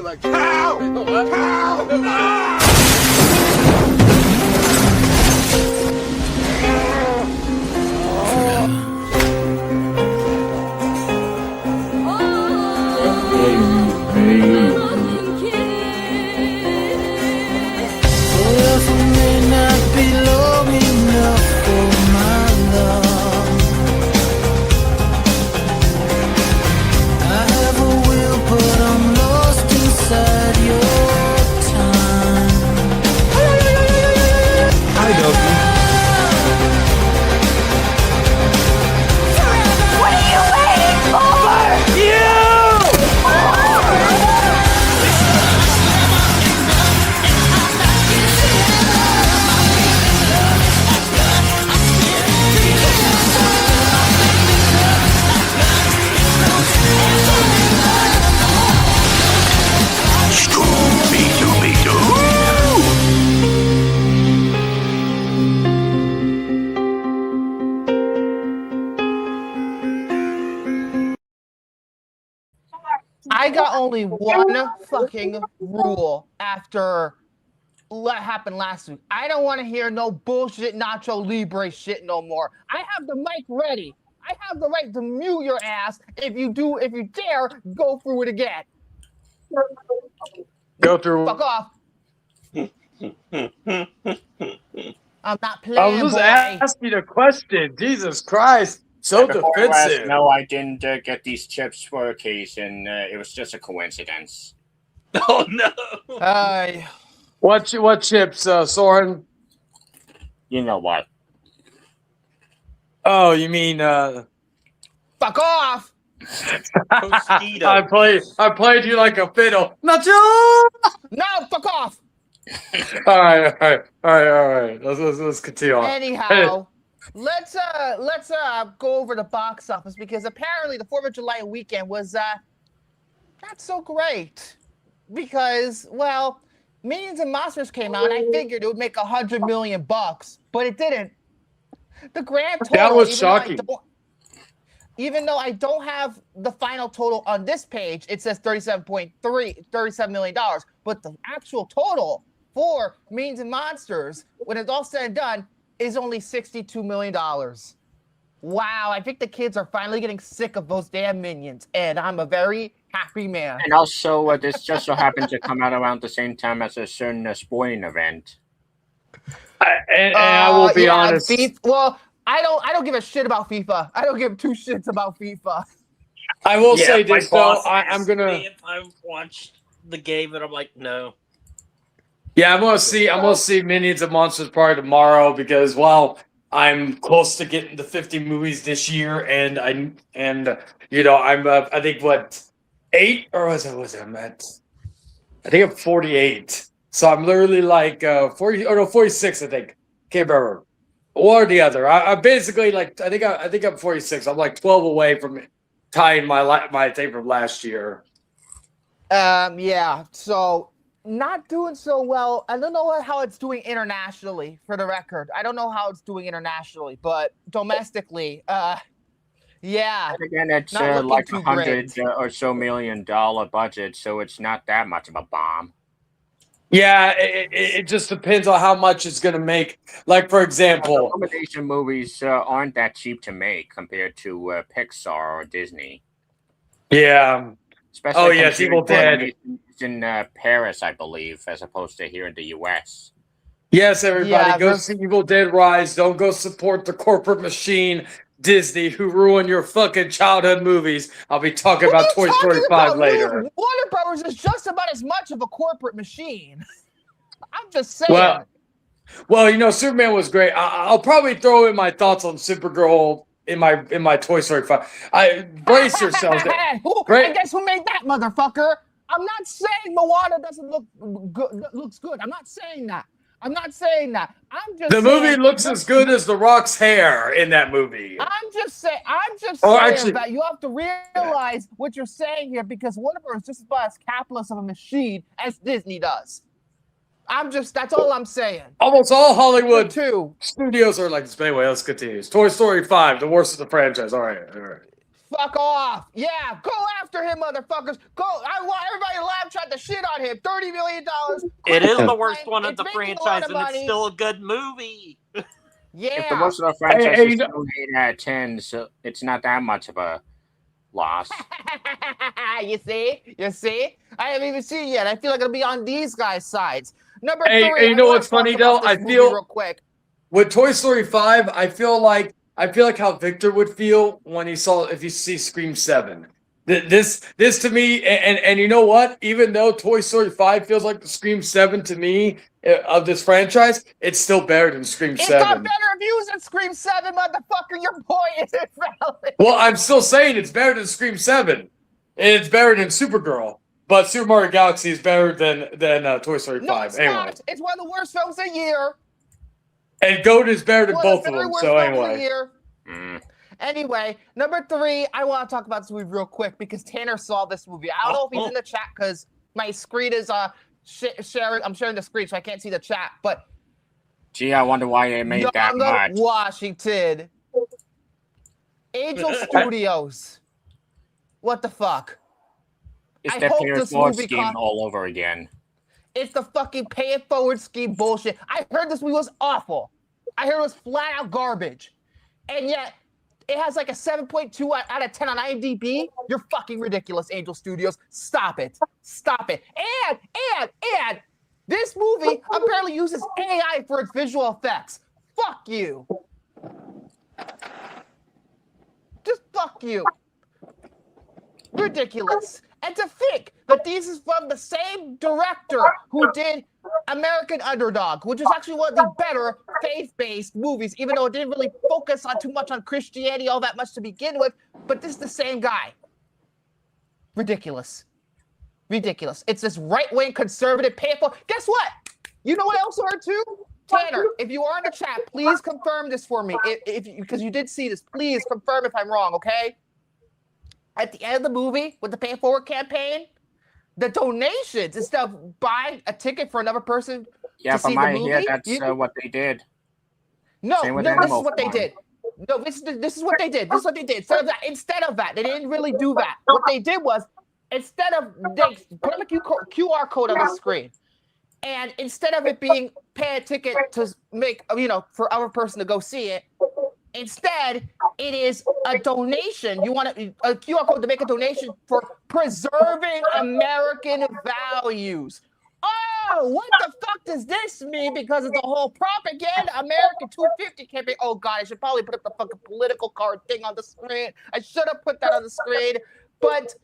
Like, cow! Cow! I got only one fucking rule after what happened last week. I don't want to hear no bullshit Nacho Libre shit no more. I have the mic ready. I have the right to mute your ass if you dare go through it again. Go through. Fuck off. I'm not playing. I was just asking a question. Jesus Christ. So defensive. No, I didn't get these chips for occasion. It was just a coincidence. Oh no! What chips, Soren? You know what? Oh, you mean fuck off! I played you like a fiddle. Nacho! No, fuck off! All right. Let's continue on. Anyhow. Let's go over the box office because apparently the 4th of July weekend was not so great because Minions and Monsters came out and I figured it would make $100 million, but it didn't. The grand total that was shocking. Even though I don't have the final total on this page, it says $37 million, but the actual total for Minions and Monsters, when it's all said and done, is only $62 million. Wow, I think the kids are finally getting sick of those damn Minions, and I'm a very happy man. And also, this just so happened to come out around the same time as a certain sporting event. I will be honest. I don't give a shit about FIFA. I don't give 2 shits about FIFA. I will say this though. I'm gonna. If I watch the game, and I'm like, no. Yeah, I'm gonna see Minions and Monsters probably tomorrow because I'm close to getting to 50 movies this year, and I'm I think 8 or was it I'm at? I think I'm 48. So I'm literally like 46. I think can't remember one or the other. I basically I think I'm 46. I'm like 12 away from tying my thing from last year. Yeah. So. Not doing so well. I don't know how it's doing internationally, for the record. I don't know how it's doing internationally, but domestically, yeah. And again, it's like $100 or so million budget, so it's not that much of a bomb. Yeah, it just depends on how much it's going to make. Like, for example, animation movies aren't that cheap to make compared to Pixar or Disney. Yeah. Especially Evil Dead. In Paris, I believe, as opposed to here in the U.S. Yes, everybody, go see Evil Dead Rise. Don't go support the corporate machine, Disney, who ruin your fucking childhood movies. I'll be talking about Toy Story 5 later. Warner Brothers is just about as much of a corporate machine. I'm just saying. Well, Superman was great. I'll probably throw in my thoughts on Supergirl in my Toy Story 5. Brace yourselves. And guess who made that, motherfucker? I'm not saying Moana doesn't look good. Looks good. I'm not saying that. I'm just the movie looks as good as The Rock's hair in that movie. I'm just saying that you have to realize what you're saying here because Warner Bros. Is just about as capitalist of a machine as Disney does. That's all I'm saying. Almost all Hollywood studios are like this. But anyway, let's continue. Toy Story 5, the worst of the franchise. All right. Fuck off. Yeah, go after him, motherfuckers. Go. I want everybody to laugh track the shit on him. $30 million. It is the worst one of It's the making a lot franchise, of and it's money. still a good movie. Yeah. If the worst of the franchise Hey, is still 8 out of 10, so it's not that much of a loss. You see? I haven't even seen it yet. I feel like it'll be on these guys' sides. Number Hey, 3. you know I wanna what's funny talk about though? I this movie feel real quick. with Toy Story 5, I feel like how Victor would feel when he saw if you see Scream 7. This to me, and you know what? Even though Toy Story 5 feels like the Scream 7 to me of this franchise, it's still better than Scream It's 7. got better reviews than Scream 7, motherfucker. Your point is invalid. Well, I'm still saying it's better than Scream 7. And it's better than Supergirl. But Super Mario Galaxy is better than Toy Story 5. No, it's anyway. not. It's one of the worst films of the year. And Goat is better than One both the of very them. worst So films of the anyway. year. Anyway, number 3, I want to talk about this movie real quick because Tanner saw this movie. I don't know if he's in the chat because my screen is sharing. I'm sharing the screen, so I can't see the chat. But Gee, I wonder why they made that much. Washington, Angel Studios. What the fuck? It's I the hope pay it this forward movie scheme all over again. It's the fucking pay it forward scheme bullshit. I heard this movie was awful. I heard it was flat out garbage. And yet, it has like a 7.2 out of 10 on IMDb. You're fucking ridiculous, Angel Studios. Stop it. Stop it. And this movie apparently uses AI for its visual effects. Fuck you. Just fuck you. Ridiculous. And to think that this is from the same director who did American Underdog, which is actually one of the better faith-based movies, even though it didn't really focus on too much on Christianity all that much to begin with, but this is the same guy. Ridiculous. Ridiculous. It's this right-wing conservative payful. Guess what? You know what I also heard too? Tanner, if you are in the chat, please confirm this for me. Because you did see this, please confirm if I'm wrong, okay? At the end of the movie, with the Pay It Forward campaign, the donations, instead of buying a ticket for another person to see the movie. Yeah, that's what they did. No, Same this with is what they did. No, this is what they did. This is what they did. Instead of that, they didn't really do that. What they did was, instead of, they put up a QR code on the screen. And instead of it being pay a ticket to make, for our person to go see it, instead, it is a donation. You want a QR code to make a donation for preserving American values. Oh, what the fuck does this mean? Because it's a whole propaganda American 250 campaign. Oh God, I should probably put up the fucking political card thing on the screen. I should have put that on the screen. But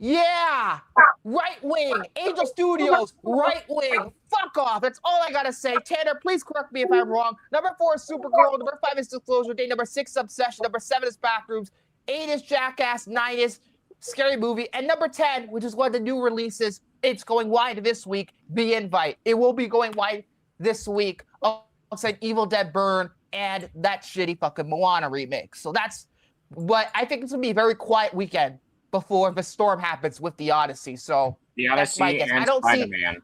yeah, right wing, Angel Studios, right wing. Fuck off. That's all I gotta say. Tanner, please correct me if I'm wrong. Number 4 is Supergirl. Number 5 is Disclosure Day. Number 6 is Obsession. Number 7 is Backrooms. 8 is Jackass. 9 is Scary Movie. And number 10, which is one of the new releases, it's going wide this week, The Invite. It will be going wide this week alongside Evil Dead Burn and that shitty fucking Moana remake. So that's what I think it's gonna be a very quiet weekend before the storm happens with the Odyssey. So The Odyssey and Spider-Man.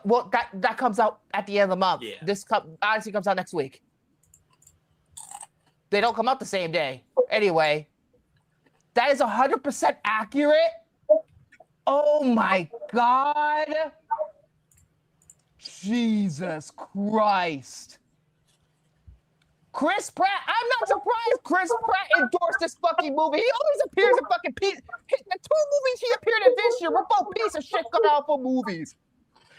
Well, that comes out at the end of the month. Yeah. Odyssey comes out next week. They don't come out the same day. Anyway, that is 100% accurate. Oh my God. Jesus Christ. Chris Pratt, I'm not surprised Chris Pratt endorsed this fucking movie. He always appears in fucking the 2 movies he appeared in this year were both piece of shit god awful movies.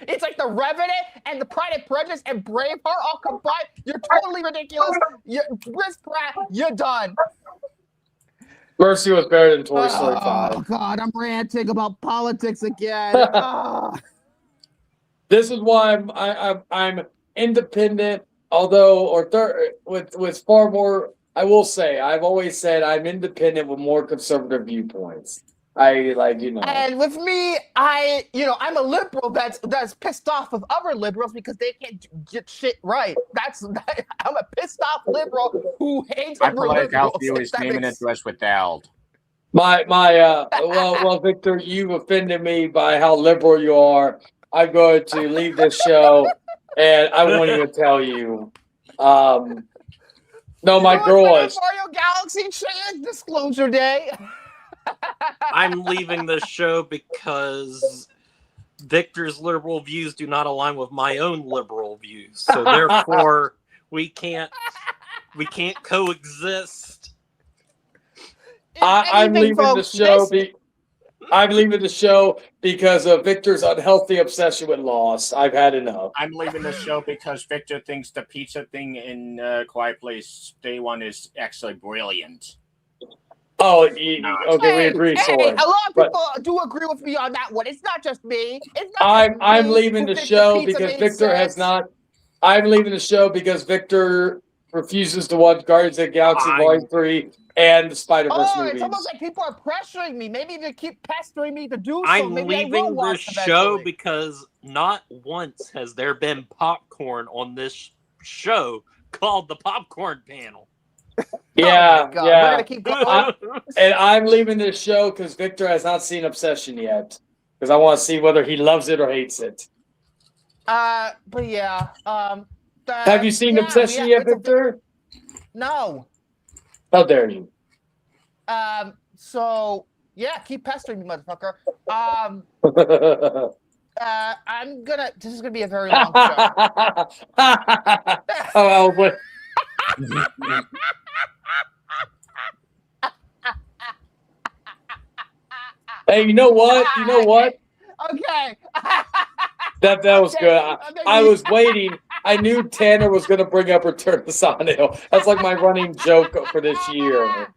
It's like The Revenant and The Pride and Prejudice and Braveheart all combined. You're totally ridiculous. Chris Pratt, you're done. Mercy was better than Toy Story 5. Oh God, I'm ranting about politics again. This is why I'm independent. Although, with far more, I will say, I've always said I'm independent with more conservative viewpoints. And with me, I'm a liberal that's pissed off with other liberals because they can't get shit right. I'm a pissed off liberal who hates other liberals. My political view is naming it to us withheld. Well, Victor, you've offended me by how liberal you are. I'm going to leave this show. And I won't even tell you. No, my You know girl what's was. better than Mario Galaxy Chance Disclosure Day. I'm leaving this show because Victor's liberal views do not align with my own liberal views. So therefore, we can't coexist. If I'm anything, leaving folks, the show. this I'm leaving the show because of Victor's unhealthy obsession with loss. I've had enough. I'm leaving the show because Victor thinks the pizza thing in Quiet Place Day One is actually brilliant. Oh, okay, we hey, agree, hey, Soren. a lot of But people do agree with me on that one. It's not just me. It's not just I'm me leaving who the thinks show pizza because made Victor has sense. not. I'm leaving the show because Victor refuses to watch Guardians of the Galaxy Volume 3 and the Spider-Verse Oh, movies. it's almost like people are pressuring me. Maybe they keep pestering me to do so. I'm Maybe I will leaving watch this show eventually. because not once has there been popcorn on this show called the Popcorn Panel. Yeah, Oh my God. yeah. We're gonna keep going. And I'm leaving this show because Victor has not seen Obsession yet. Because I want to see whether he loves it or hates it. But yeah. Have you seen Obsession yet, Victor? No. How dare you? So yeah, keep pestering me, motherfucker. This is gonna be a very long show. Oh, but hey, you know what? You know what? Okay. That was Okay, good. I was waiting. I knew Tanner was going to bring up Return to Silent Hill. That's like my running joke for this year.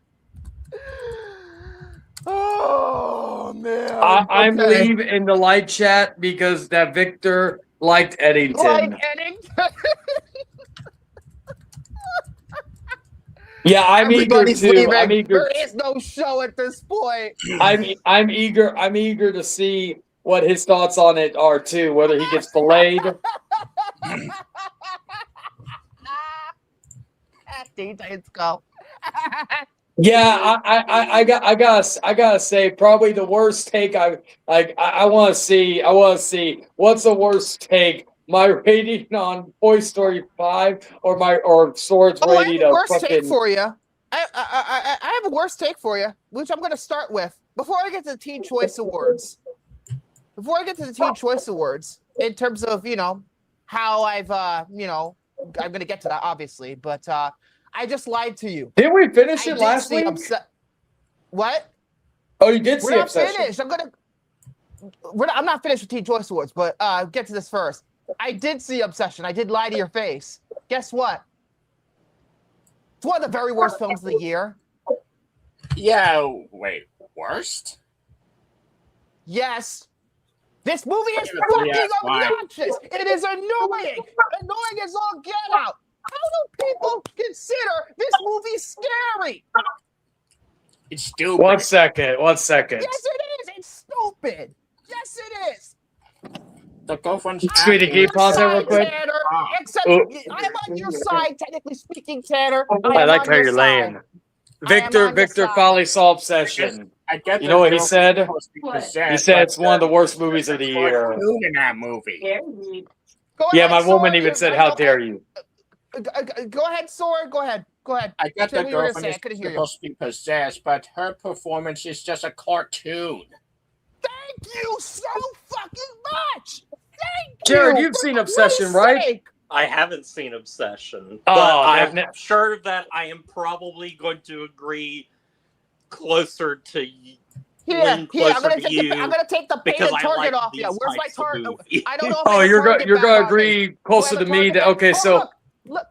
Oh man! I'm leaving in the light chat because that Victor liked Eddington. Like Eddington. Yeah, I'm Everybody's eager too. leaving. I'm eager. There is no show at this point. I'm eager. I'm eager to see what his thoughts on it are too. Whether he gets filleted. Let's go. Yeah, I gotta say probably the worst take I want to see. I want to see what's the worst take. My rating on Toy Story 5 or Swords rating I have a of worst fucking. take for you. I have a worst take for you, which I'm going to start with before I get to the Teen Choice Awards. Before I get to the Teen Choice Awards, in terms of how I've I'm going to get to that obviously, but I just lied to you. Didn't we finish it last week? What? Oh, you did We're see not Obsession. finished. I'm not finished with Teen Choice Awards, but get to this first. I did see Obsession. I did lie to your face. Guess what? It's one of the very worst films of the year. Yeah, wait, worst? Yes. This movie is Yeah, fucking why? obnoxious. It is annoying. Annoying as all get out. How do people consider this movie scary? It's stupid. One second. Yes, it is. It's stupid. Yes, it is. The girlfriend's Sweetie, can you pause that real quick? Tanner, except Oh. I'm on your side, technically speaking, Tanner. I like how you're laying. Victor finally saw Obsession. I get You know what he the said? girlfriend's supposed to be possessed, He said but it's one of the worst movies of the year. cartoon in that movie. Go Yeah, ahead, my woman Soren. even said, "How dare you?" Go ahead, Soren. Go ahead. I get Say the what you were gonna girlfriend say. is I couldn't hear you. supposed to be possessed, but her performance is just a cartoon. Thank you so fucking much. Thank Jared, you. you've For seen Christ's Obsession, right? sake. I haven't seen Obsession, Oh, but I'm I've ne- sure that I am probably going to agree closer to Here, lean I'm closer gonna to you take the because painted I target like off you. these Where's my types of target? movies. I don't know. If Oh, I have you're target gonna back on me. agree closer to me that okay. So Look!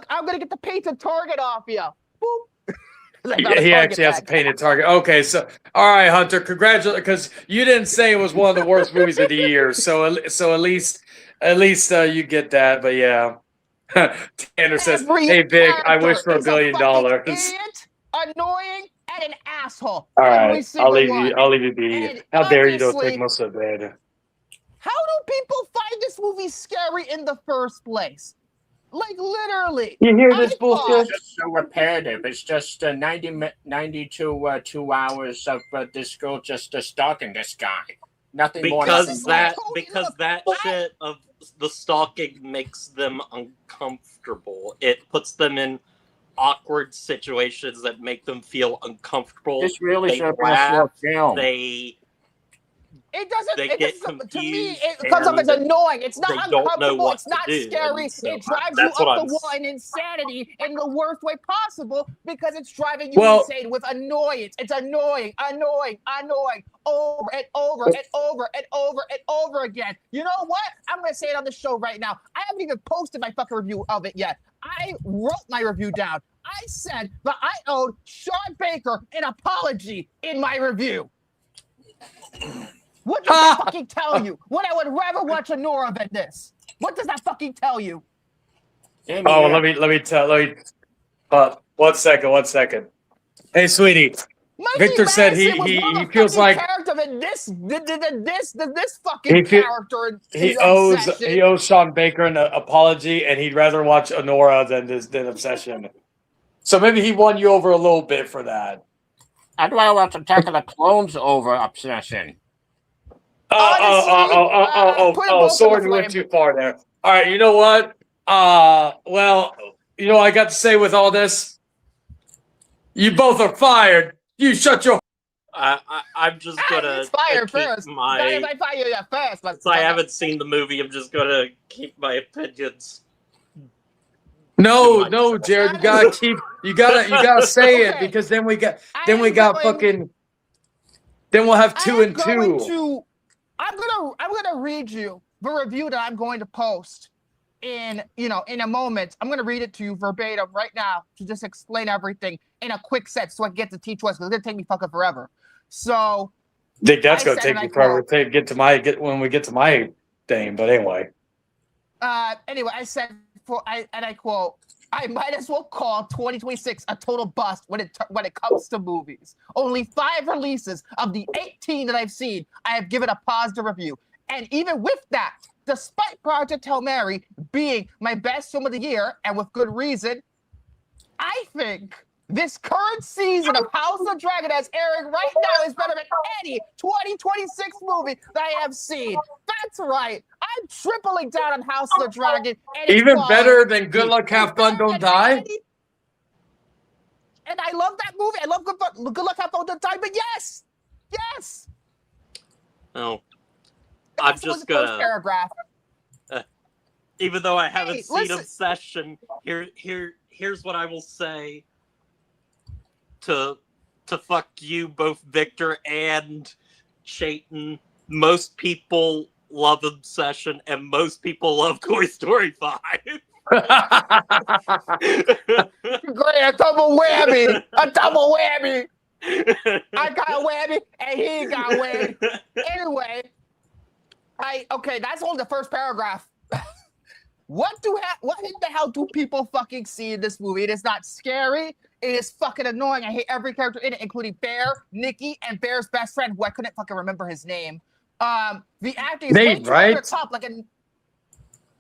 I'm gonna get the painted target off you. Boop. he actually has a painted target. Okay, so all right, Hunter, congratulations, because you didn't say it was one of the worst movies of the year. So at least you get that. But yeah, Tanner says, "Hey, Vic, I wish for $1 billion." Idiot, annoying, and an asshole. All Every right, single one. I'll leave you be. And How dare you don't obviously- take most of the bed? How do people find this movie scary in the first place? Like literally. You hear I this thought- bullshit? It's just so repetitive. It's just 90 to 2 hours of this girl just stalking this guy. Nothing more. because Nothing that less. because that shit of the stalking makes them uncomfortable. It puts them in awkward situations that make them feel uncomfortable. This really They should have been a laugh. short film. They It doesn't. They It get doesn't. To me, confused it comes off as and annoying. It's not they don't know uncomfortable. what It's to not do, scary. and so It drives you that's what up the I'm wall in insanity in the worst way possible because it's driving you Well- insane with annoyance. It's annoying, over and over and over and over and over again. You know what? I'm gonna say it on the show right now. I haven't even posted my fucking review of it yet. I wrote my review down. I said that I owed Sean Baker an apology in my review. What does that fucking tell you? When I would rather watch a Nora than this. What does that fucking tell you? Oh, let me. 1 second. Hey, sweetie. Mikey Victor said Madison was he more of a feels fucking like character than this fucking He feel- character. in he Obsession. owes Sean Baker an apology, and he'd rather watch Honora than Obsession. So maybe he won you over a little bit for that. I'd rather watch Attack of the Clones over Obsession. Soren, you went too far there. All right, you know what? Well, you know what I got to say with all this? You both are fired. You shut your. I'm just gonna It's fired keep first. my. I fire you first, but Since I haven't seen the movie, I'm just gonna keep my opinions. No, Jared, you gotta say it Okay. because then we got Then we'll have 2 and 2. I'm gonna read you the review that I'm going to post in a moment. I'm gonna read it to you verbatim right now to just explain everything in a quick set so I can get to T-Choice because it's gonna take me fucking forever. So I think that's gonna said take and I you forever quote- to when we get to my thing. But anyway, anyway, I said I quote, I might as well call 2026 a total bust when it comes to movies. Only 5 releases of the 18 that I've seen, I have given a positive review. And even with that, despite Project Hail Mary being my best film of the year, and with good reason, I think this current season of House of the Dragon that's airing right now is better than any 2026 movie that I have seen. That's right. I'm tripling down on House of the Dragon. And its even quality. better than Good Luck, Have Fun, Don't Die. And I love that movie. I love Good Luck, Have Fun, Don't Die. But yes. Oh, I'm That's just the first gonna. paragraph. Even though I haven't seen listen. Obsession, here's what I will say. To fuck you, both Victor and Chayton. Most people love Obsession, and most people love Toy Story 5. Great, a double whammy. I got a whammy, and he got a whammy. Anyway, that's only the first paragraph. What in the hell do people fucking see in this movie? It is not scary. It is fucking annoying. I hate every character in it, including Bear, Nikki, and Bear's best friend, who I couldn't fucking remember his name. The acting is way too over the top, like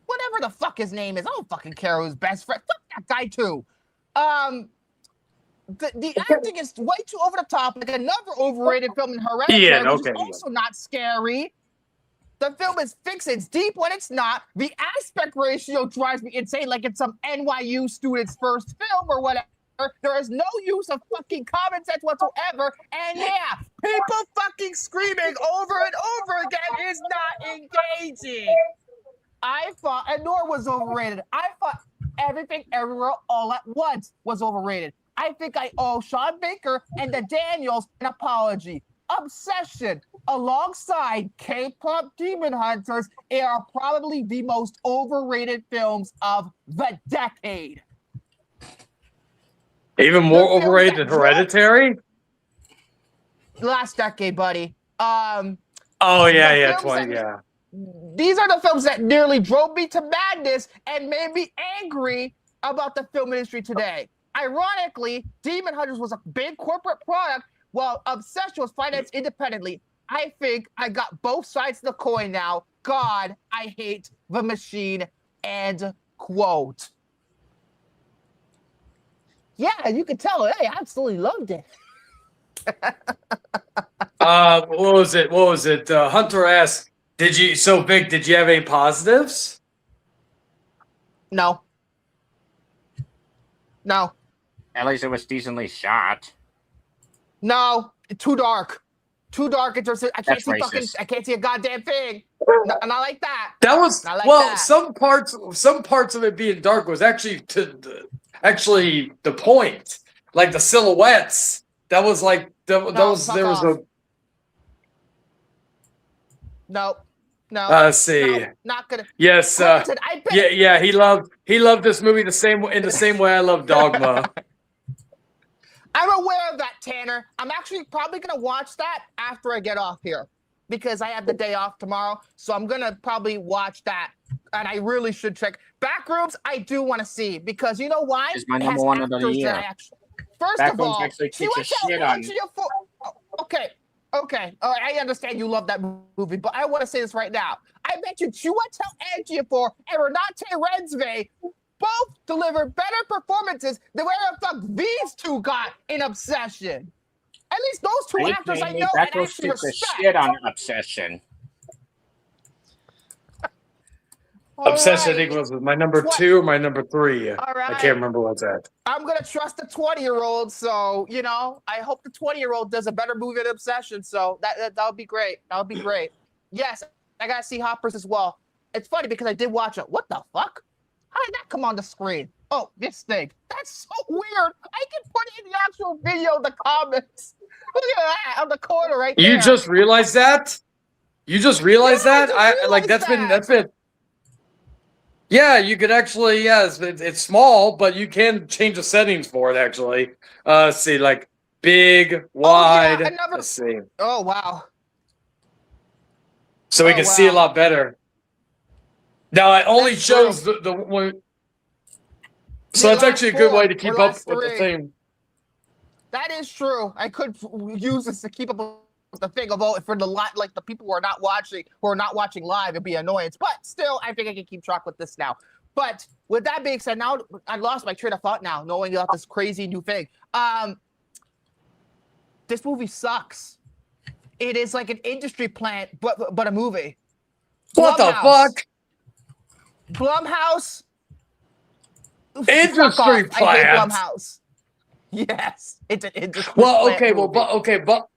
whatever the fuck his name is. I don't fucking care who's best friend. Fuck that guy too. The acting is way too over the top, like another overrated film in Hereditary, which is also not scary. The film is fixed. It's deep when it's not. The aspect ratio drives me insane, like it's some NYU student's first film or whatever. There is no use of fucking common sense whatsoever. And yeah, people fucking screaming over and over again is not engaging. I thought, and nor was overrated. I thought Everything Everywhere All at Once was overrated. I think I owe Sean Baker and the Daniels an apology. Obsession, alongside K-pop Demon Hunters, are probably the most overrated films of the decade. Even more overrated than Hereditary? Last decade, buddy. Oh yeah, 20, yeah. These are the films that nearly drove me to madness and made me angry about the film industry today. Ironically, Demon Hunters was a big corporate product, while Obsession was financed independently. I think I got both sides of the coin now. God, I hate the machine. End quote. Yeah, you could tell. Hey, I absolutely loved it. What was it? Hunter asked, Vic, did you have any positives? No. At least it was decently shot. No. Too dark. I can't That's see racist. I can't see a goddamn thing. Not like that. That was Not like well. that. Some parts of it being dark was actually the point. Like the silhouettes. That was like there was a. No. Let's see. No, not gonna. Yes. Granted, I bet. Yeah. He loved this movie in the same way I love Dogma. I'm aware of that, Tanner. I'm actually probably gonna watch that after I get off here because I have the day off tomorrow. So I'm gonna probably watch that, and I really should check Backrooms. I do want to see because you know why? It's my It number has one of the actors year. that First Backrooms of all, actually see kicks what a shit on. Okay. All right, I understand you love that movie, but I want to say this right now. I bet you Chiwetel Ejiofor and Renate Redzepi both delivered better performances than where the fuck these two got in Obsession. At least those two actors I know and Backrooms actually kicks a respect. shit on Obsession. Obsession, I All think right. was my number 2 or my number 3. All right. I can't remember what's at. I'm gonna trust the 20-year-old, so I hope the 20-year-old does a better movie than Obsession. So that would be great. That would be great. Yes, I gotta see Hoppers as well. It's funny because I did watch it. What the fuck? How did that come on the screen? Oh, this thing. That's so weird. I can put it in the actual video in the comments. Look at that on the corner right there. You just realized that? You just realized that? That's been. Yeah, you could actually. Yes, it's small, but you can change the settings for it. Actually, let's see, like big, wide. Let's see. Oh wow. So we can see a lot better. Now it only shows the one. So that's actually a good way to keep up with the thing. That is true. I could use this to keep up with the thing. Although for the people who are not watching live, it'd be annoyance. But still, I think I can keep track with this now. But with that being said, now I lost my train of thought. Now knowing about this crazy new thing, this movie sucks. It is like an industry plant, but a movie. What the fuck? Blumhouse. Industry plant. I hate Blumhouse. Yes, it's an industry. But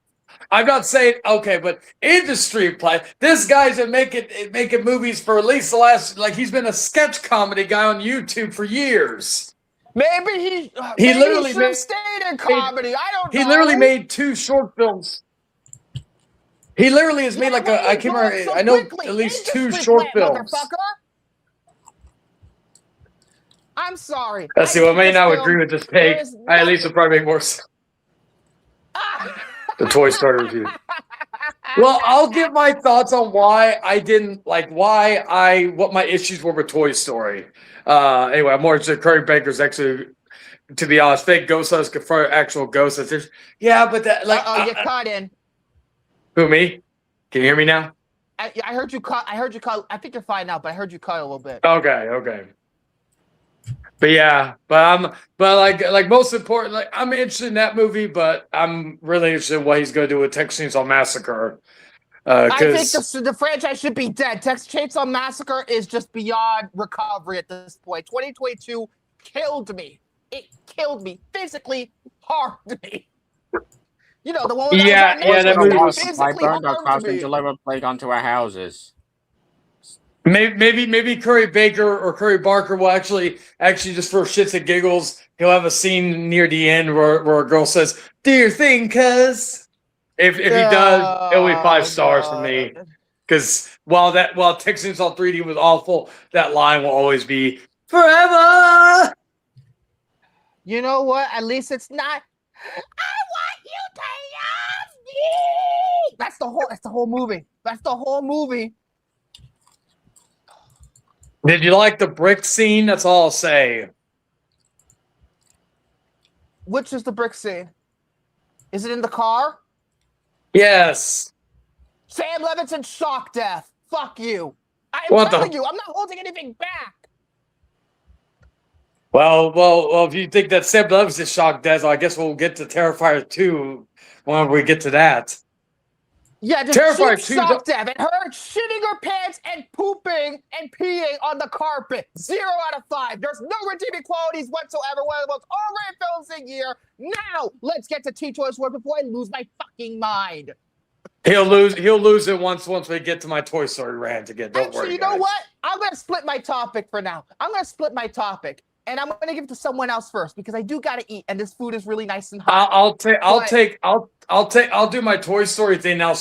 I'm not saying but industry plant. This guy's been making movies for at least the last he's been a sketch comedy guy on YouTube for years. Maybe he literally should have stayed in comedy. I don't know. He literally made 2 short films. He literally has made I can't remember. I know at least 2 short films. I'm sorry. Let's see. I may not agree with this take. I at least would probably make more sense. The Toy Story review. Well, I'll give my thoughts on why I didn't what my issues were with Toy Story. Anyway, I'm more interested. Curry Baker's actually, to be honest, fake ghost hunters confront actual ghosts. Yeah, but that you cut in. Who, me? Can you hear me now? I heard you cut. I think you're fine now, but I heard you cut a little bit. Okay. But yeah, but most important, I'm interested in that movie, but I'm really interested in what he's going to do with Texas Chainsaw Massacre. I think the franchise should be dead. Texas Chainsaw Massacre is just beyond recovery at this point. 2022 killed me. It killed me physically, harmed me. The one. That movie was. I burned our cost and delivered plague onto our houses. Maybe Curry Baker or Curry Barker will actually just for shits and giggles, he'll have a scene near the end where a girl says, "Do your thing, cuz." If he does, it'll be 5 stars for me. Because while Texas Chainsaw 3D was awful, that line will always be forever. You know what? At least it's not. I want you to love me. That's the whole movie. That's the whole movie. Did you like the brick scene? That's all I'll say. Which is the brick scene? Is it in the car? Yes. Sam Levinson shock death. Fuck you. I'm telling you, I'm not holding anything back. Well, if you think that Sam Levinson shock death, I guess we'll get to Terrifier 2 when we get to that. Yeah, just Terrifier cheap 2 sock death and her shitting her pants and pooping and peeing on the carpet. 0 out of 5. There's no redeeming qualities whatsoever. One of the most overrated films of the year. Now, let's get to T-Toys World before I lose my fucking mind. He'll lose it once we get to my Toy Story rant again. Don't Actually, worry, you know guys. what? I'm going to split my topic for now. I'm going to split my topic. And I'm going to give it to someone else first because I do got to eat, and this food is really nice and hot. I'll do my Toy Story thing. I'll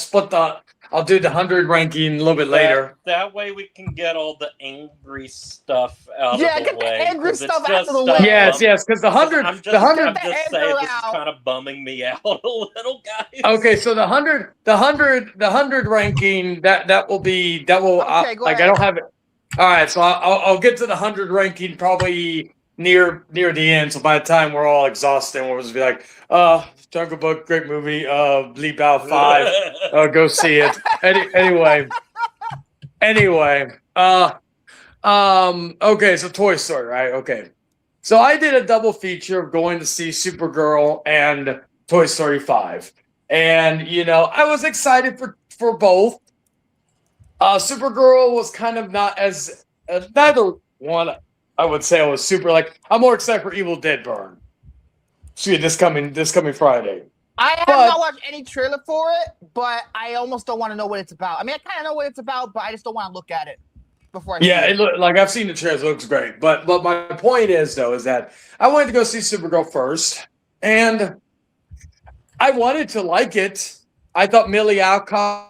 do the 100 ranking a little bit later. That way we can get all the angry stuff out Yeah, of the get the way. angry 'cause stuff it's out of just, the way. Yes, because the 100, I'm the just 100. saying this anger is out. kind of bumming me out a little, guys. Okay, so the 100 ranking that will Okay, go I ahead. don't have it. All right, so I'll get to the 100 ranking probably near the end. So by the time we're all exhausted, we'll just be like, Jungle Book, great movie. Bleep Out 5. Go see it. Anyway. Okay, so Toy Story, right? Okay. So I did a double feature of going to see Supergirl and Toy Story 5. And, I was excited for both. Supergirl was kind of not as neither one I would say I was super like. I'm more excited for Evil Dead Burn. See this coming Friday. I have not watched any trailer for it, but I almost don't want to know what it's about. I mean, I kind of know what it's about, but I just don't want to look at it before I see it. Like I've seen the trailer, it looks great. But my point is that I wanted to go see Supergirl first, and I wanted to like it. I thought Millie Alcock,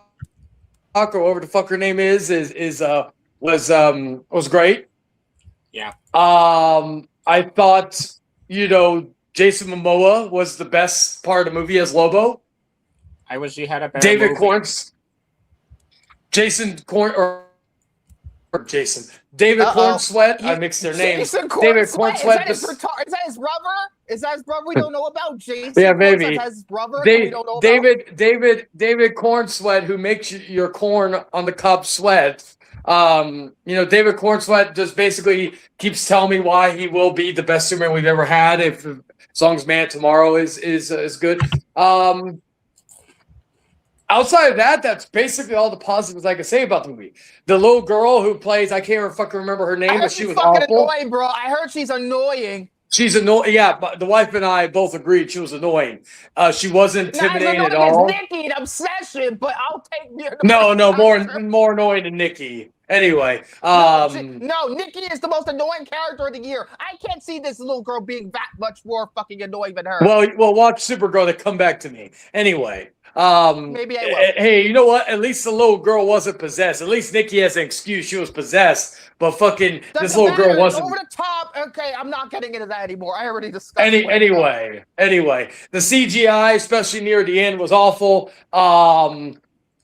or whatever the fuck her name was great. Yeah. I thought, Jason Momoa was the best part of the movie as Lobo. I wish he had a better David movie. David Cornsweet. I mixed their names. David Cornsweet. Is that his brother? Is that his brother we don't know about? Jason. Yeah, maybe. Is that his brother we don't know about? David Cornsweet, who makes your corn on the cob sweat. David Cornsweet just basically keeps telling me why he will be the best Superman we've ever had. As long as Man Tomorrow is good. Outside of that, that's basically all the positives I can say about the movie. The little girl who plays, I can't fucking remember her name, but she was fucking awful. Annoying, bro. I heard she's annoying. She's annoying. Yeah, but the wife and I both agreed she was annoying. She wasn't intimidating at all. Nikki, an obsession, but I'll take the No, more annoying than Nikki. Anyway, no, Nikki is the most annoying character of the year. I can't see this little girl being that much more fucking annoying than her. Well, watch Supergirl to come back to me. Anyway, maybe I will. Hey, you know what? At least the little girl wasn't possessed. At least Nikki has an excuse. She was possessed, but fucking this little girl wasn't. Over the top. Okay, I'm not getting into that anymore. I already discussed. Anyway, the CGI, especially near the end, was awful.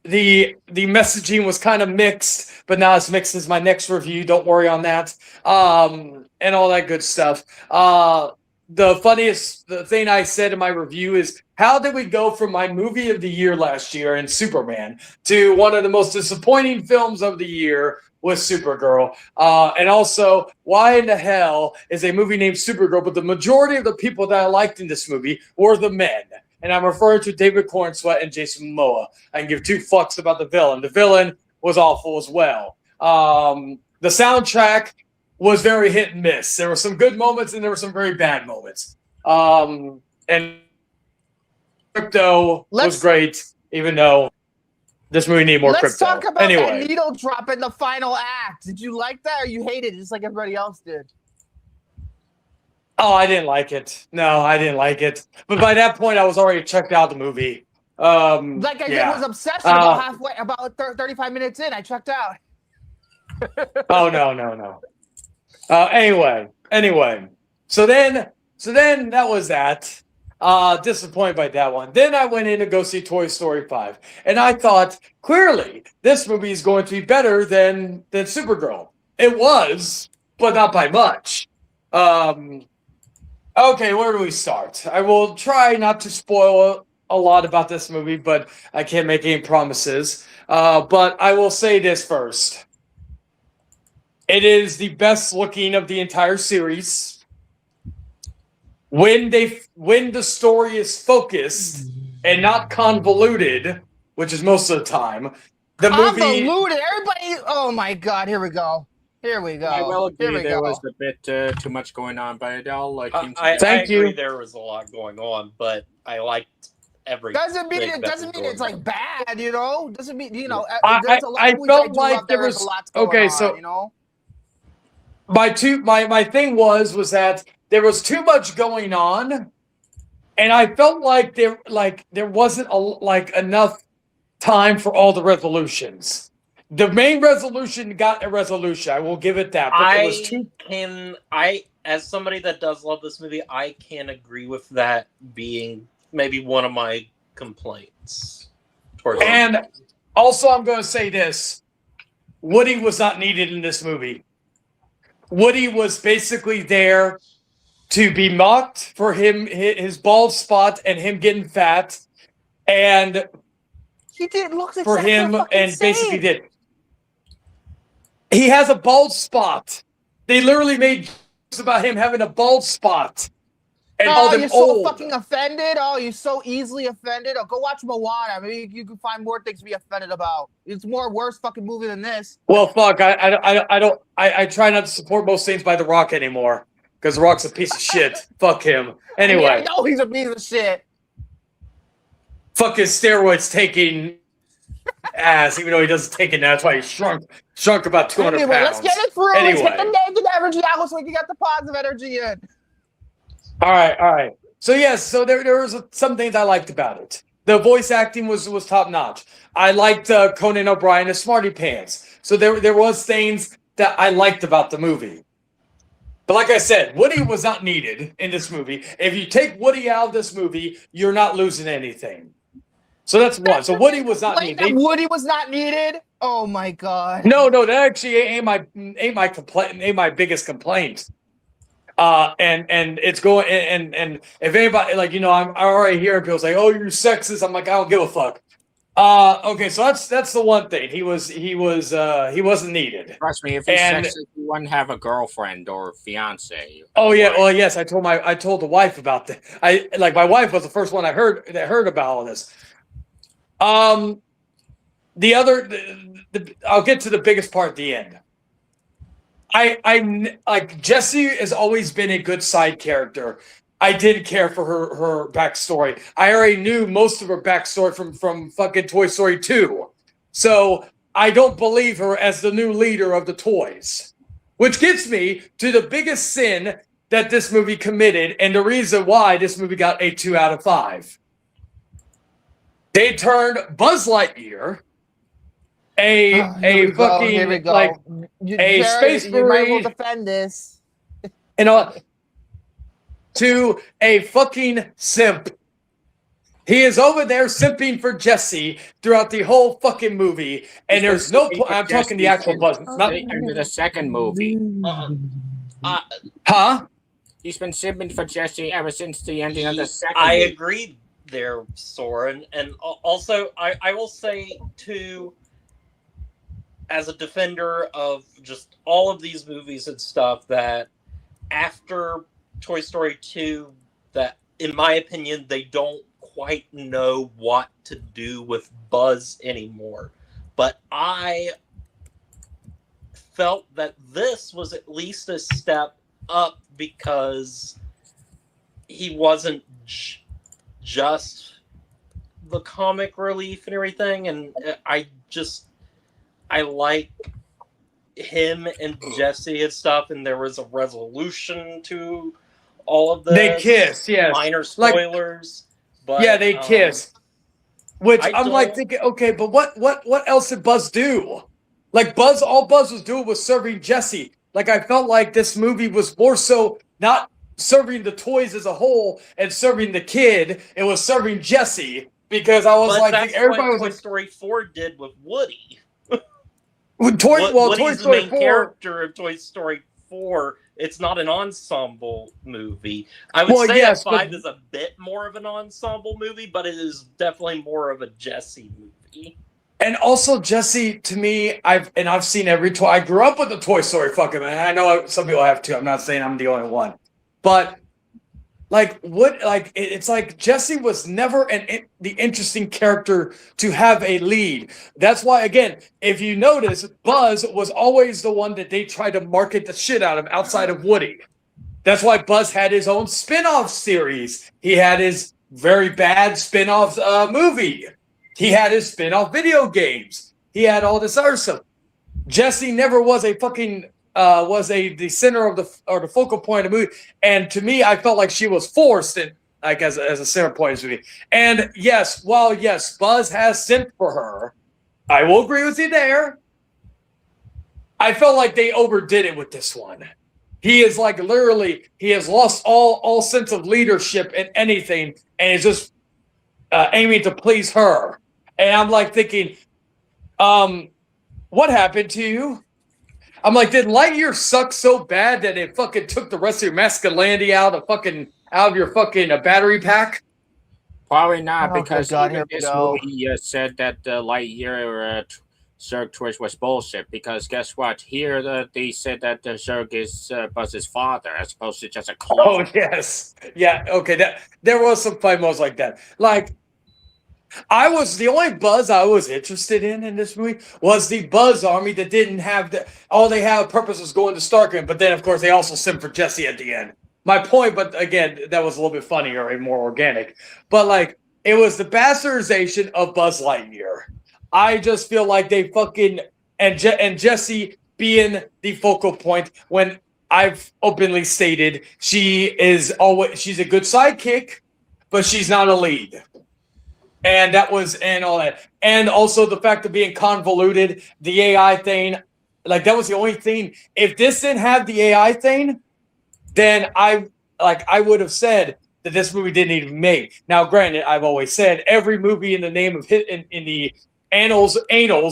The messaging was kind of mixed, but not as mixed as my next review. Don't worry on that. And all that good stuff. The thing I said in my review is, how did we go from my movie of the year last year in Superman to one of the most disappointing films of the year with Supergirl? And also, why in the hell is a movie named Supergirl, but the majority of the people that I liked in this movie were the men? And I'm referring to David Cornsweet and Jason Momoa. I can give two fucks about the villain. The villain was awful as well. The soundtrack was very hit and miss. There were some good moments and there were some very bad moments. And Crypto was great, even though this movie needed more Crypto. Let's talk about that needle drop in the final act. Did you like that, or you hated it just like everybody else did? Oh, I didn't like it. No, I didn't like it. But by that point, I was already checked out the movie. It was obsessed about 35 minutes in. I checked out. Oh no. Anyway. So then that was that. Disappointed by that one. Then I went in to go see Toy Story 5. And I thought, clearly, this movie is going to be better than Supergirl. It was, but not by much. Okay, where do we start? I will try not to spoil a lot about this movie, but I can't make any promises. But I will say this first. It is the best looking of the entire series. When the story is focused and not convoluted, which is most of the time. The movie Convoluted. Everybody. Oh my God. Here we go. Here we go. I will agree Here we there go. was a bit too much going on, but it all came I Thank agree you. there was a lot going on, but I liked every. Doesn't mean thing that was it's going like on. bad, you know. Doesn't mean I- There's a lot I of movies felt do like love there that there's was- a lot going okay, on, so- you know. my thing was that there was too much going on, and I felt like there wasn't enough time for all the resolutions. The main resolution got a resolution. I will give it that. But there was too. As somebody that does love this movie, I can agree with that being maybe one of my complaints. And also, I'm going to say this: Woody was not needed in this movie. Woody was basically there to be mocked for his bald spot and him getting fat, and He did look for exactly him fucking and basically same. did. He has a bald spot. They literally made jokes about him having a bald spot and Oh, called him you're so old. fucking offended. Oh, you're so easily offended. Oh, go watch Moana. Maybe you can find more things to be offended about. It's more worse fucking movie than this. Well, fuck. I try not to support most things by The Rock anymore because The Rock's a piece of shit. Fuck him. Anyway, I know he's a piece of shit. fuck his steroids taking ass, even though he doesn't take it now. That's why he shrunk about 200 Anyway, pounds. let's get it through. Let's Anyway. get the negative energy out so we can get the positive energy in. All right. So yes, so there was some things I liked about it. The voice acting was top notch. I liked Conan O'Brien as Smarty Pants. So there was things that I liked about the movie. But like I said, Woody was not needed in this movie. If you take Woody out of this movie, you're not losing anything. So that's one. So Woody was not needed. Woody was not needed. Oh my God. No, that actually ain't my complaint. Ain't my biggest complaint. And it's going and if anybody I'm already hearing people say, "Oh, you're sexist." I'm like, I don't give a fuck. Okay, so that's the one thing. He wasn't needed. Trust me, if he's sexist, you wouldn't have a girlfriend or fiance. Oh yeah, well yes, I told the wife about that. My wife was the first one that heard about all this. I'll get to the biggest part at the end. I like Jessie has always been a good side character. I didn't care for her backstory. I already knew most of her backstory from fucking Toy Story 2. So I don't believe her as the new leader of the toys. Which gets me to the biggest sin that this movie committed and the reason why this movie got a 2 out of 5. They turned Buzz Lightyear a fucking like a space marine. You might as well defend this. To a fucking simp. He is over there simping for Jessie throughout the whole fucking movie, and there's no. I'm talking the actual Buzz. Not into the second movie. Huh? He's been simping for Jessie ever since the ending of the second. I movie. agree there, Soren, and also I will say too, as a defender of just all of these movies and stuff, that after Toy Story 2, that in my opinion they don't quite know what to do with Buzz anymore. But I felt that this was at least a step up because he wasn't just the comic relief and everything, and I like him and Jessie and stuff, and there was a resolution to all of this. They kiss, yes. Minor spoilers, but yeah, they kiss. Which I'm like don't- thinking, okay, but what else did Buzz do? Like all Buzz was doing was serving Jessie. Like I felt like this movie was more so not serving the toys as a whole and serving the kid. It was serving Jessie because I was but like, that's everybody what was Toy like, Story 4 did with Woody. Toy Woody's the Story main 4. character of Toy Story 4. It's not an ensemble movie. I would say yes, that 5 is a bit more of an ensemble movie, but it is definitely more of a Jessie movie. And also Jessie, to me, I've seen every toy. I grew up with the Toy Story fucking man. I know some people have too. I'm not saying I'm the only one. But like what? Like it's like Jesse was never the interesting character to have a lead. That's why, again, if you notice, Buzz was always the one that they tried to market the shit out of outside of Woody. That's why Buzz had his own spin-off series. He had his very bad spin-off movie. He had his spin-off video games. He had all this other stuff. Jesse never was a fucking the center of the focal point of the movie. And to me, I felt like she was forced in, like as a center point of the movie. And yes, while yes, Buzz has sent for her, I will agree with you there. I felt like they overdid it with this one. He is like literally, he has lost all sense of leadership in anything, and is just aiming to please her. And I'm like thinking, what happened to you? I'm like, did Lightyear suck so bad that it fucking took the rest of your masculinity out of your fucking battery pack? Probably not, Oh, because God, even here we this go. movie said that Lightyear Zurg twist was bullshit. Because guess what? Here they said that Zurg is Buzz's father, as opposed to just a clone. Oh yes, yeah. Okay, that there was some fight modes like that. Like, I was the only Buzz I was interested in this movie was the Buzz Army that didn't have all they have purpose was going to Starkman, but then of course they also sent for Jesse at the end. My point, but again, that was a little bit funnier and more organic. But like, it was the bastardization of Buzz Lightyear. I just feel like they fucking and Jesse being the focal point when I've openly stated she's a good sidekick, but she's not a lead. And that was, and all that. And also the fact of being convoluted, the AI thing, like that was the only thing. If this didn't have the AI thing, then I would have said that this movie didn't need to be made. Now, granted, I've always said every movie in the name of in the annals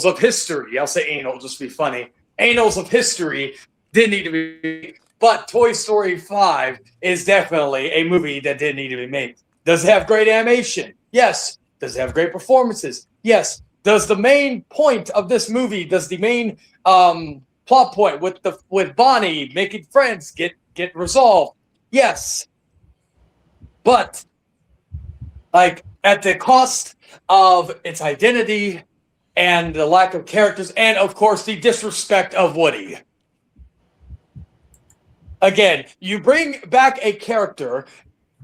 of history, I'll say anal just to be funny, annals of history didn't need to be, but Toy Story 5 is definitely a movie that didn't need to be made. Does it have great animation? Yes. Does it have great performances? Yes. Does the main point of this movie, does the main plot point with Bonnie making friends get resolved? Yes. But like at the cost of its identity and the lack of characters, and of course the disrespect of Woody. Again, you bring back a character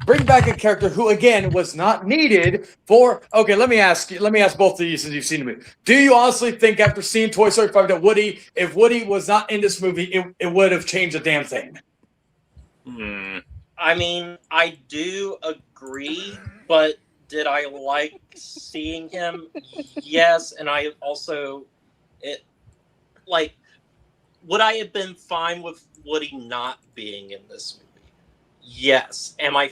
who again was not needed for. Okay, let me ask both of you since you've seen the movie. Do you honestly think after seeing Toy Story 5 that if Woody was not in this movie, it would have changed a damn thing? I mean, I do agree, but did I like seeing him? Yes, and I also would I have been fine with Woody not being in this movie? Yes. Am I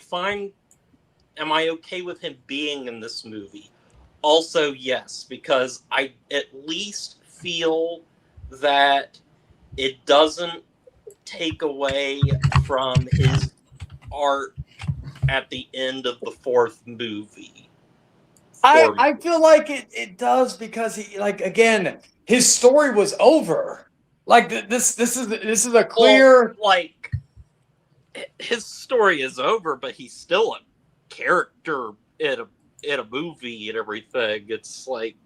okay with him being in this movie? Also, yes, because I at least feel that it doesn't take away from his art at the end of the fourth movie. I feel like it does, because he, like, again, his story was over. Like this is a clear, like, his story is over, but he's still a character in a movie and everything. It's like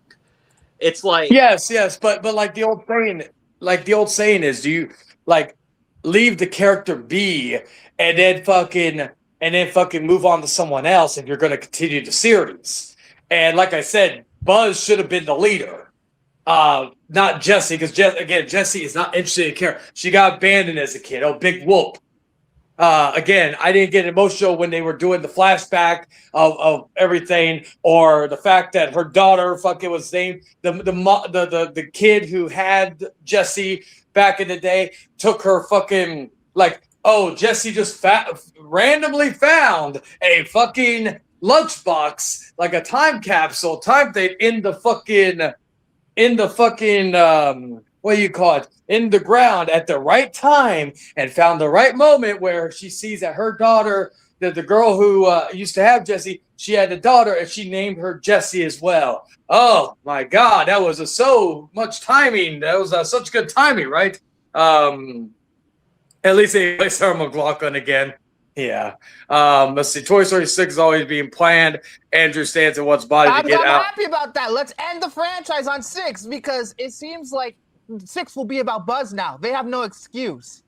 yes, but like the old saying is, do you like leave the character be and then fucking move on to someone else if you're going to continue the series? And like I said, Buzz should have been the leader, not Jesse, because Jesse is not interested in character. She got abandoned as a kid. Oh, big whoop. Again, I didn't get emotional when they were doing the flashback of everything, or the fact that her daughter fucking was named the kid who had Jesse back in the day took her fucking, like, oh, Jesse just randomly found a fucking lunchbox, like a time capsule time thing in the fucking what do you call it, in the ground at the right time, and found the right moment where she sees that her daughter, the girl who used to have Jesse, she had a daughter and she named her Jessie as well. Oh my God, that was so much timing. That was such good timing, right? At least they play Sarah McLachlan again. Yeah. Let's see. Toy Story 6 is always being planned. Andrew stands and wants body to get I'm out. happy about that. Let's end the franchise on 6 because it seems like 6 will be about Buzz now. They have no excuse.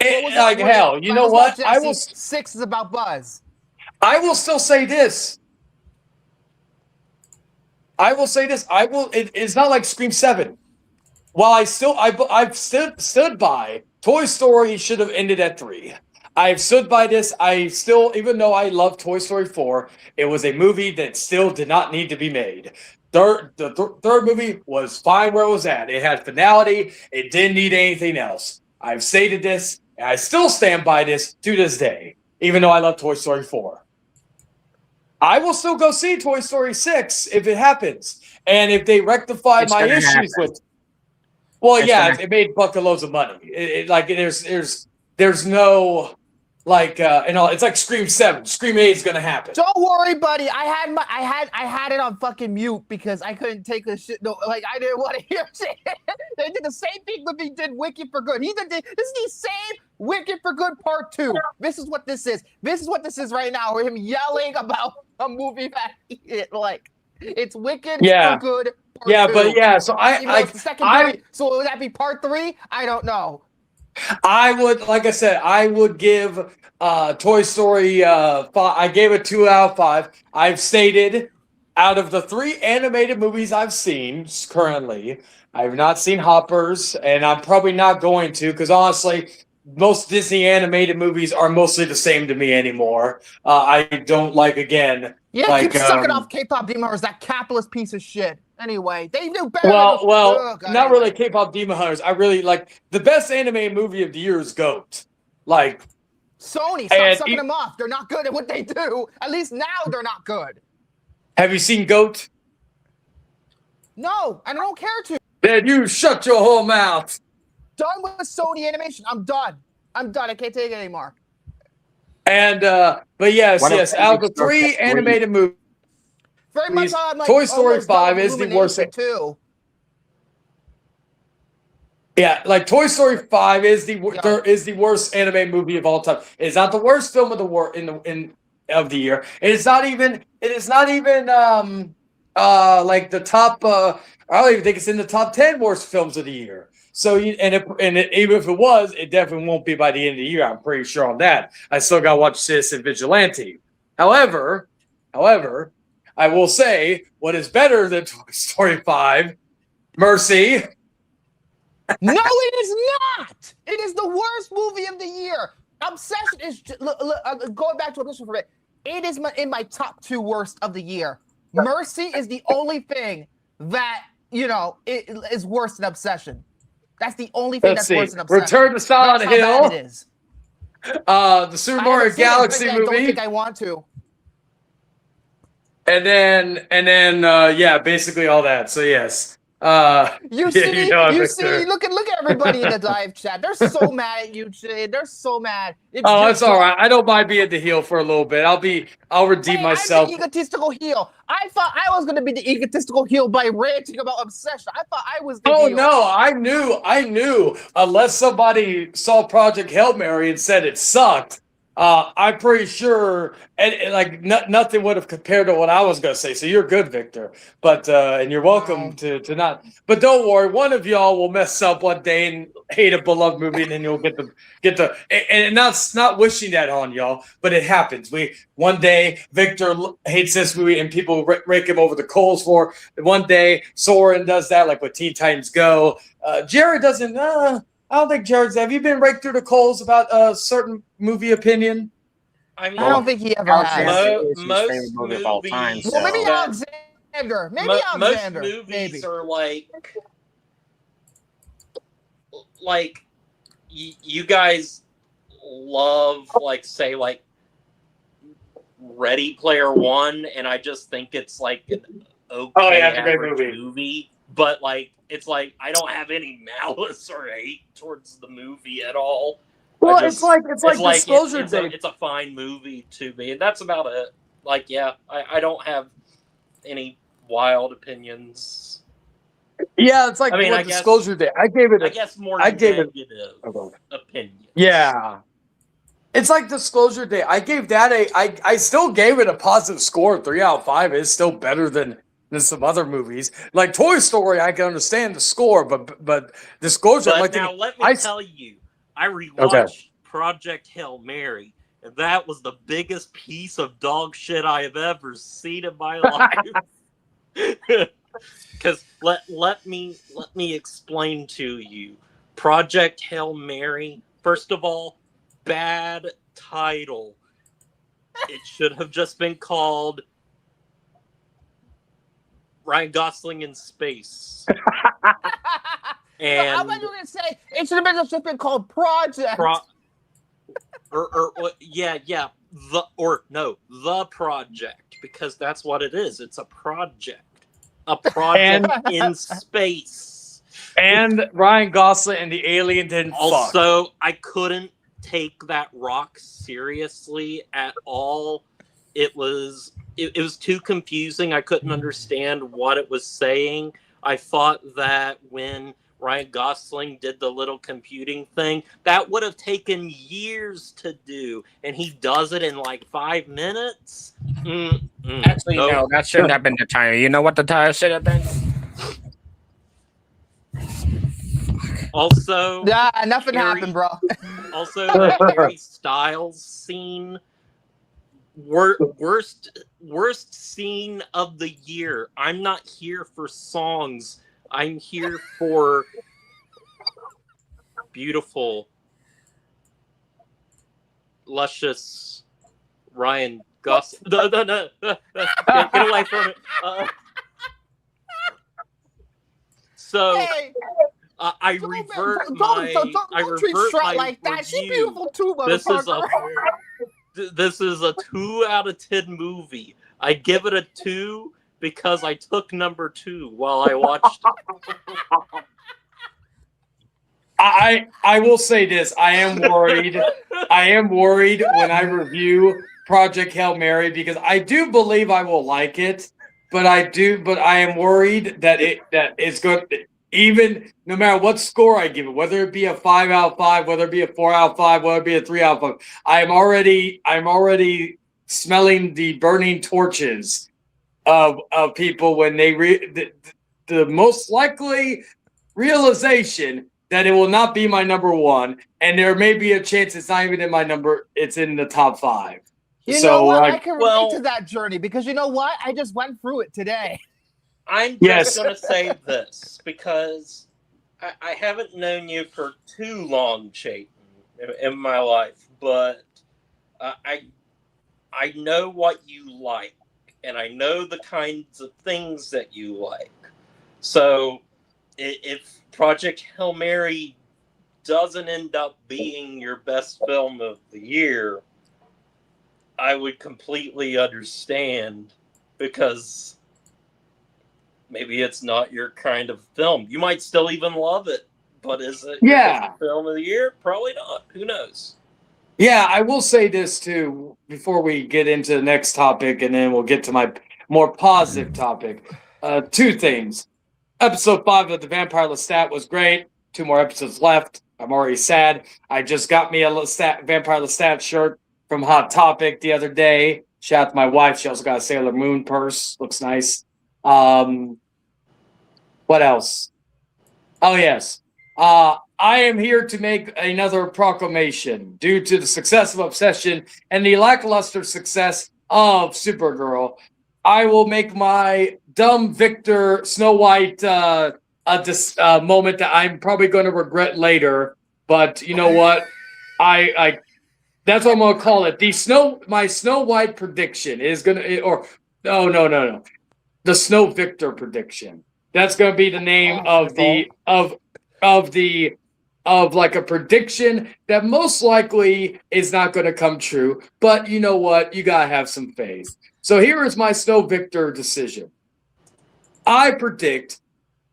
Like hell, you know what? I will. 6 is about Buzz. I will still say this. I will. It's not like Scream 7. While I've stood by Toy Story should have ended at 3. I've stood by this. I still, even though I love Toy Story 4, it was a movie that still did not need to be made. The third movie was fine where it was at. It had finality. It didn't need anything else. I've stated this, and I still stand by this to this day, even though I love Toy Story 4. I will still go see Toy Story 6 if it happens. And if they rectify my issues with. Well, yeah, it made buckaloads of money. Like there's no like it's like Scream 7. Scream 8 is gonna happen. Don't worry, buddy. I had it on fucking mute because I couldn't take the shit. No, like I didn't want to hear shit. They did the same thing when he did Wicked for Good. This is the same Wicked for Good Part 2. This is what this is. This is what this is right now. Him yelling about a movie that it's Wicked for Good. Part 2. But yeah. So so would that be Part 3? I don't know. I would, like I said, I would give Toy Story 5. I gave it 2 out of 5. I've stated out of the 3 animated movies I've seen currently, I've not seen Hoppers, and I'm probably not going to because honestly, most Disney animated movies are mostly the same to me anymore. I don't like keep sucking off K-pop Demon Hunters, that capitalist piece of shit. Anyway, they do better. Not really K-pop Demon Hunters. I really like the best animated movie of the year is GOAT. Like Sony, stop sucking them off. They're not good at what they do. At least now they're not good. Have you seen GOAT? No, and I don't care to. Then you shut your whole mouth. Done with Sony Animation. I'm done. I can't take it anymore. And but yes, out of the 3 animated movies. Very much Toy Story 5 is the worst. Too. Yeah, like Toy Story 5 is the worst anime movie of all time. It's not the worst film of of the year. It is not even like the top I don't even think it's in the top 10 worst films of the year. So even if it was, it definitely won't be by the end of the year. I'm pretty sure on that. I still got to watch Citizen Vigilante. However, I will say what is better than Toy Story 5, Mercy. No, it is not. It is the worst movie of the year. Obsession is going back to Obsession for a bit. It is in my top 2 worst of the year. Mercy is the only thing that it is worse than Obsession. That's the only thing that's worse than Obsession. Return to Silent Hill. How bad it is. The Super Mario Galaxy movie. I don't think I want to. And then, basically all that. So yes. You see, look at everybody in the live chat. They're so mad at you, Jay. They're so mad. It's all right. I don't mind being the heel for a little bit. I'll redeem myself. I'm the egotistical heel. I thought I was gonna be the egotistical heel by ranting about Obsession. I thought I was the heel. No, I knew. Unless somebody saw Project Hail Mary and said it sucked. I'm pretty sure, nothing would have compared to what I was gonna say. So you're good, Victor. But and you're welcome to not. But don't worry, one of y'all will mess up one day and hate a beloved movie, and then you'll get the. And not wishing that on y'all, but it happens. One day Victor hates this movie, and people rake him over the coals for. One day Soren does that, like with Teen Titans Go. Jared doesn't. I don't think Jared's. Have you been raked through the coals about a certain movie opinion? I don't think he ever has. Most movie of all time. Well, maybe Alexander. Most movies are like you guys love say Ready Player One, and I just think it's like an okay average movie. But it's I don't have any malice or hate towards the movie at all. Well, it's like Disclosure Day. It's a fine movie to me, and that's about it. I don't have any wild opinions. Yeah, it's like Disclosure Day. I gave it. I guess more negative opinion. Yeah. It's like Disclosure Day. I gave that I still gave it a positive score. 3 out of 5 is still better than some other movies. Like Toy Story, I can understand the score, but Disclosure. But I'm like now let me tell you, I rewatched Project Hail Mary, and that was the biggest piece of dog shit I have ever seen in my life. Because let me explain to you, Project Hail Mary. First of all, bad title. It should have just been called Ryan Gosling in Space. And how about you gonna say it should have been called Project? The Project, because that's what it is. It's a project in space. And Ryan Gosling and the alien didn't also, I couldn't take that rock seriously at all. It was too confusing. I couldn't understand what it was saying. I thought that when Ryan Gosling did the little computing thing, that would have taken years to do, and he does it in like 5 minutes. Actually, no, that shouldn't have been the title. You know what the title should have been? Also, nothing happened, bro. Also, the Harry Styles scene, worst scene of the year. I'm not here for songs. I'm here for beautiful, luscious Ryan Gosling. No. Get away from it. I revert my like that. review. She's beautiful too, motherfucker. This is a 2 out of 10 movie. I give it a 2 because I took number 2 while I watched it. I will say this. I am worried. I am worried when I review Project Hail Mary because I do believe I will like it, but I am worried that it's going to, even no matter what score I give it, whether it be a 5 out of 5, whether it be a 4 out of 5, whether it be a 3 out of 5, I'm already smelling the burning torches of people when they the most likely realization that it will not be my number 1, and there may be a chance it's not even in my number. It's in the top 5. You know what? I can relate to that journey because you know what? I just went through it today. I'm just going to say this because I haven't known you for too long, Chayton, in my life, but I know what you like, and I know the kinds of things that you like. So if Project Hail Mary doesn't end up being your best film of the year, I would completely understand because maybe it's not your kind of film. You might still even love it, but is it your best film of the year? Probably not. Who knows? Yeah, I will say this too before we get into the next topic, and then we'll get to my more positive topic. 2 things. Episode 5 of the Vampire Lestat was great. 2 more episodes left. I'm already sad. I just got me a Vampire Lestat shirt from Hot Topic the other day. Shout out to my wife. She also got a Sailor Moon purse. Looks nice. What else? Oh, yes. I am here to make another proclamation. Due to the success of Obsession and the lackluster success of Supergirl, I will make my dumb Victor Snow White moment that I'm probably going to regret later. But you know what? I that's what I'm going to call it. My Snow White prediction is going to, or no. The Snow Victor prediction. That's going to be the name of like a prediction that most likely is not going to come true. But you know what? You got to have some faith. So here is my Snow Victor decision. I predict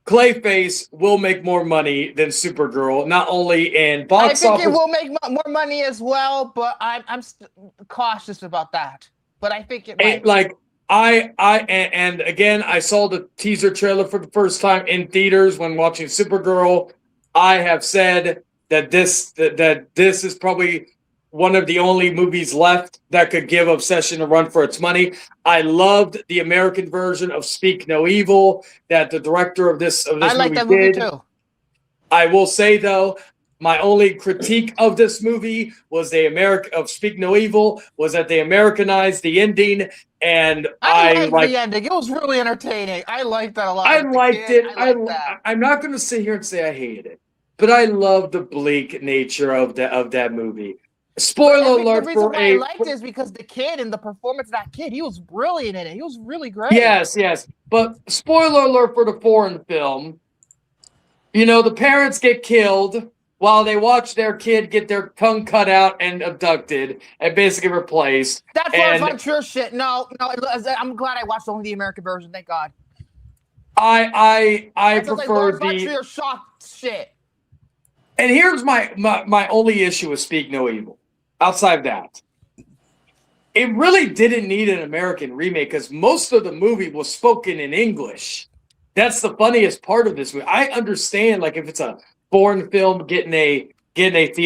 Clayface will make more money than Supergirl, not only in box office. I think it will make more money as well, but I'm cautious about that. But I think it might. And again, I saw the teaser trailer for the first time in theaters when watching Supergirl. I have said that this is probably one of the only movies left that could give Obsession a run for its money. I loved the American version of Speak No Evil that the director of this I like movie that movie did. too. I will say though, my only critique of this movie was of Speak No Evil was that they Americanized the ending, and I liked the ending. It was really entertaining. I liked that a lot. I With the liked kid, it. I liked that. I'm not going to sit here and say I hated it, but I love the bleak nature of that movie. Spoiler alert the reason for why I liked it is because the kid and the performance of that kid, he was brilliant in it. He was really great. Yes. But spoiler alert for the foreign film. You know, the parents get killed while they watch their kid get their tongue cut out and abducted and basically replaced. That's not true shit. No, I'm glad I watched only the American version. Thank God. I prefer the shock shit. And here's my only issue with Speak No Evil. Outside of that, it really didn't need an American remake because most of the movie was spoken in English. That's the funniest part of this movie. I understand, like, if it's a foreign film getting a what do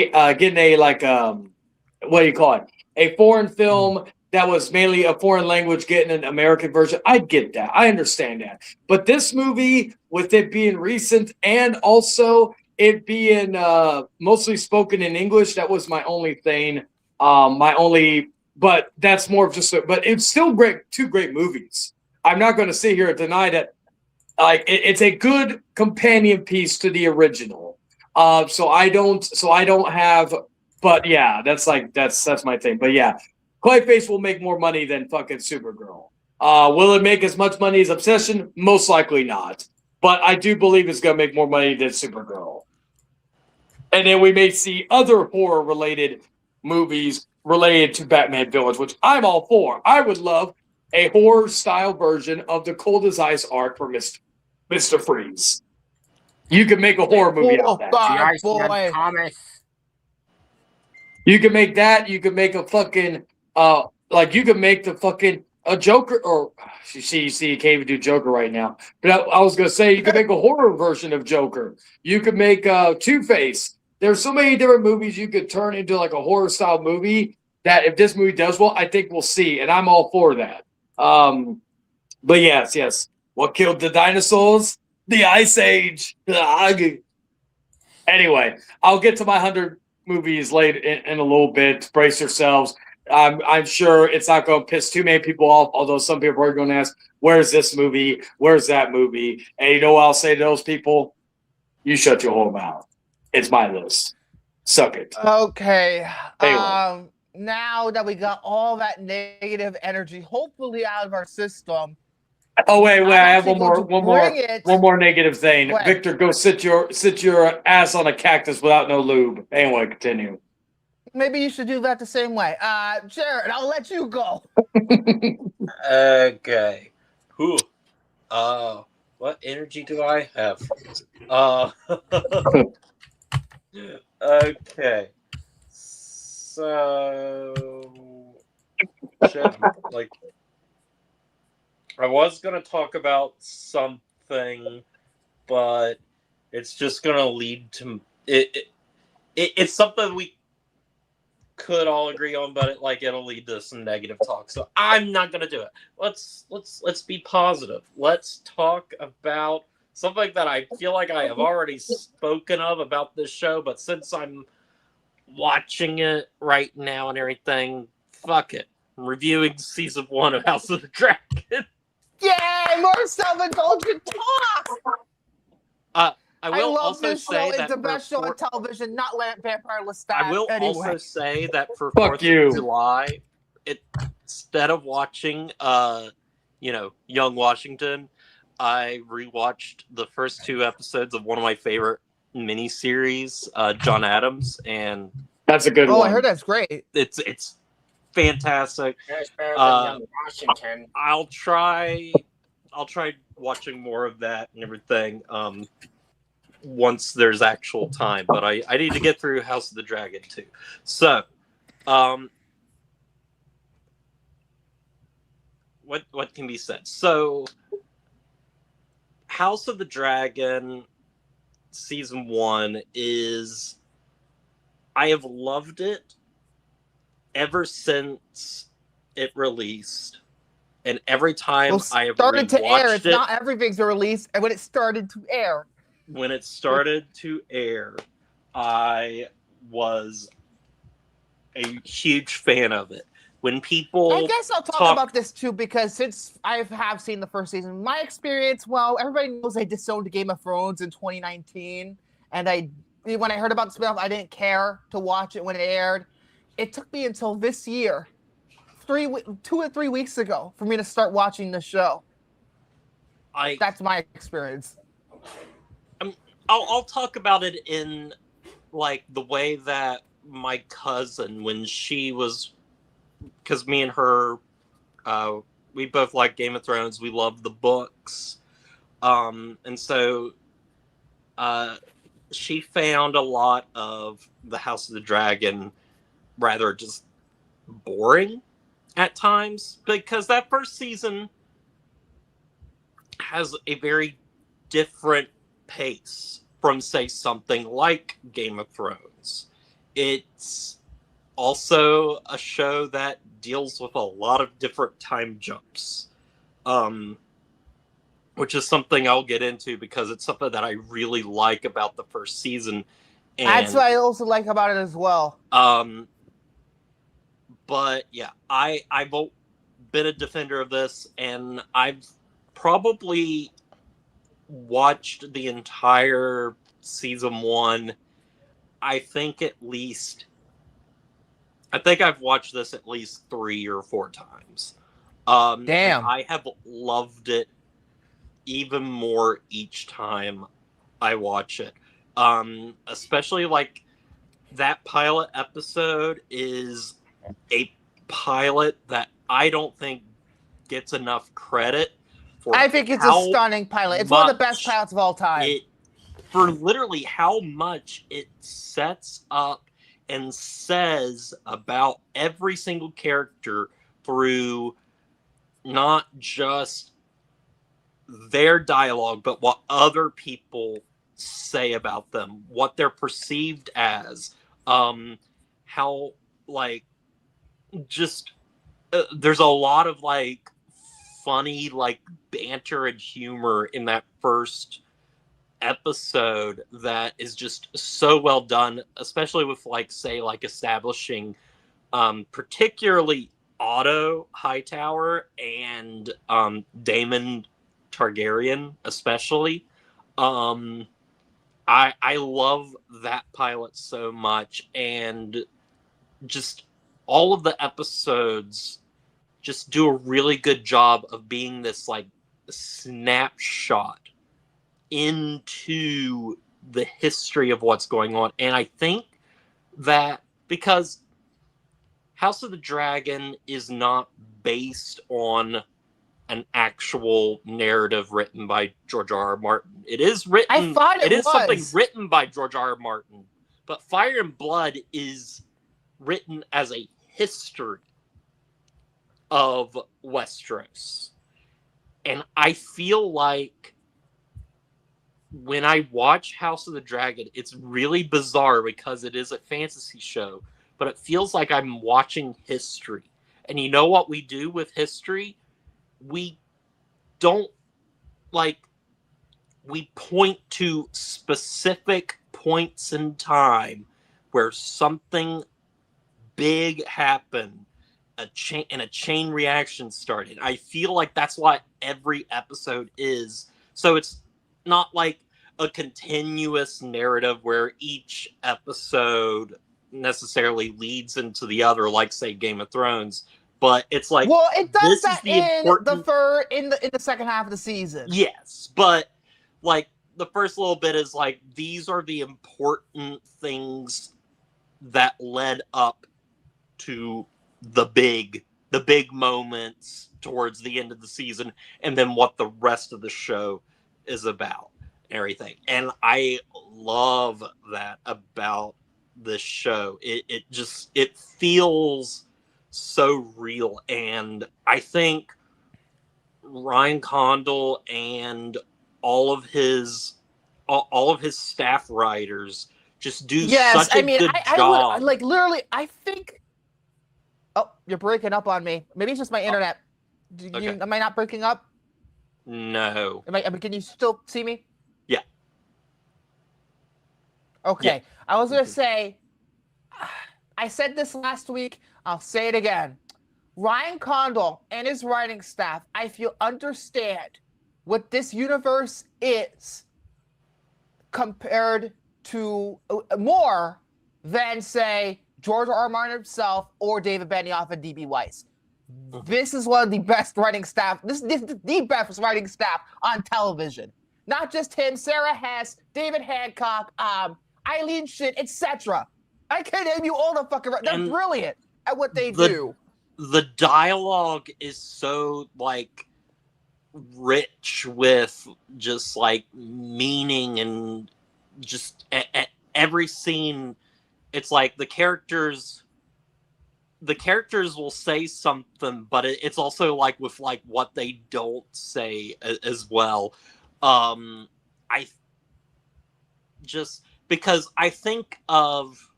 you call it? A foreign film that was mainly a foreign language getting an American version. I get that. I understand that. But this movie, with it being recent and also it being mostly spoken in English, that was my only thing. But that's more of just. But it's still great. Two great movies. I'm not going to sit here and deny that. Like it's a good companion piece to the original. So I don't have. But yeah, that's my thing. But yeah, Clayface will make more money than fucking Supergirl. Will it make as much money as Obsession? Most likely not. But I do believe it's going to make more money than Supergirl. And then we may see other horror-related movies related to Batman villains, which I'm all for. I would love a horror-style version of the Cold as Ice arc for Mr. Freeze. You could make a horror movie out of that. You can make that. You can make a fucking you can make the fucking a Joker, or you can't even do Joker right now. But I was gonna say you could make a horror version of Joker. You could make Two-Face. There's so many different movies you could turn into like a horror style movie that if this movie does well, I think we'll see, and I'm all for that. But yes. What killed the dinosaurs? The Ice Age. Anyway, I'll get to my 100 movies later in a little bit. Brace yourselves. I'm sure it's not going to piss too many people off, although some people are going to ask, where's this movie? Where's that movie? And you know what I'll say to those people? You shut your whole mouth. It's my list. Suck it. Okay. Anyway. Now that we got all that negative energy, hopefully out of our system. Oh wait! I have one more negative thing. Victor, go sit your ass on a cactus without no lube. Anyway, continue. Maybe you should do that the same way. Jared, I'll let you go. Okay. Whew. What energy do I have? Okay. So, I was going to talk about something, but it's just going to lead to it's something we could all agree on, but it'll lead to some negative talk. So I'm not going to do it. Let's be positive. Let's talk about something that I feel like I have already spoken of about this show, but since I'm watching it right now and everything, fuck it. I'm reviewing season 1 of House of the Dragon. Yay! More self-indulgent talk! I will also this say show. that It's the best show on television, not Vampire Lestat. I will anyway. also say that for 4th of July, instead of watching Young Washington, I rewatched the first 2 episodes of one of my favorite miniseries, John Adams, and that's a good one. Oh, I heard that's great. It's fantastic. It's better than Young Washington. I'll try watching more of that and everything once there's actual time, but I need to get through House of the Dragon too. So what can be said? So House of the Dragon season 1 I have loved it ever since it released, and every time Well, I have started to air. rewatched It's it, not everything's a release, and when it started to air. when it started to air, I was a huge fan of it. When people I guess I'll talk about this too, because since I have seen the first season, my experience, well, everybody knows I disowned Game of Thrones in 2019, and when I heard about the spinoff, I didn't care to watch it when it aired. It took me until this year, 2 or 3 weeks ago, for me to start watching the show. That's my experience. I'll talk about it in like the way that my cousin, when she was, because me and her, we both like Game of Thrones. We love the books, and so she found a lot of the House of the Dragon rather just boring at times, because that first season has a very different pace from, say, something like Game of Thrones. It's also a show that deals with a lot of different time jumps, which is something I'll get into because it's something that I really like about the first season. And, that's what I also like about it as well. But yeah, I've been a defender of this, and I've probably watched the entire season 1. I think I've watched this at least 3 or 4 times. Damn. And I have loved it even more each time I watch it. Especially like that pilot episode is a pilot that I don't think gets enough credit for. I think it's a stunning pilot. It's one of the best pilots of all time. For literally how much it sets up and says about every single character through not just their dialogue, but what other people say about them, what they're perceived as, how, like, just there's a lot of like funny like banter and humor in that first episode that is just so well done, especially with like, say, like establishing particularly Otto Hightower and Daemon Targaryen especially. I love that pilot so much, and just all of the episodes just do a really good job of being this like snapshot into the history of what's going on. And I think that because House of the Dragon is not based on an actual narrative written by George R.R. Martin. It is written. I thought it is was something written by George R.R. Martin, but Fire and Blood is written as a history of Westeros. And I feel like when I watch House of the Dragon, it's really bizarre because it is a fantasy show, but it feels like I'm watching history. And you know what we do with history? We don't, like, we point to specific points in time where something big happened, a chain reaction started. I feel like that's what every episode is. So it's not like a continuous narrative where each episode necessarily leads into the other, like, say, Game of Thrones. But it's like, well, it does this that is the in the second half of the season. Yes, but like the first little bit is like, these are the important things that led up to the big moments towards the end of the season, and then what the rest of the show is about, everything. And I love that about this show. It feels so real, and I think Ryan Condal and all of his staff writers just do such a good job. Like, literally, I think Oh, you're breaking up on me. Maybe it's just my internet. Okay. Am I not breaking up? No. Can you still see me? Yeah. Okay. Yeah. I was gonna say, I said this last week. I'll say it again. Ryan Condal and his writing staff, I feel, understand what this universe is compared to more than, say, George R. R. Martin himself or David Benioff and D.B. Weiss. This is one of the best writing staff. This is the best writing staff on television. Not just him, Sarah Hess, David Hancock, Eileen Shin, etc. I can name you all the fucking. They're brilliant at what they do. The dialogue is so like rich with just like meaning and just every scene. It's like the characters will say something, but it's also like with like what they don't say as well. I just because I think of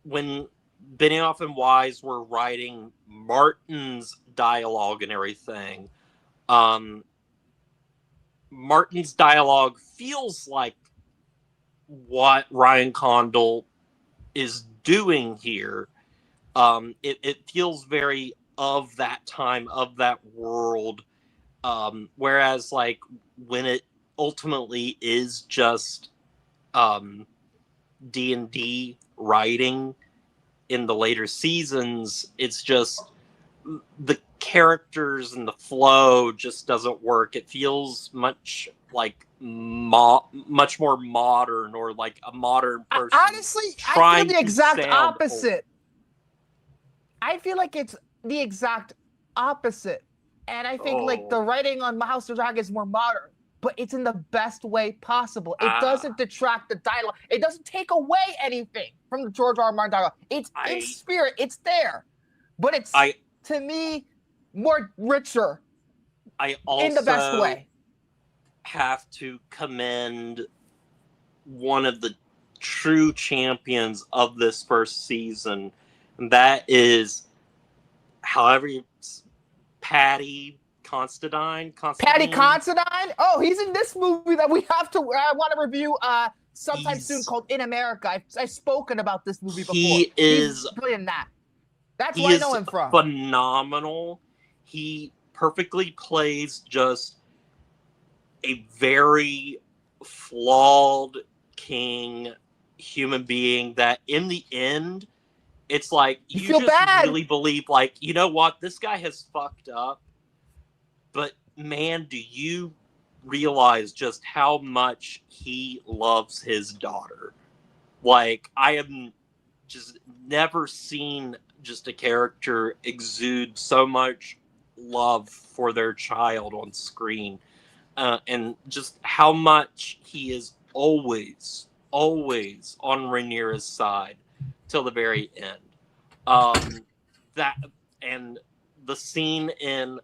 when Benioff and Wise were writing Martin's dialogue and everything. Martin's dialogue feels like what Ryan Condal is doing here. It feels very of that time, of that world. Whereas like when it ultimately is just D&D writing in the later seasons, it's just the characters and the flow just doesn't work. It feels much like much more modern, or like a modern person. Honestly, I feel the exact opposite. Old. I feel like it's the exact opposite. And I think like the writing on House of Dragon is more modern, but it's in the best way possible. It doesn't detract the dialogue. It doesn't take away anything from the George R. R. Martin dialogue. It's in spirit. It's there. But it's, to me, more richer in the best way. Have to commend one of the true champions of this first season, and that is, Paddy Considine. Paddy Considine? Oh, he's in this movie that we have to. I want to review sometime soon, called In America. I've spoken about this movie before. He's brilliant in that. That's where I know him from. Phenomenal. He perfectly plays just a very flawed king human being that in the end, it's like you feel just bad. Really believe, like, you know what, this guy has fucked up, but man, do you realize just how much he loves his daughter? Like, I have just never seen just a character exude so much love for their child on screen, and just how much he is always on Rhaenyra's side till the very end. That and the scene in,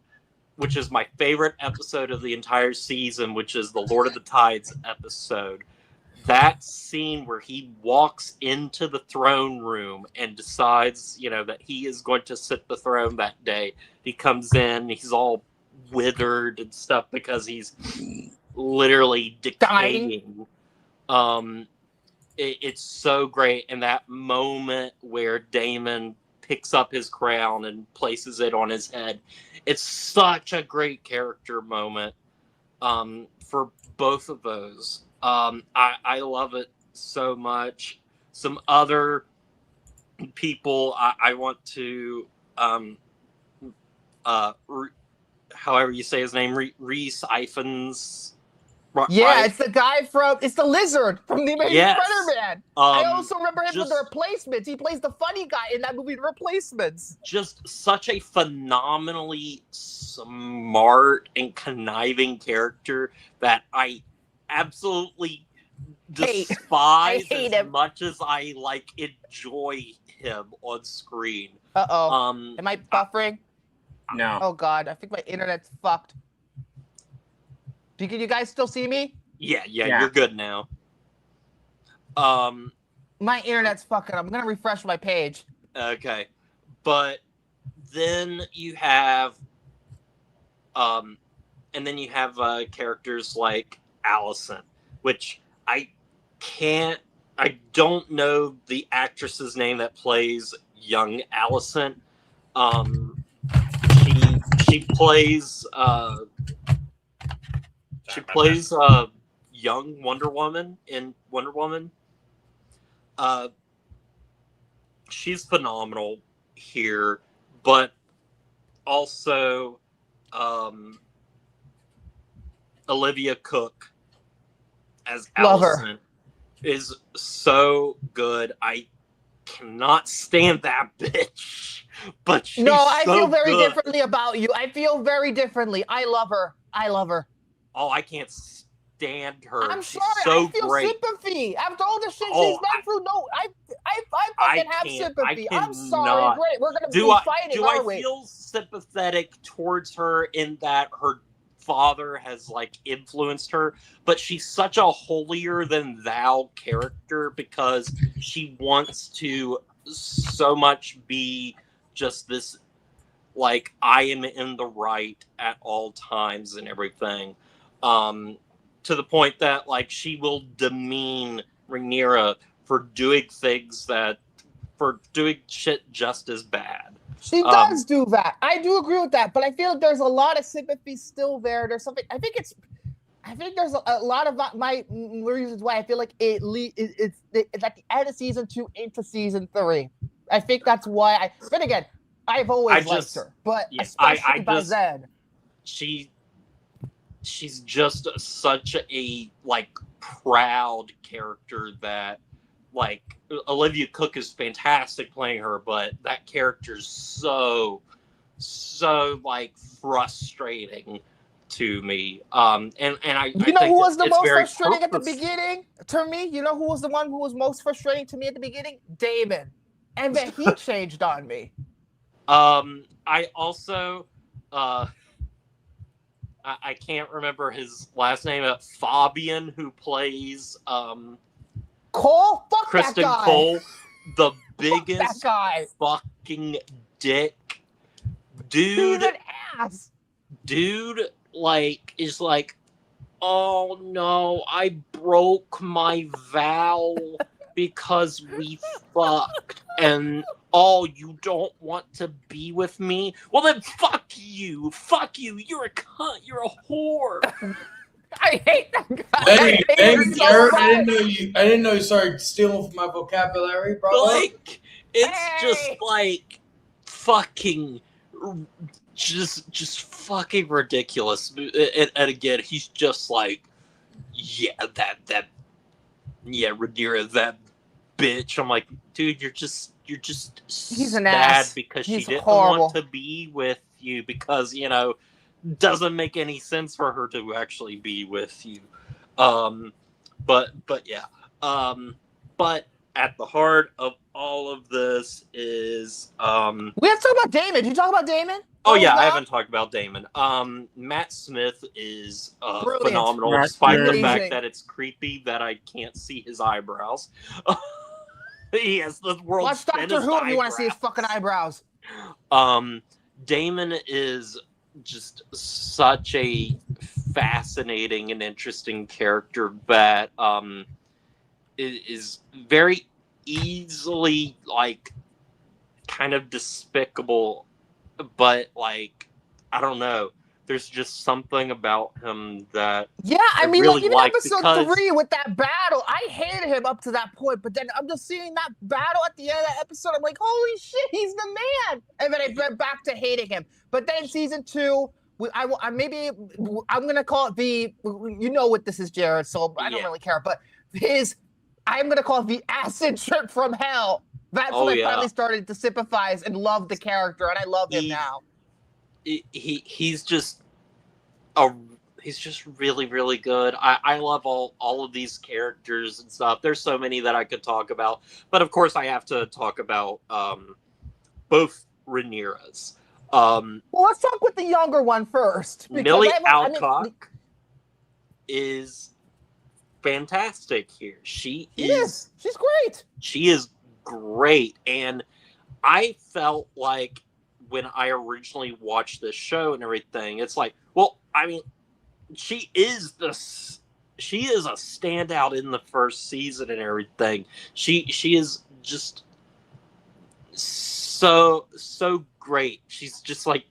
which is my favorite episode of the entire season, which is the Lord of the Tides episode. That scene where he walks into the throne room and decides, that he is going to sit the throne that day. He comes in, he's all withered and stuff because he's literally decaying. It's so great. And that moment where Daemon picks up his crown and places it on his head, it's such a great character moment for both of those. I love it so much. Some other people I want to, however you say his name, Reese Ifans. Yeah, it's the guy it's the lizard from The Amazing Spider-Man. I also remember him from The Replacements. He plays the funny guy in that movie, The Replacements. Just such a phenomenally smart and conniving character that I absolutely despise as much as I enjoy him on screen. Am I buffering? No. Oh god, I think my internet's fucked. Can you guys still see me? Yeah, you're good now. My internet's fucking. I'm gonna refresh my page. Okay, but then you have characters like Allison, which I don't know the actress's name that plays young Allison. She plays young Wonder Woman in Wonder Woman. She's phenomenal here, but also Olivia Cook as Allison is so good. I cannot stand that bitch, but she's I so feel very good. differently about you. I feel very differently. I love her. Oh, I can't stand her. I'm She's sorry. so I feel great. sympathy after all the shit Oh, she's been through. No, I fucking have sympathy. I'm sorry. Great, we're gonna be fighting, do we? I feel sympathetic towards her in that her father has like influenced her, but she's such a holier than thou character because she wants to so much be just this like I am in the right at all times and everything, to the point that like she will demean Rhaenyra for doing shit just as bad. She does do that. I do agree with that, but I feel there's a lot of sympathy still there. There's something. I think there's a lot of my reasons why I feel like it's at the end of season 2 into season 3. I think that's why But again, I've always liked her, but especially by then. She's just such a like proud character that like Olivia Cook is fantastic playing her, but that character's so like frustrating to me. And I you know think who was the most frustrating at the beginning to me? You know who was the one who was most frustrating to me at the beginning? Damon. And then he changed on me. I also I can't remember his last name. Fabian, who plays Cole. Fuck Kristen that guy. Cole, the biggest that guy. fucking dick, dude. He's an ass. Dude, like is like, oh no, I broke my vow because we fucked, and oh, you don't want to be with me? Well then fuck you, you're a cunt, you're a whore. I hate that guy. I didn't know you started stealing from my vocabulary, bro. Like it's just like fucking just fucking ridiculous. And again, he's just like, Rhaenyra, that bitch. I'm like, dude, you're just he's an sad ass. because He's she didn't horrible. want to be with you because doesn't make any sense for her to actually be with you. But yeah. But at the heart of all of this is we have to talk about Damon. Did you talk about Damon? Oh yeah, I haven't talked about Damon. Matt Smith is phenomenal, despite the fact that it's creepy that I can't see his eyebrows. He has the world's Watch Doctor Who if you want to see his fucking eyebrows. Damon is just such a fascinating and interesting character that is very easily like kind of despicable, but like I don't know, there's just something about him that I mean, really like even like episode 3 with that battle, I hated him up to that point, but then I'm just seeing that battle at the end of that episode, I'm like, holy shit, he's the man. And then I went back to hating him. But then season 2, I'm gonna call it you know what this is, Jared, so I don't really care, but I'm gonna call it the acid trip from hell. That's when I finally started to sympathize and love the character, and I love him now. He's just really, really good. I love all of these characters and stuff. There's so many that I could talk about, but of course I have to talk about both Rhaenyras. Well, let's talk with the younger one first. Millie Alcock is fantastic here. She's great. She is great, and I felt like when I originally watched this show and everything, it's like, well, I mean, she is a standout in the first season and everything. She is just so great. She's just like,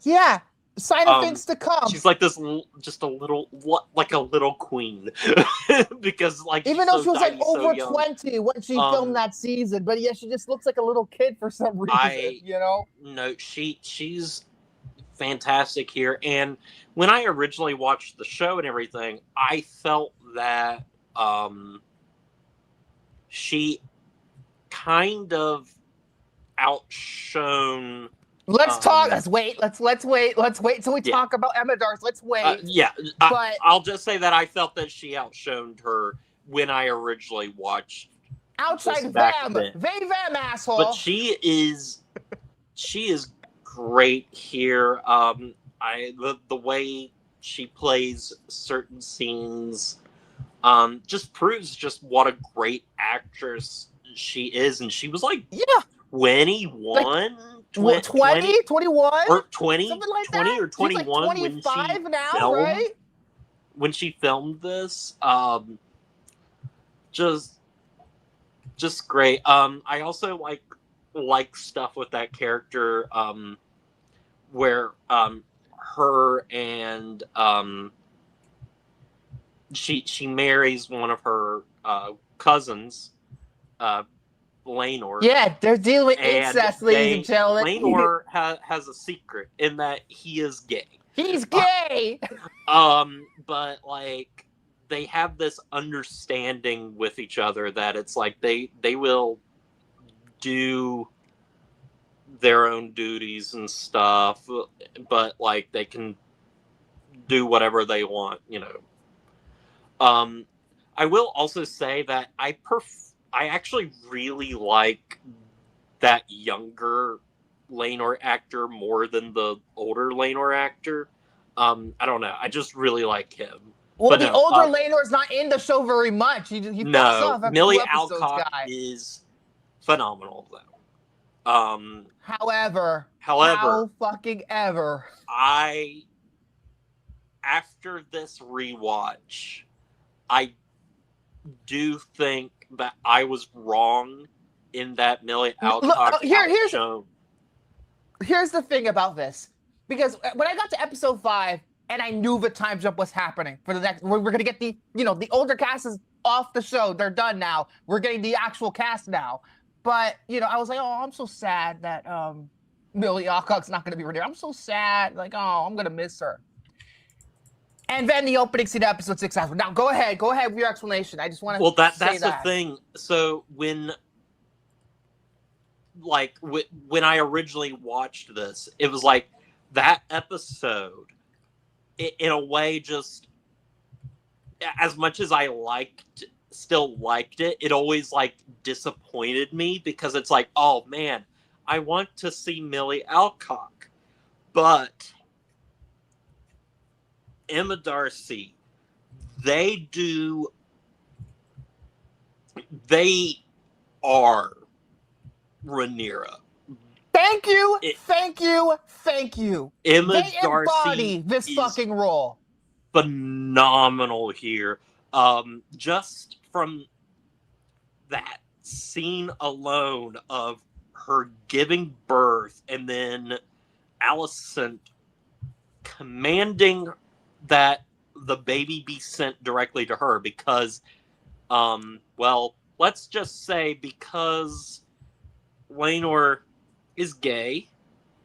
Yeah, sign of things to come. she's like this, just a little queen, because like Even she's though so she was like tiny, so over young. 20 when she filmed that season, but yeah, she just looks like a little kid for some reason, you know? No, she's fantastic here. And when I originally watched the show and everything, I felt that she kind of outshone. Let's talk. Let's wait. Let's wait till we talk about Emma Darcy. Let's wait. But I'll just say that I felt that she outshone her when I originally watched. Outside them, asshole. But she is great here. The way she plays certain scenes, just proves just what a great actress she is, and she was like 21. 20, 21? Or 20, something like 20 that? or 21 She's like 25 now, filmed, right? When she filmed this, just great. I also like stuff with that character, where her and she marries one of her cousins, Lanor. Yeah, they're dealing with incest, ladies and gentlemen. Lanor has a secret in that he is gay. He's gay! But like they have this understanding with each other that it's like they will do their own duties and stuff, but like they can do whatever they want, you know. I will also say that I actually really like that younger Lanor actor more than the older Lanor actor. I don't know. I just really like him. Well, but the older Lanor's not in the show very much. He fucks off after Millie 2 episodes, Alcock guy. is phenomenal, though. However, how fucking ever. After this rewatch, I do think that I was wrong in that Millie Alcock shown. Here's the thing about this. Because when I got to episode 5, and I knew the time jump was happening for the next, we're going to get the older cast is off the show. They're done now. We're getting the actual cast now. But, I was like, oh, I'm so sad that Millie Alcock's not going to be renewed. I'm so sad. Like, oh, I'm going to miss her. And then the opening scene of episode 6 happened. Now, go ahead with your explanation. I just want to that's the thing. So when I originally watched this, it was like that episode, in a way, just as much as I still liked it, it always disappointed me because it's like, oh man, I want to see Millie Alcock, but Emma Darcy, they are Rhaenyra. Thank you. Emma they Darcy embody this fucking role. Phenomenal here. Just from that scene alone of her giving birth and then Alicent commanding that the baby be sent directly to her because, let's just say because Lanor is gay,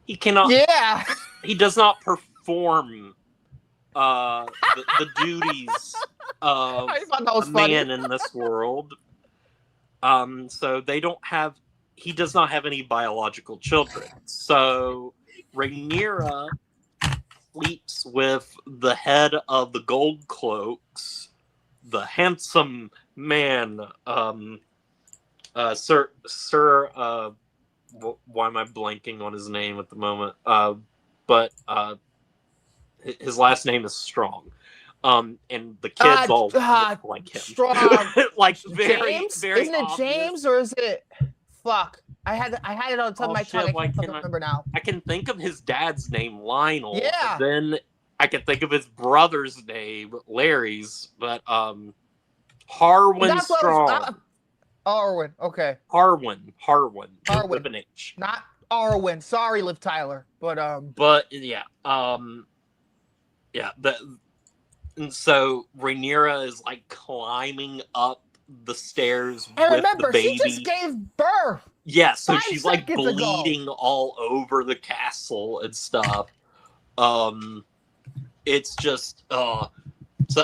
he cannot. Yeah, he does not perform the duties of a man in this world. So they don't have. He does not have any biological children. So Rhaenyra sleeps with the head of the Gold Cloaks, the handsome man, Sir. Why am I blanking on his name at the moment? But his last name is Strong. And the kids all look like him. Strong. Very, James? very Isn't it obvious. James or is it? Fuck. I had it on the top of my tongue. I can't remember now. I can think of his dad's name, Lionel. Yeah. Then I can think of his brother's name, Larry's, but Harwin Strong. Arwen. Okay. Harwin. Harwin. With an H. Not Arwen. Sorry, Liv Tyler. But yeah. And so Rhaenyra is like climbing up the stairs with the baby. She just gave birth. Yeah, so 5 she's like seconds bleeding all over the castle and stuff. It's just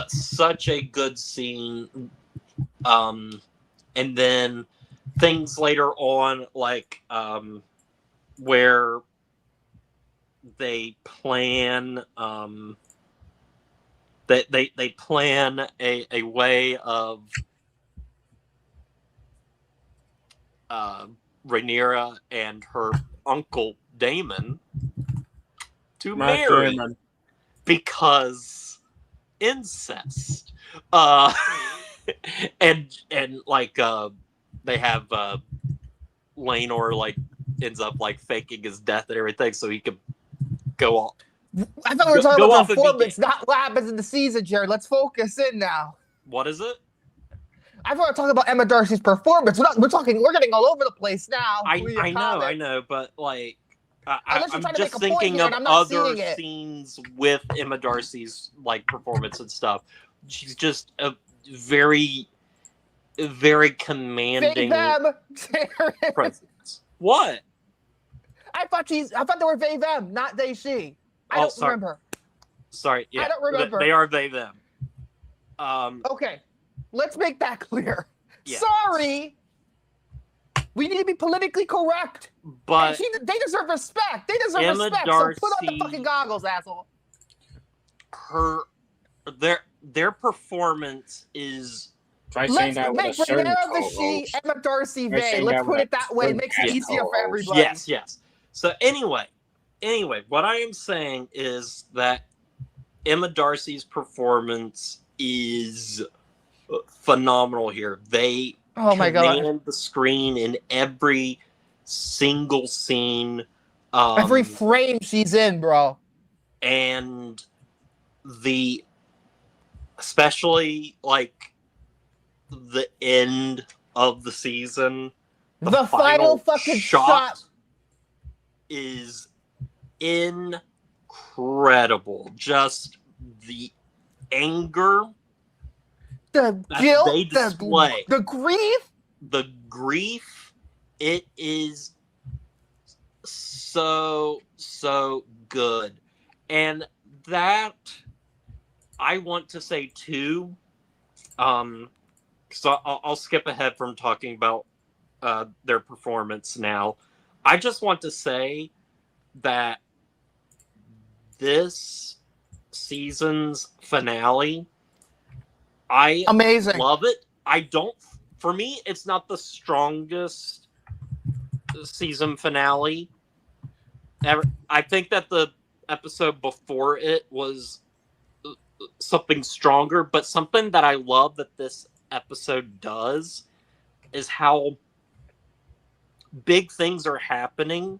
such a good scene. And then things later on, like where they plan they plan a way of Rhaenyra and her uncle Daemon to marry because incest. And like they have Laenor like ends up like faking his death and everything so he could go off. I thought we were talking about performance, not what happens in the season, Jared. Let's focus in now. What is it? I thought we were talking about Emma Darcy's performance. We're getting all over the place now. I know, but like I'm just thinking of other scenes with Emma Darcy's like performance and stuff. She's just a very, very commanding presence. What? I thought they were they them, not they she. I don't remember. Sorry, yeah, I don't remember. They are they them. Okay, let's make that clear. Yeah. Sorry, we need to be politically correct. But they deserve respect. They deserve Emma respect. Darcy, so put on the fucking goggles, asshole. Their performance is. Try saying that with a certain Rhaenyra Emma Darcy they. Let's put it that way. It makes it easier for everybody. Yes. So anyway, what I am saying is that Emma Darcy's performance is phenomenal here. They command the screen in every single scene. Every frame she's in, bro. And especially like the end of the season, the final fucking shot is incredible. Just the anger, the guilt, they display, the grief. It is so good. And that I want to say too, so I'll skip ahead from talking about their performance now. I just want to say that this season's finale, I love it. For me, it's not the strongest season finale ever. I think that the episode before it was something stronger, but something that I love that this episode does is how big things are happening,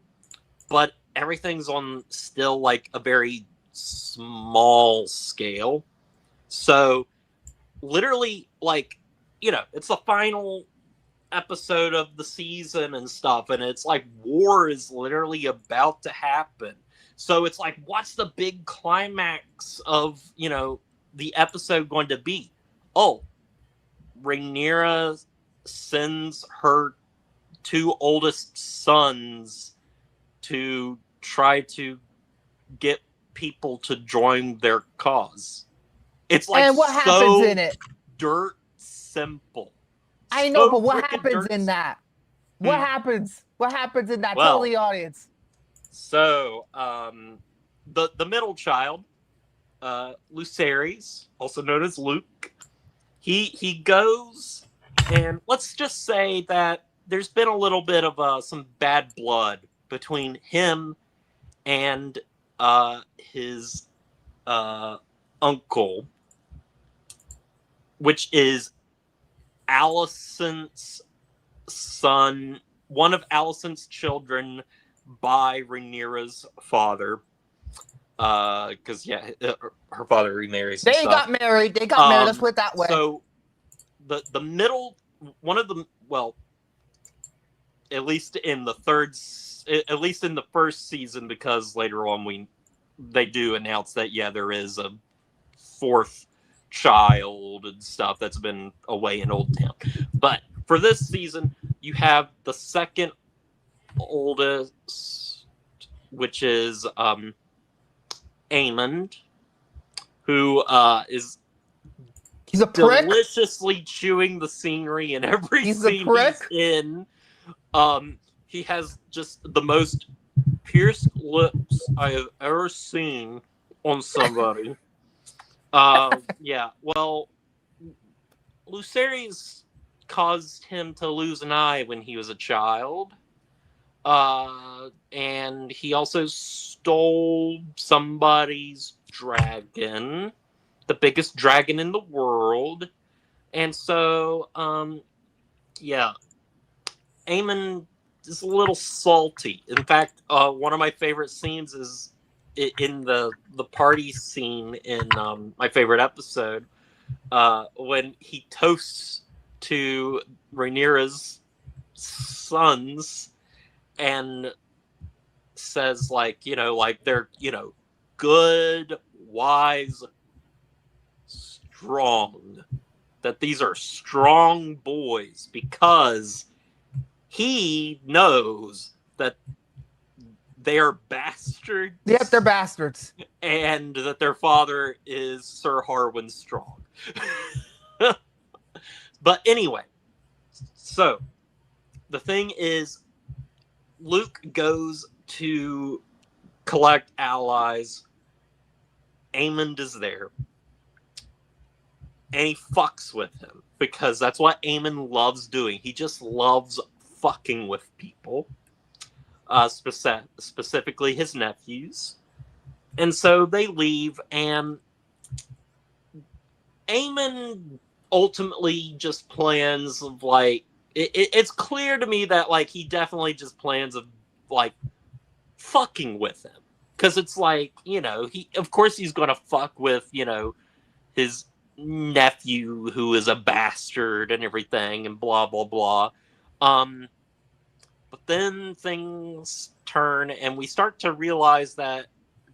but everything's on still like a very small scale. So literally, like, it's the final episode of the season and stuff, and it's like war is literally about to happen. So it's like, what's the big climax of, the episode going to be? Oh, Rhaenyra sends her 2 oldest sons to try to get people to join their cause. It's like, and what happens in it? Dirt simple. I know, but what happens in that? What happens? What happens in that? Tell the audience. So, the middle child, Lucerys, also known as Luke, he goes, and let's just say that there's been a little bit of some bad blood between him and his uncle, which is Alicent's son one of Alicent's children by Rhaenyra's father. Because her father remarries. They got married. They got married. Let's put it that way. So the middle one of the at least in the first season, because later on they do announce that there is a fourth child and stuff that's been away in Old Town. But for this season, you have the second oldest, which is Aemond, who is he's a prick. Deliciously chewing the scenery in every He's scene a prick. he's in. He has just the most pierced lips I have ever seen on somebody. Well, Lucerys caused him to lose an eye when he was a child. And he also stole somebody's dragon, the biggest dragon in the world. And so, Aemon is a little salty. In fact, one of my favorite scenes is in the party scene in my favorite episode, when he toasts to Rhaenyra's sons and says, they're, good, wise, strong. That these are strong boys, because he knows that they are bastards. Yep, they're bastards. And that their father is Sir Harwin Strong. But anyway, so the thing is, Luke goes to collect allies. Aemond is there. And he fucks with him, because that's what Aemon loves doing. He just loves fucking with people. Specifically his nephews. And so they leave, and Aemon ultimately just plans of it's clear to me that he definitely just plans of fucking with him, because it's he of course he's gonna fuck with his nephew who is a bastard and everything and blah blah blah. But then things turn, and we start to realize that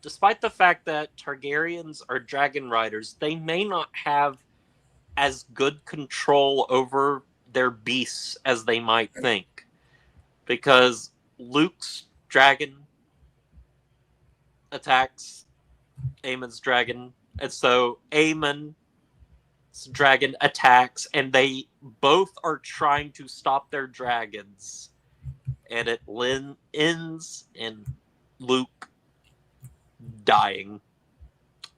despite the fact that Targaryens are dragon riders, they may not have as good control over their beasts as they might think. Because Luke's dragon attacks Aemon's dragon, and so Aemon's dragon attacks, and they both are trying to stop their dragons. And it ends in Luke dying.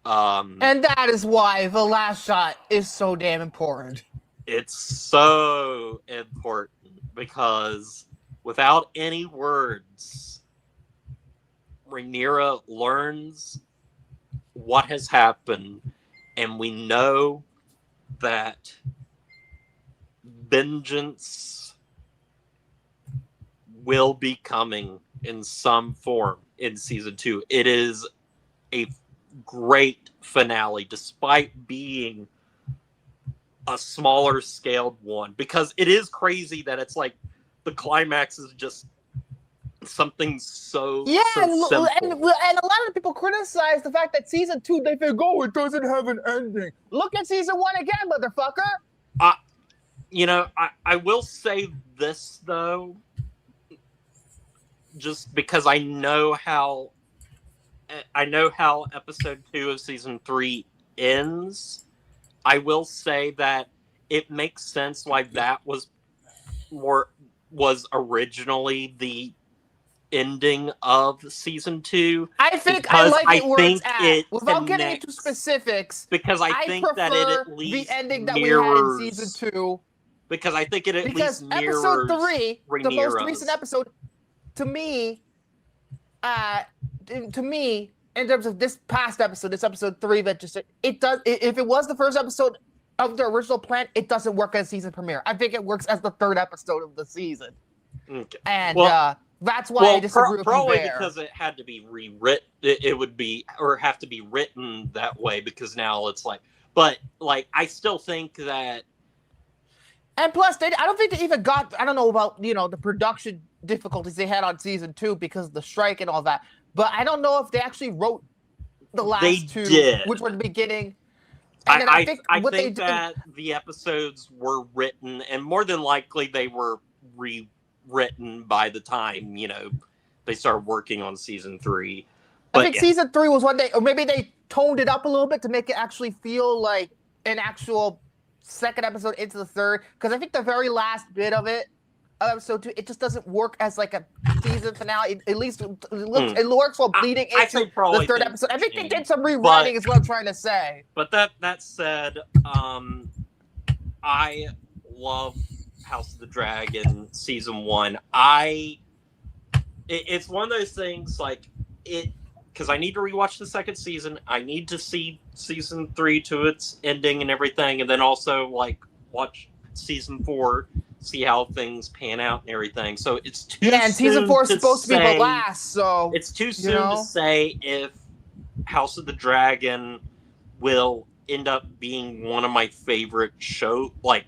And that is why the last shot is so damn important. It's so important, because without any words, Rhaenyra learns what has happened, and we know that vengeance will be coming in some form in season 2. It is a great finale, despite being a smaller scaled one, because it is crazy that it's the climax is just something so simple. And a lot of people criticize the fact that season 2 they think, it doesn't have an ending. Look at season 1 again, motherfucker. I will say this though, just because I know how episode 2 of season 3 ends. I will say that it makes sense why that was originally the ending of season 2. I think I like it where it's at. Without getting into specifics, because I think that it at least the ending that mirrors, we had in season 2. Because I think it at least mirrors episode 3, Rhaenyra's. the most recent episode, to me, in terms of this past episode, this episode 3 that just it does. If it was the first episode of the original plan, it doesn't work as season premiere. I think it works as the third episode of the season. Okay. And Well- that's why I disagree with you probably there. because it had to be rewritten. It would be or have to be written that way because now it's like. But like, I still think that. And plus, I don't think they even got. I don't know about the production difficulties they had on season 2 because of the strike and all that. But I don't know if they actually wrote the last They 2, did. which were the beginning. And then I think think what they did. that the episodes were written, and more than likely they were rewritten by the time they started working on season 3. I think season 3 was one day, or maybe they toned it up a little bit to make it actually feel like an actual second episode into the third. Because I think the very last bit of it, episode 2, it just doesn't work as like a season finale. At least it works while bleeding into the third episode. I think they did some rewriting, is what I'm trying to say. But that said, I love House of the Dragon season 1. It's one of those things like because I need to rewatch the second season. I need to see season 3 to its ending and everything, and then also like watch season 4, see how things pan out and everything. So it's too and season 4 is supposed to be the say- last, so It's too soon to say if House of the Dragon will end up being one of my favorite show, like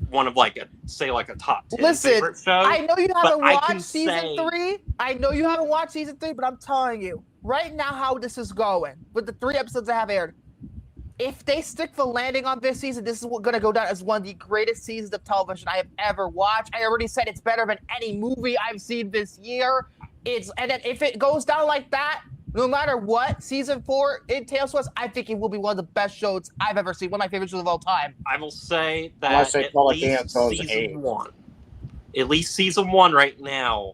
one of like a top 10 Listen, favorite show. I know you haven't I can watched season say- 3. I know you haven't watched season 3, but I'm telling you right now how this is going with the 3 episodes that have aired. If they stick the landing on this season, this is going to go down as one of the greatest seasons of television I have ever watched. I already said it's better than any movie I've seen this year. And then if it goes down like that, no matter what season 4 entails to us, I think it will be one of the best shows I've ever seen. One of my favorite shows of all time. I will say that Unless they at call it least Game of Thrones season 8. 1, at least season 1 right now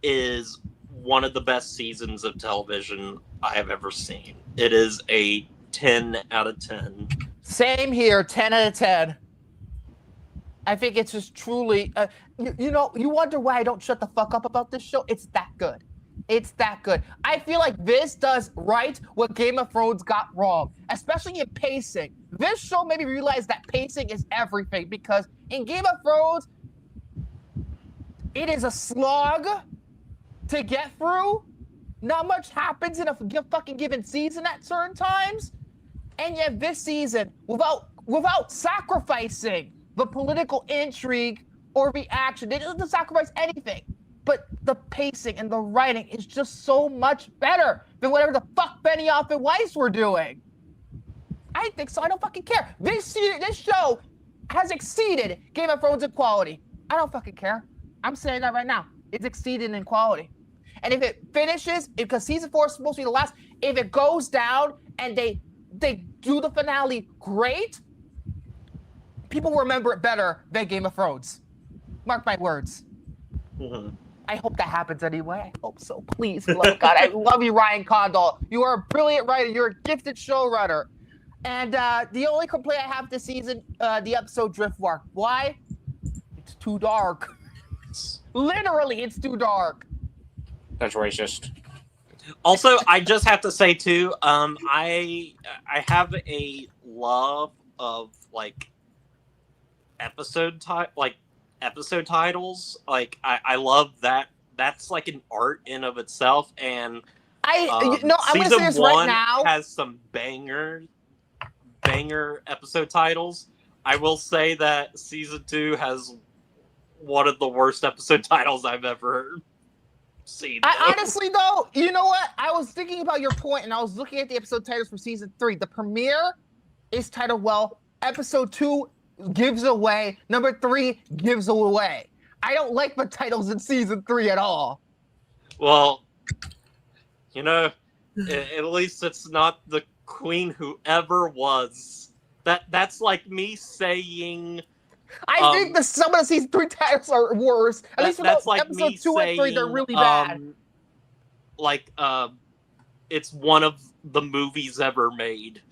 is one of the best seasons of television I have ever seen. It is a 10 out of 10. Same here, 10 out of 10. I think it's just truly, you wonder why I don't shut the fuck up about this show. It's that good. It's that good. I feel like this does right what Game of Thrones got wrong, especially in pacing. This show made me realize that pacing is everything because in Game of Thrones, it is a slog to get through. Not much happens in a fucking given season at certain times. And yet this season, without sacrificing the political intrigue or the action, they didn't sacrifice anything. But the pacing and the writing is just so much better than whatever the fuck Benioff and Weiss were doing. I think so. I don't fucking care. This show has exceeded Game of Thrones in quality. I don't fucking care. I'm saying that right now. It's exceeded in quality. And if it finishes, because season 4 is supposed to be the last, if it goes down and they do the finale great, people will remember it better than Game of Thrones. Mark my words. Mm-hmm. I hope that happens anyway. I hope so. Please, for the love of God. I love you, Ryan Condal. You are a brilliant writer. You're a gifted showrunner. And the only complaint I have this season, the episode Driftmark. Why? It's too dark. Literally, it's too dark. That's racist. Also, I just have to say too, I have a love of like episode titles. Like I love that. That's like an art in of itself. And I'm gonna say season this 1 right now. has some banger episode titles. I will say that season 2 has one of the worst episode titles I've ever seen. I honestly, though, you know what? I was thinking about your point, and I was looking at the episode titles for season 3. The premiere is titled, well, episode 2 gives away, number 3 gives away. I don't like the titles in season 3 at all. Well, at least it's not the queen who ever was. That's like me saying. I think some of the season 3 titles are worse. At least for like episode me 2 and 3, they're really bad. It's one of the movies ever made.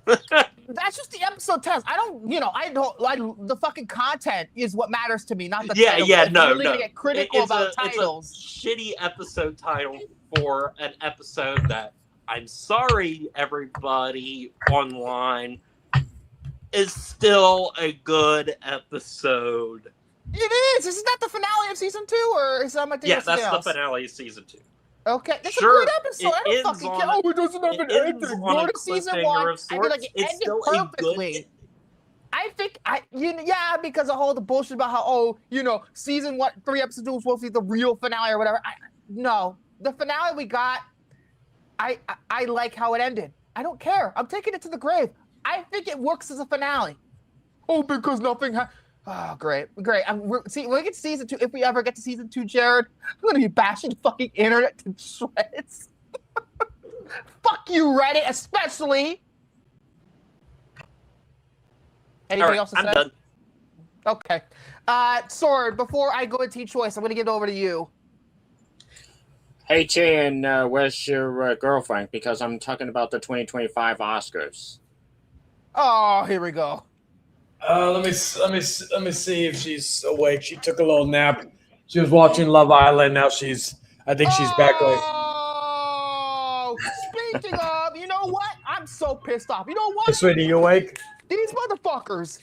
That's just the episode titles. The fucking content is what matters to me, not the title. No. Really get critical about titles. It's a shitty episode title for an episode that, I'm sorry, everybody online, is still a good episode. It is. Isn't that the finale of season 2, or is that my thing? Yeah, that's the finale of season 2. Okay, that's Sure, a great episode. I it don't ends fucking care. on- Oh, it doesn't have an It ends ending. on Go a to season cliffhanger 1. of I feel like sorts. it It's ended still a perfectly. good. I think because of all the bullshit about how season 1, 3 episodes was supposed to be the real finale or whatever. No, the finale we got, I like how it ended. I don't care. I'm taking it to the grave. I think it works as a finale. Oh, because nothing. Oh, great. See, when we get to season 2, if we ever get to season 2, Jared, I'm gonna be bashing the fucking internet to shreds. Fuck you, Reddit, especially. Anything else to say? I'm done. Okay. Soren, before I go into choice, I'm gonna give it over to you. Hey, Chan, where's your girlfriend? Because I'm talking about the 2025 Oscars. Oh, here we go. Let me see if she's awake. She took a little nap. She was watching Love Island. Now I think she's back. Oh, speaking of, you know what? I'm so pissed off. You know what? Hey, sweetie, you awake? These motherfuckers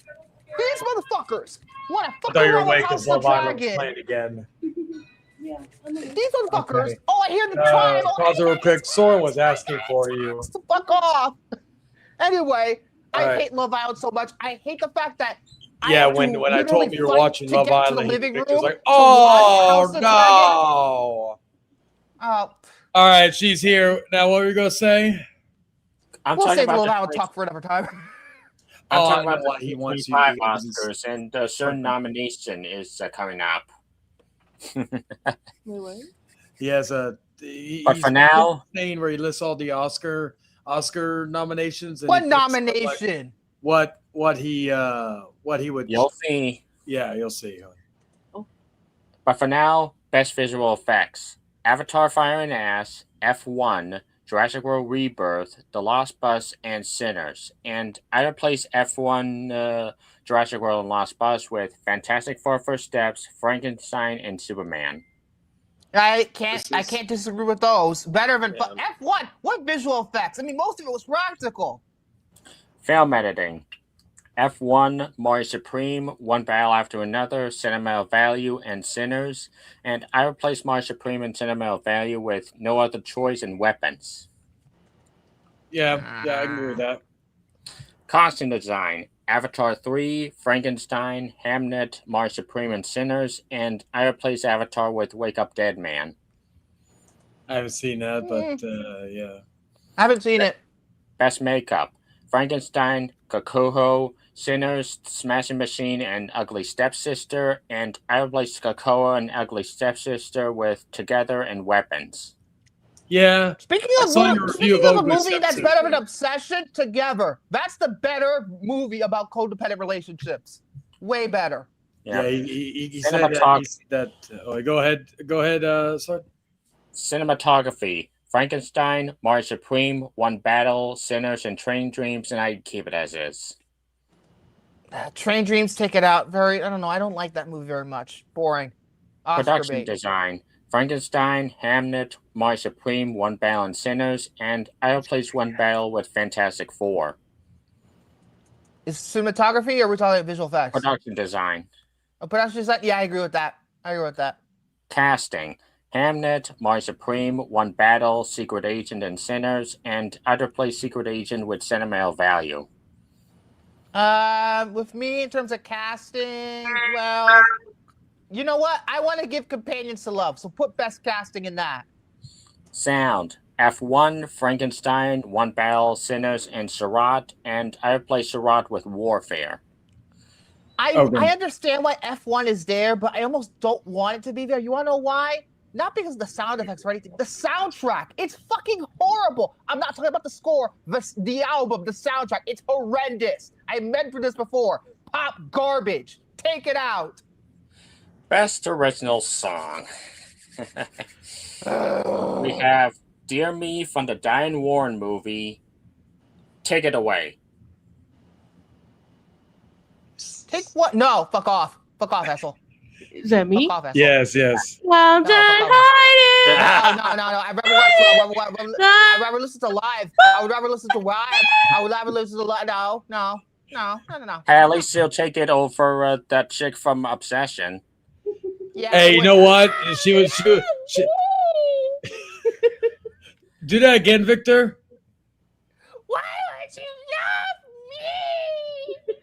want to I fucking thought you were run with awake House because of the Love Island was Dragon. playing again. These motherfuckers. Okay. Oh, I hear the triangle. Pause it real quick. Soren was asking for you. Fuck off. Anyway, All I right. hate Love Island so much. I hate the fact that Yeah, when I told you you were watching Love Island, living he room was like, to "Oh watch House of no!" Oh, All right, she's here now. What were you gonna say? I'm we'll talking save about Love the Island talk for another time. I'm Oh, talking I about know the what he wants you to 2025 do. Oscars, and a certain nomination is coming up. He has But he's for now, saying where he lists all the Oscar nominations. And What he puts, like, nomination? what he would. you'll see. Yeah, you'll see. But for now, best visual effects: Avatar: Fire and Ash, F1, Jurassic World Rebirth, The Lost Bus, and Sinners. And I replace F1, Jurassic World, and Lost Bus with Fantastic Four: First Steps, Frankenstein, and Superman. I can't disagree with those. Better than Yeah. F1. What visual effects? I mean, most of it was practical. Film editing: F1, Mario Supreme, One Battle After Another, Sentimental Value, and Sinners. And I replace Mario Supreme and Sentimental Value with No Other Choice and Weapons. Yeah, I agree with that. Costume design: Avatar 3, Frankenstein, Hamnet, Mario Supreme, and Sinners. And I replace Avatar with Wake Up Dead Man. I haven't seen that, but yeah. I haven't seen it. Best makeup: Frankenstein, Kakuho, Sinners, Smashing Machine, and Ugly Stepsister. And I replace Kakoa and Ugly Stepsister with Together and Weapons. Yeah. Speaking I of, saw your review speaking of of a Ugly movie that's Stepsister. better than Obsession, Together. That's the better movie about codependent relationships. Way better. Yeah, he said Cinematog- that. Oh, go ahead, sorry. Cinematography: Frankenstein, Mario Supreme, One Battle, Sinners, and Train Dreams. And I'd keep it as is. Train Dreams, take it out. I don't know. I don't like that movie very much. Boring. Oscar Production bait. design: Frankenstein, Hamnet, Mario Supreme, One Battle, and Sinners. And I replace One Battle with Fantastic Four. Is cinematography, or are we talking about visual effects? Production design. Oh, production design? Yeah, I agree with that. Casting: Hamnet, Mario Supreme, One Battle, Secret Agent, and Sinners. And I'd replace Secret Agent with Sentimental Value. With me, in terms of casting, well, you know what? I want to give Companions to Love, so put best casting in that. Sound: F1, Frankenstein, One Battle, Sinners, and Surratt. And I replace Surratt with Warfare. I understand why F1 is there, but I almost don't want it to be there. You want to know why? Not because of the sound effects or anything. The soundtrack, it's fucking horrible. I'm not talking about the score, the album, the soundtrack. It's horrendous. I mentioned this before. Pop garbage. Take it out. Best original song. We have Dear Me from the Diane Warren movie. Take it away. Take what? No, fuck off. Fuck off, asshole. Is that me? Fuck off, asshole. Yes. Well No, done, fuck off. hiding. No. I'd rather listen to live. I would rather listen to live. I would rather listen to live. No. No. At least she'll take it over that chick from Obsession. Yeah. Hey, you know what? She was. Do that again, Victor. Why would you love me?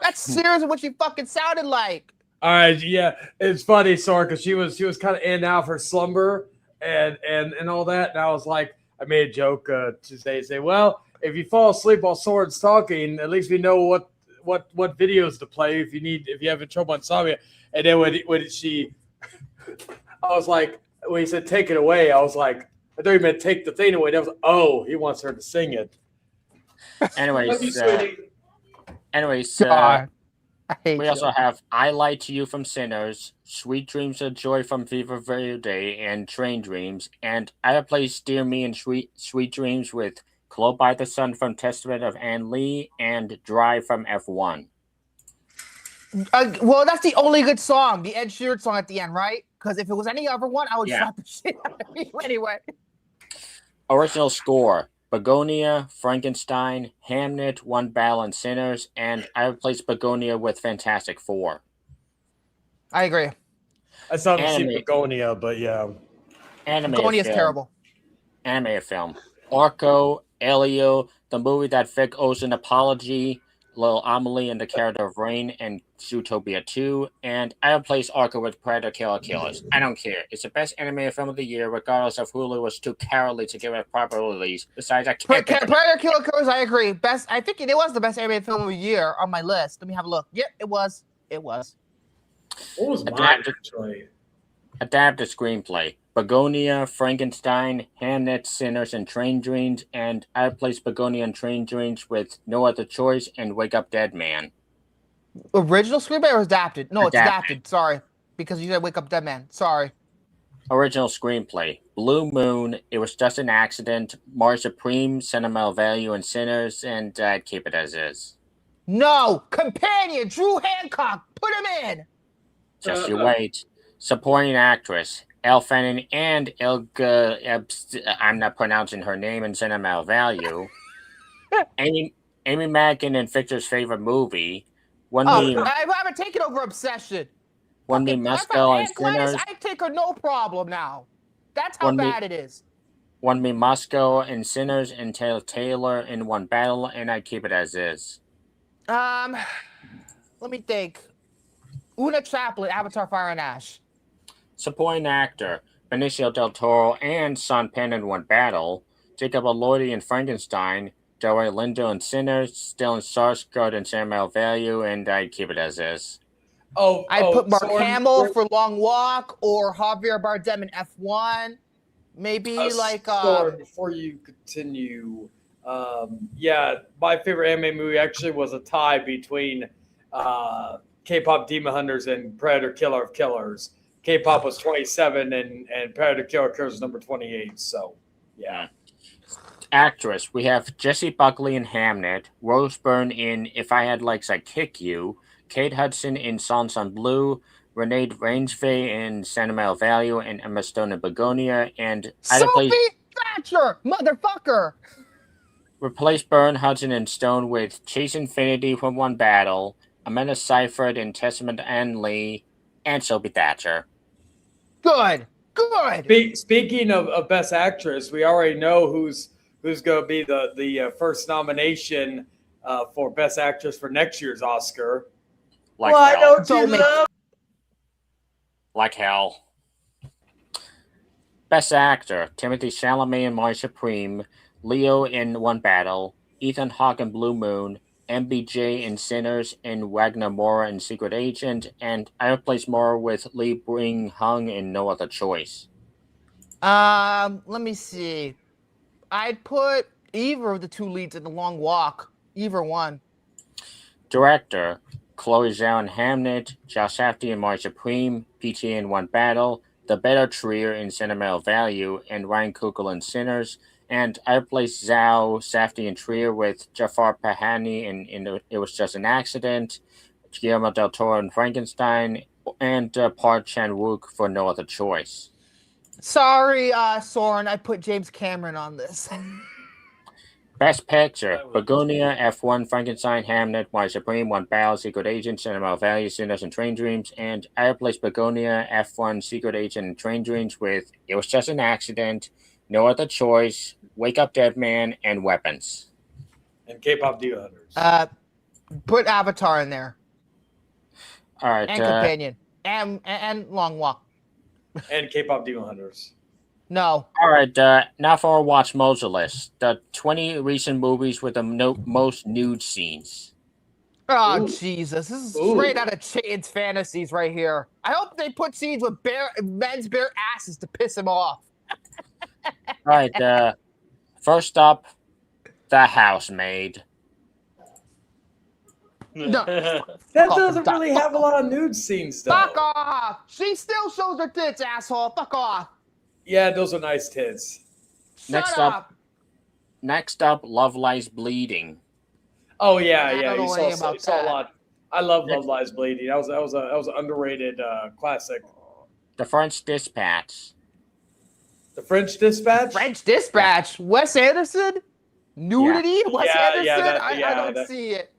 That's seriously what she fucking sounded like. All right, yeah, it's funny, Soren, because she was kind of in and out of her slumber and all that, and I was like, I made a joke today, say, well, if you fall asleep while Soren's talking, at least we know what videos to play if you have trouble insomnia. And then when she, I was like, when he said take it away, I was like, I thought he meant take the thing away. That was he wants her to sing it. Anyways, God, I hate we you. also have I Lie to You from Sinners, Sweet Dreams of Joy from Viva Verde and Train Dreams, and I replaced Dear Me and Sweet Dreams with Glow by the Sun from Testament of Ann Lee and Drive from F1. Well, that's the only good song, the Ed Sheeran song at the end, right? Because if it was any other one, I would slap the shit out of you anyway. Original score: Begonia, Frankenstein, Hamnet, One Battle and Sinners, and I replaced Begonia with Fantastic Four. I agree. I saw the see Begonia, but yeah. Begonia is terrible. Animated film. Orko, Elio, the movie that Vic owes an apology, Little Amelie and the Character of Rain, and Zootopia 2, and I replaced Orko with Predator Killer Killers. I don't care. It's the best animated film of the year, regardless of Hulu was too cowardly to give it a proper release. Besides, I can't. Predator Killer Killers, I agree. I think it was the best animated film of the year on my list. Let me have a look. Yep, it was. What was mine, actually? Adapted screenplay. Begonia, Frankenstein, Hamnet, Sinners, and Train Dreams, and I replaced Begonia and Train Dreams with No Other Choice and Wake Up Dead Man. Original screenplay or adapted? No, it's adapted. Sorry. Because you said Wake Up Dead Man. Sorry. Original screenplay. Blue Moon, It Was Just an Accident, Mars Supreme, Sentimental Value, and Sinners, and I'd keep it as is. No! Companion! Drew Hancock! Put him in! Just you wait. Supporting actress. Elle Fanning and Ilga, I'm not pronouncing her name, in Sentimental Value. Amy Madigan in Victor's favorite movie. I haven't taken over Obsession. One Me Musco and Sinners. I take her no problem now. That's how bad it is. One Me Musco and Sinners and Taylor in One Battle, and I keep it as is. Let me think. Una Chaplin, Avatar: Fire and Ash. Supporting actor, Benicio del Toro and Sean Penn in One Battle, Jacob Elordi in Frankenstein, Delroy Lindo in Sinners, Stellan Skarsgård in Sentimental Value, and I'd keep it as is. I'd put Mark Hamill for Long Walk or Javier Bardem in F1. Maybe before you continue, my favorite anime movie actually was a tie between K-pop Demon Hunters and Predator Killer of Killers. K-pop was 27 and Predator Killer Killers was number 28. So, yeah. Actress, we have Jessie Buckley in Hamnet, Rose Byrne in If I Had Legs I'd Kick You, Kate Hudson in Songs on Blue, Renee Rainsvey in Sentimental Value, and Emma Stone in Begonia, and Sophie Thatcher, motherfucker! Replace Byrne, Hudson, and Stone with Chase Infinity from One Battle, Amanda Seyfried in Testament to Ann Lee, and Sophie Thatcher. Good. Speaking of Best Actress, we already know who's going to be the first nomination for Best Actress for next year's Oscar. Like hell. Best Actor, Timothée Chalamet in Mars Supreme, Leo in One Battle, Ethan Hawke in Blue Moon, MBJ in Sinners, and Wagner Moura in Secret Agent, and I replaced Moura with Lee Bring-hung in No Other Choice. Let me see. I'd put either of the two leads in The Long Walk. Either one. Director, Chloe Zhao in Hamnet, Josh Safdie in Mars Supreme, PTA in One Battle, The Better Trier in Sentimental Value, and Ryan Coogler in Sinners. And I replaced Zhao, Safdie, and Trier with Jafar Pahani in It Was Just an Accident, Guillermo del Toro in Frankenstein, and Park Chan-wook for No Other Choice. Sorry, Soren, I put James Cameron on this. Best Picture: Begonia, F1, Frankenstein, Hamnet, Why Supreme, One Battle, Secret Agent, Cinema of Value, Sinners, and Train Dreams. And I replaced Begonia, F1, Secret Agent, and Train Dreams with It Was Just an Accident, No Other Choice, Wake Up Dead Man, and Weapons. And K-pop Diva Hunters. Put Avatar in there. All right. And Companion. And Long Walk. And K-pop Diva Hunters. No. All right. Now for our Watch Mojo list. The 20 recent movies with the most nude scenes. Oh, Ooh. Jesus. This is Ooh. straight out of Chayton's fantasies right here. I hope they put scenes with men's bare asses to piss him off. All right. First up, The Housemaid. No. That off, doesn't fuck really off. have a lot of nude scenes, though. Fuck off. She still shows her tits, asshole. Fuck off. Yeah, those are nice tits. Shut up. Next up, Love Lies Bleeding. Oh yeah, I yeah. don't know You anything saw about a that. lot. I love Love Lies Bleeding. That was an underrated classic. The French Dispatch. The French Dispatch. French Dispatch. Wes Anderson? Nudity? Wes Yeah, yeah, Anderson? that- I don't see it.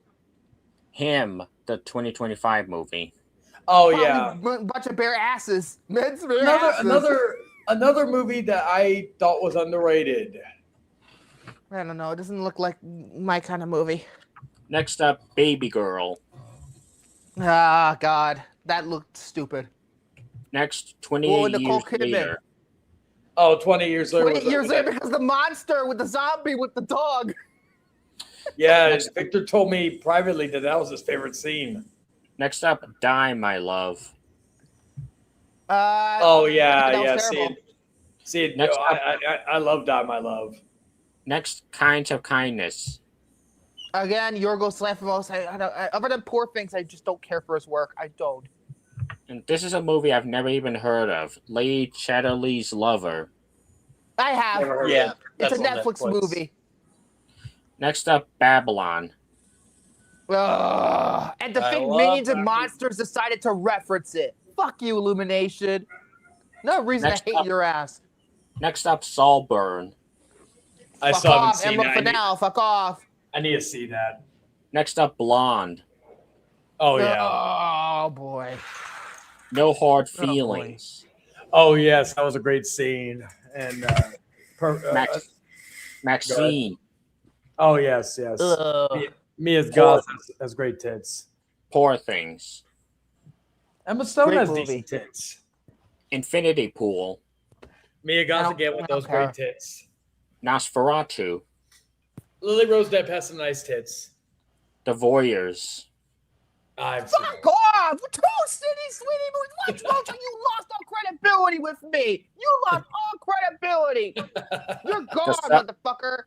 Him, the 2025 movie. Oh Probably yeah. a bunch of bare asses. Men's bare asses. Another movie that I thought was underrated. I don't know. It doesn't look like my kind of movie. Next up, Baby Girl. Ah, God. That looked stupid. Next, 28 Nicole years Kidman. later. Oh, 20 years later. 20 years later because the monster with the zombie with the dog. Yeah, Victor told me privately that was his favorite scene. Next up, Die, My Love. Oh yeah, that was yeah. terrible. See it. Next up. I love Die My Love. Next, Kinds of Kindness. Again, Yorgos Lanthimos. Other than Poor Things, I just don't care for his work. I don't. And this is a movie I've never even heard of. Lady Chatterley's Lover. I have. Never heard of Yeah, It's a that's on Netflix movie. Next up, Babylon. Ugh. And to I think love Minions and that Monsters decided to reference it. Fuck you, Illumination. No reason Next to hate up. your ass. Next up, Saltburn. I Fuck still haven't off, seen Emma that. Fennell. Fuck off. I need to see that. Next up, Blonde. Oh yeah. Oh boy. No Hard Oh, boy. Feelings. Oh yes, that was a great scene. And Maxine. oh yes, yes. Ugh. Mia's Goth has great tits. Poor Things. Emma Stone Great has movie. decent tits. Infinity Pool. Mia Goth don't- again with I don't those great care. tits. Nosferatu. Lily Rose Depp has some nice tits. The Voyeurs. I've seen Fuck off! Two city sweetie movies. Watch Mojo, you lost all credibility with me. You lost all credibility. You're gone, sub- motherfucker.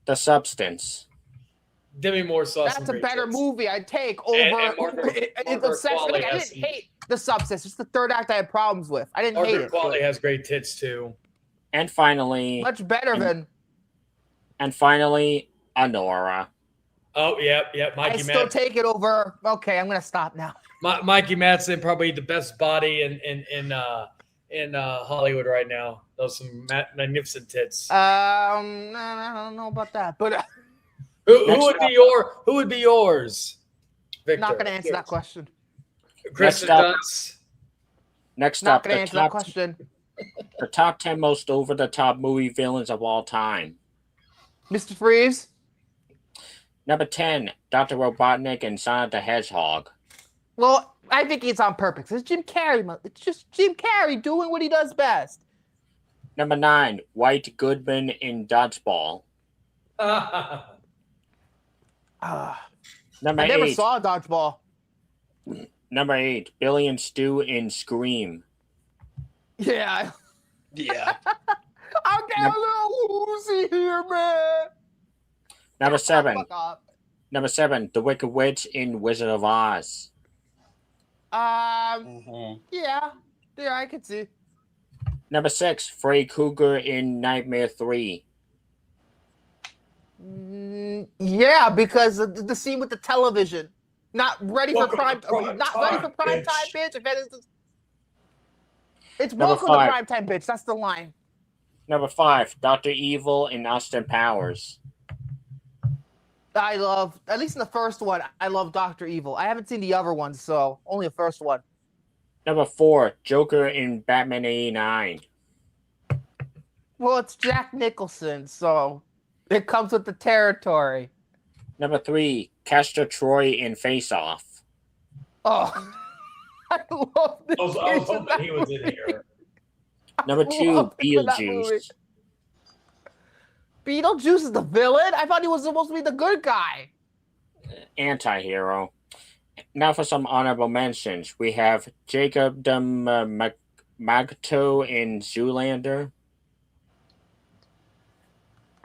The Substance. Demi Moore saw some That's a great better tits. movie I'd take over. And Margaret Obsession. Qualley I has didn't some- hate The Substance. It's the third act I had problems with. I didn't hate Margaret it. Qualley has great tits too. And finally, Much better than. Honora. Oh yep. I Mikey still Madsen. take it over. Okay, I'm gonna stop now. Mikey Madsen, probably the best body in Hollywood right now. Those some magnificent tits. I don't know about that, but Who next would up- be yours? Victor. not gonna answer that question. Kristen Next up- Dunst. Next Not up, gonna the answer that top, question. the top 10 most over-the-top movie villains of all time. Mr. Freeze. Number 10, Dr. Robotnik and Sonic the Hedgehog. Well, I think it's on purpose. It's Jim Carrey. It's just Jim Carrey doing what he does best. Number 9, White Goodman in Dodgeball. Number I never 8, saw Dodgeball. Number 8, Billy and Stu in Scream. Yeah, Yeah. I'm getting a little woozy here, man. Number 7, Fuck off. Number 7, The Wicked Witch in Wizard of Oz. Yeah, I could see. Number 6, Freddy Krueger in Nightmare 3. Yeah, because of the scene with the television, not ready for Welcome prime, to prime not ready for time, prime bitch. time, bitch. If it is, it's Number welcome to 5. prime time, bitch. That's the line. Number 5, Dr. Evil in Austin Powers. I love, at least in the first one, I love Dr. Evil. I haven't seen the other ones, so only the first one. Number 4, Joker in Batman 89. Well, it's Jack Nicholson, so it comes with the territory. Number 3, Castor Troy in Face Off. Oh, I love this. I was hoping he was in here. Number 2, Beetlejuice. Beetlejuice is the villain? I thought he was supposed to be the good guy. Anti-hero. Now for some honorable mentions. We have Jacob Magto in Zoolander.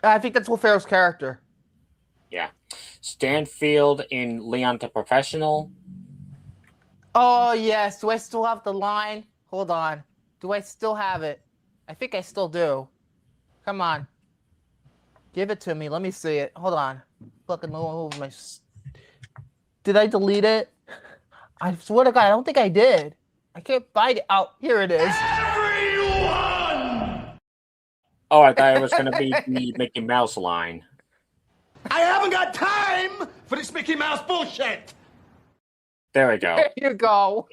I think that's Will Ferrell's character. Yeah. Stanfield in Leon the Professional. Oh, yes. Do I still have the line? Hold on. Do I still have it? I think I still do. Come on. Give it to me. Let me see it. Hold on. Fucking move my... Did I delete it? I swear to God, I don't think I did. I can't find it. Oh, here it is. Everyone! Oh, I thought it was going to be the Mickey Mouse line. I haven't got time for this Mickey Mouse bullshit! There we go. There you go.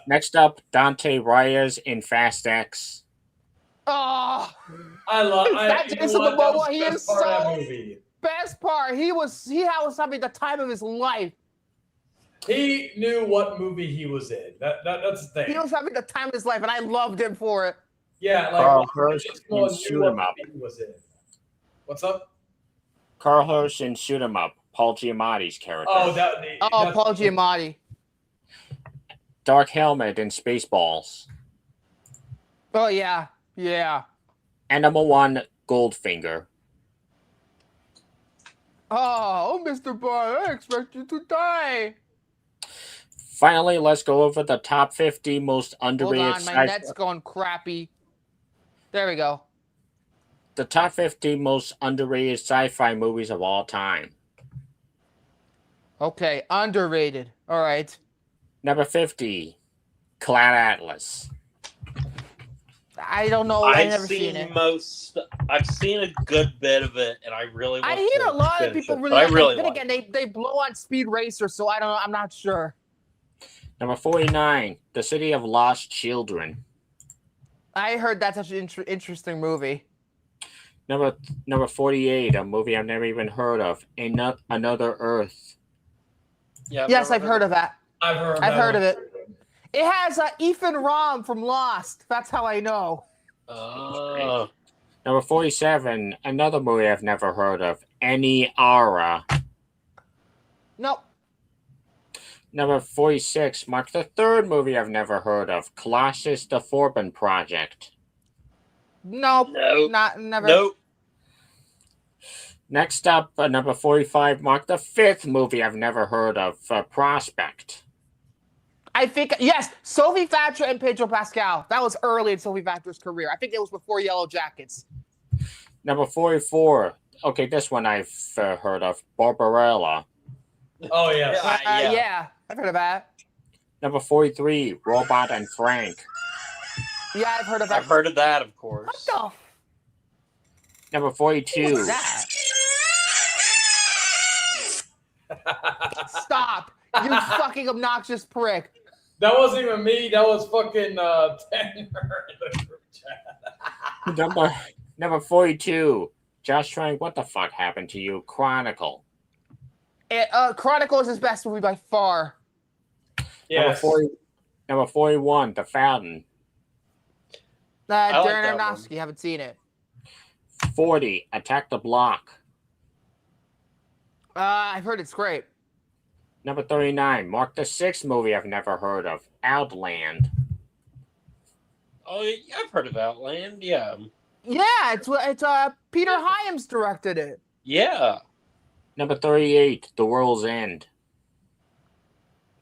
Next up, Dante Reyes in Fast X. Oh, I love That you know Jason what? That Momoa, was the he best is part of that so- movie. best part. He was having the time of his life. He knew what movie he was in. That's the thing. He was having the time of his life, and I loved him for it. Yeah, Carl like Hurst just in knew Shoot what 'em Up. movie he was in. What's up? Carl Hirsch in Shoot 'em Up. Paul Giamatti's character. Oh, Oh, Paul Giamatti. Dark Helmet in Spaceballs. Oh yeah, yeah. And number 1, Goldfinger. Oh, Mr. Bond, I expect you to die. Finally, let's go over the top 50 most Hold underrated on, my sci-fi. net's going crappy. There we go. The top 50 most underrated sci-fi movies of all time. Okay, underrated. All right. Number 50, Cloud Atlas. I don't know. I've I've never seen it. I've seen a good bit of it, and I really want I hear to a lot of finish people it, really but I like really it. Then like again, they blow on Speed Racer, so I don't know. I'm not sure. Number 49, The City of Lost Children. I heard that's such an interesting movie. Number 48, a movie I've never even heard of, Another Earth. Yeah, Yes, I've heard of that. I've heard of it. It has Ethan Rom from Lost. That's how I know. Oh. Number 47, another movie I've never heard of, Any Ara. Nope. Number 46 marks the third movie I've never heard of, Colossus the Forbin Project. Nope. Nope. Never. Nope. Next up, number 45 marked the fifth movie I've never heard of, Prospect. I think, yes, Sophie Thatcher and Pedro Pascal. That was early in Sophie Thatcher's career. I think it was before Yellow Jackets. Number 44, okay, this one I've heard of, Barbarella. Oh yeah. Yeah, I've heard of that. Number 43, Robot and Frank. Yeah, I've heard of that. I've heard of that, of course. What Number the 42. What's that? Stop, you fucking obnoxious prick. That wasn't even me. That was fucking Tanner in the group chat. Number 42, Josh Trank, what the fuck happened to you? Chronicle. Chronicle is his best movie by far. Yes. Number 41, The Fountain. like Darren that one. Aronofsky, haven't seen it. 40, Attack the Block. I've heard it's great. Number 39, mark the sixth movie I've never heard of, Outland. Oh, yeah, I've heard of Outland. Yeah. Yeah, it's Peter Hyams directed it. Yeah. Number 38, The World's End.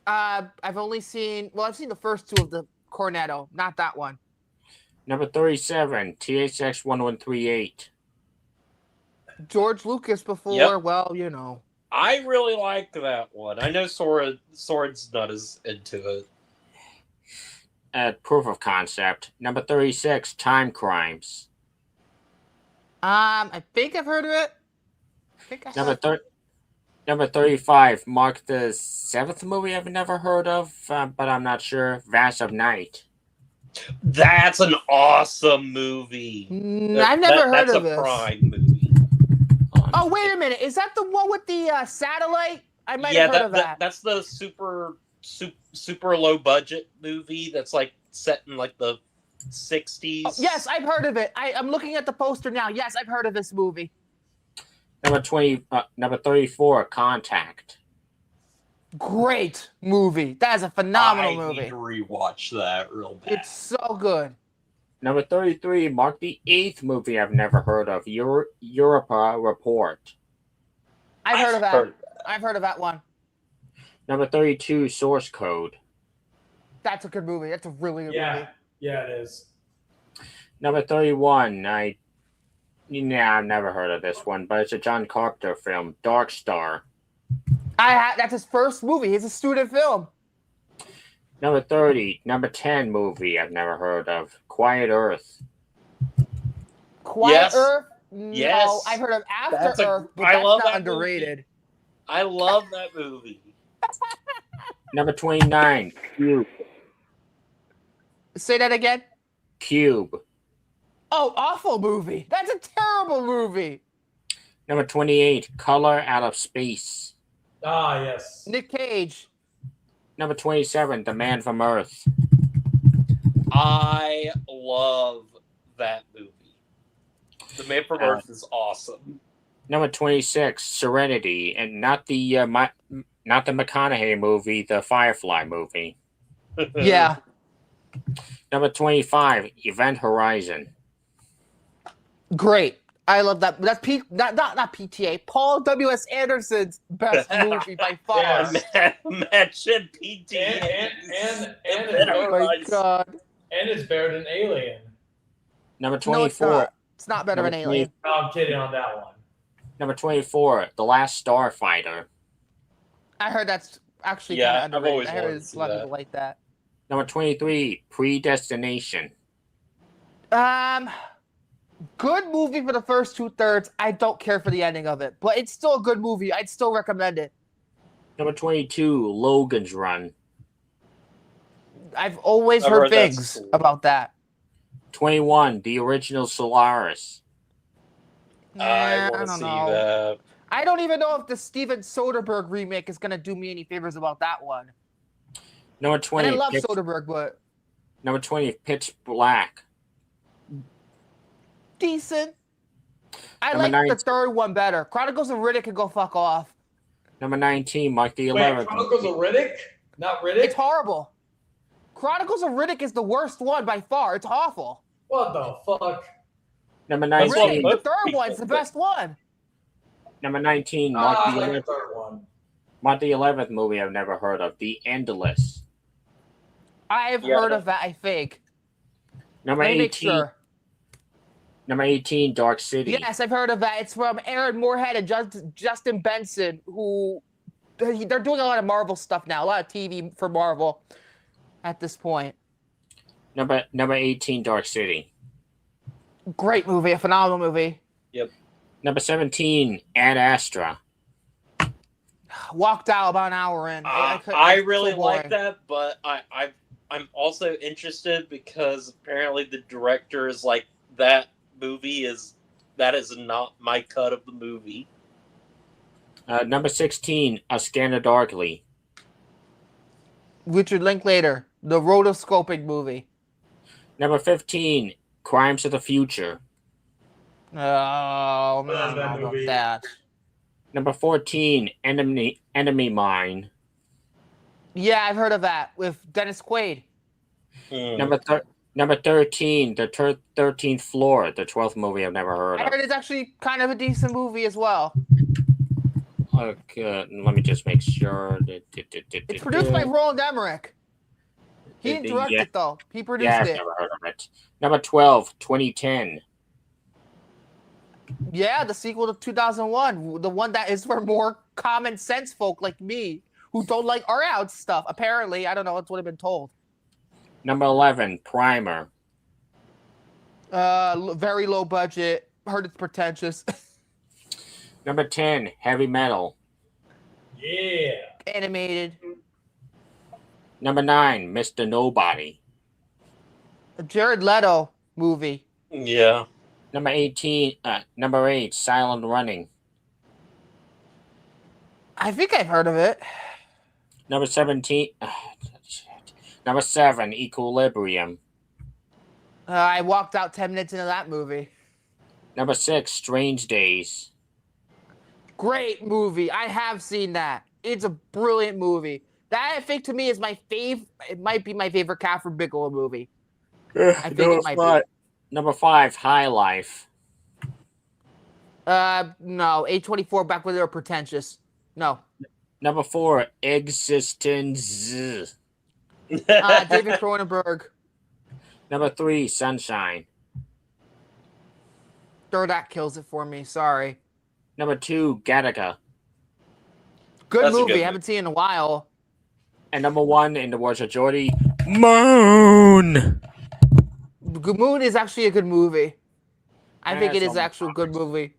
I've only seen I've seen the first two of the Cornetto, not that one. Number 37, THX 1138. George Lucas before, Yep. well, you know. I really like that one. I know Soren's not as into it. Proof of Concept. Number 36, Time Crimes. I think I've heard of it. I think I have. Number 35, mark the 7th movie I've never heard of, but I'm not sure. Vast of Night. That's an awesome movie. I've never heard that's of a this. Prime movie. Oh, wait a minute. Is that the one with the satellite? I might Yeah, have heard of that. that's the super low budget movie that's like set in like the 60s. Oh, yes, I've heard of it. I'm looking at the poster now. Yes, I've heard of this movie. Number 34, Contact. Great movie. That is a phenomenal movie. I need to rewatch that real bad. It's so good. Number 33, mark the 8th movie I've never heard of. Europa Report. I've heard of that. I've heard of that one. Number 32, Source Code. That's a good movie. That's a really good movie. Yeah, it is. Number 31, I've never heard of this one, but it's a John Carpenter film, Dark Star. That's his first movie. It's a student film. Number 30, number 10 movie I've never heard of, Quiet Earth. Quiet Earth? No, Yes. I've heard of After Earth, but that's not underrated. Movie. I love that movie. Number 29, Cube. Say that again? Cube. Oh, awful movie. That's a terrible movie. Number 28, Color Out of Space. Ah, yes. Nick Cage. Number 27, The Man from Earth. I love that movie. The Man from Earth is awesome. Number 26, Serenity, and not the McConaughey movie, the Firefly movie. Yeah. Number 25, Event Horizon. Great. I love that. That's not PTA. Paul W.S. Anderson's best movie by far. Yes. Mention PTA. And Oh my god. And it's better than Alien. Number No, it's 24. not. It's not better than Alien. No, I'm kidding on that one. Number 24, The Last Starfighter. I heard that's actually Yeah, kind of I've always underrated. I heard wanted to there's see a lot of that. people like that. Number 23, Predestination. Good movie for the first 2/3. I don't care for the ending of it, but it's still a good movie. I'd still recommend it. Number 22, Logan's Run. I've always I've heard heard that's things cool. about that. 21, the original Solaris. I want to see that. I don't even know if the Steven Soderbergh remake is going to do me any favors about that one. Number And 20, I love Soderbergh, but Number 20, Pitch Black. decent. I Number like the 19. third one better. Chronicles of Riddick can go fuck off. Number 19, Mark the Wait, 11th. Chronicles of Riddick? Not Riddick? It's horrible. Chronicles of Riddick is the worst one by far. It's awful. What the fuck? Number That's what 19, Riddick, the most third people one's the think. best one. Number 19, I Mark the like the 11th. third one. Mark the 11th movie I've never heard of, The Endless. I've Yeah. heard of that, I think. Number Let me make 18, sure. Number 18, Dark City. Yes, I've heard of that. It's from Aaron Moorhead and Justin Benson, who they're doing a lot of Marvel stuff now, a lot of TV for Marvel at this point. Number 18, Dark City. Great movie, a phenomenal movie. Number 17, Ad Astra. Walked out about an hour in. I it's really so boring. like that, but I'm also interested because apparently the director is like, that is not my cut of the movie. Number 16, A Scanner Darkly. Richard Linklater, the rotoscoping movie. Number 15, Crimes of the Future. Oh, I don't Love that know about movie. that. Number 14, Enemy Mine. Yeah, I've heard of that with Dennis Quaid. Number 13, The 13th Floor, the 12th movie I've never heard I of. heard it's actually kind of a decent movie as well. Okay, let me just make sure. It's produced by Roland Emmerich. He didn't direct Yeah. it though. He produced Yeah, I've it. never heard of it. Number 12, 2010. Yeah, the sequel to 2001, the one that is for more common sense folk like me who don't like art out stuff. Apparently, I don't know. That's what I've been told. Number 11, Primer. Very low budget. Heard it's pretentious. Number 10, Heavy Metal. Yeah. Animated. Number 9, Mr. Nobody. A Jared Leto movie. Yeah. Number 8, Silent Running. I think I've heard of it. Number 17, Number 7, Equilibrium. I walked out 10 minutes into that movie. Number 6, Strange Days. Great movie. I have seen that. It's a brilliant movie. That, I think, to me, is my favorite. It might be my favorite Catherine Bigelow movie. I think it might be. Number 5, High Life. No. A24 back when they were pretentious. No. Number 4, Existence. David Cronenberg. Number 3, Sunshine. Third act kills it for me. Sorry. Number 2, Gattaca. Good That's a movie. good Haven't seen it in a while. And number 1, in the words of Jordy, Moon. Moon is actually a good movie. I think it That's is actually a good movie.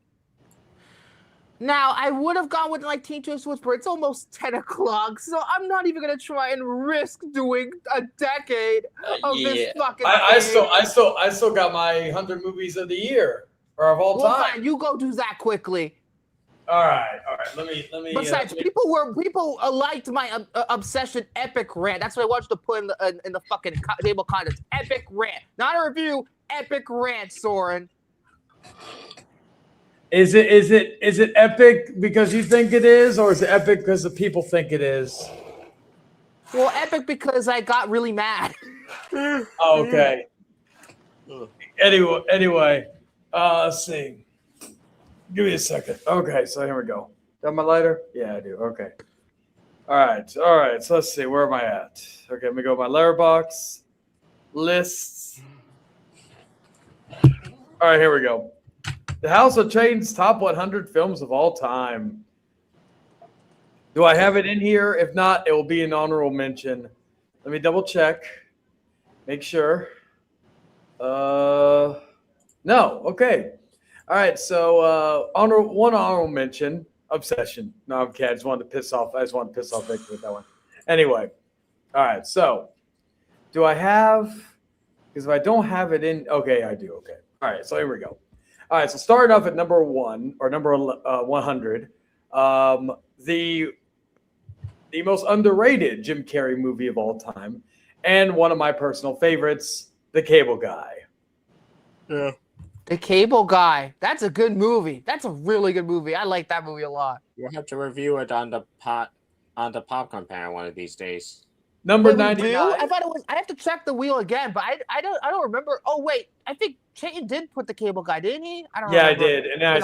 Now, I would have gone with like Teen Choice Whisper. It's almost 10 o'clock, so I'm not even going to try and risk doing a decade of this fucking I thing. still got my 100 movies of the year or of all Well, time. fine, you go do that quickly. All right. Let me. Besides, people liked my obsession epic rant. That's what I wanted to put in the fucking table contents. Epic rant, not a review. Epic rant, Soren. Is it epic because you think it is, or is it epic because the people think it is? Well, epic because I got really mad. Okay. Anyway, let's see. Give me a second. Okay, so here we go. Got my lighter? Yeah, I do. Okay. All right. So let's see. Where am I at? Okay, let me go to my Letterboxd lists. All right, here we go. The House of Chayton's top 100 films of all time. Do I have it in here? If not, it will be an honorable mention. Let me double check. Make sure. No. Okay. All right. So one honorable mention. Obsession. No, I'm kidding. I just wanted to piss off Victor with that one. Anyway. All right. So do I have? Because if I don't have it in, okay, I do. Okay. All right. So here we go. All right, so starting off at number 1 or number 100, the most underrated Jim Carrey movie of all time, and one of my personal favorites, The Cable Guy. Yeah. The Cable Guy. That's a good movie. That's a really good movie. I like that movie a lot. We'll have to review it on the Popcorn Panel one of these days. Number Wait, we 99. do? I thought it was. I have to check the wheel again, but I don't remember. Oh wait, I think Chayton did put The Cable Guy, didn't he? I don't. Yeah, remember. I did. And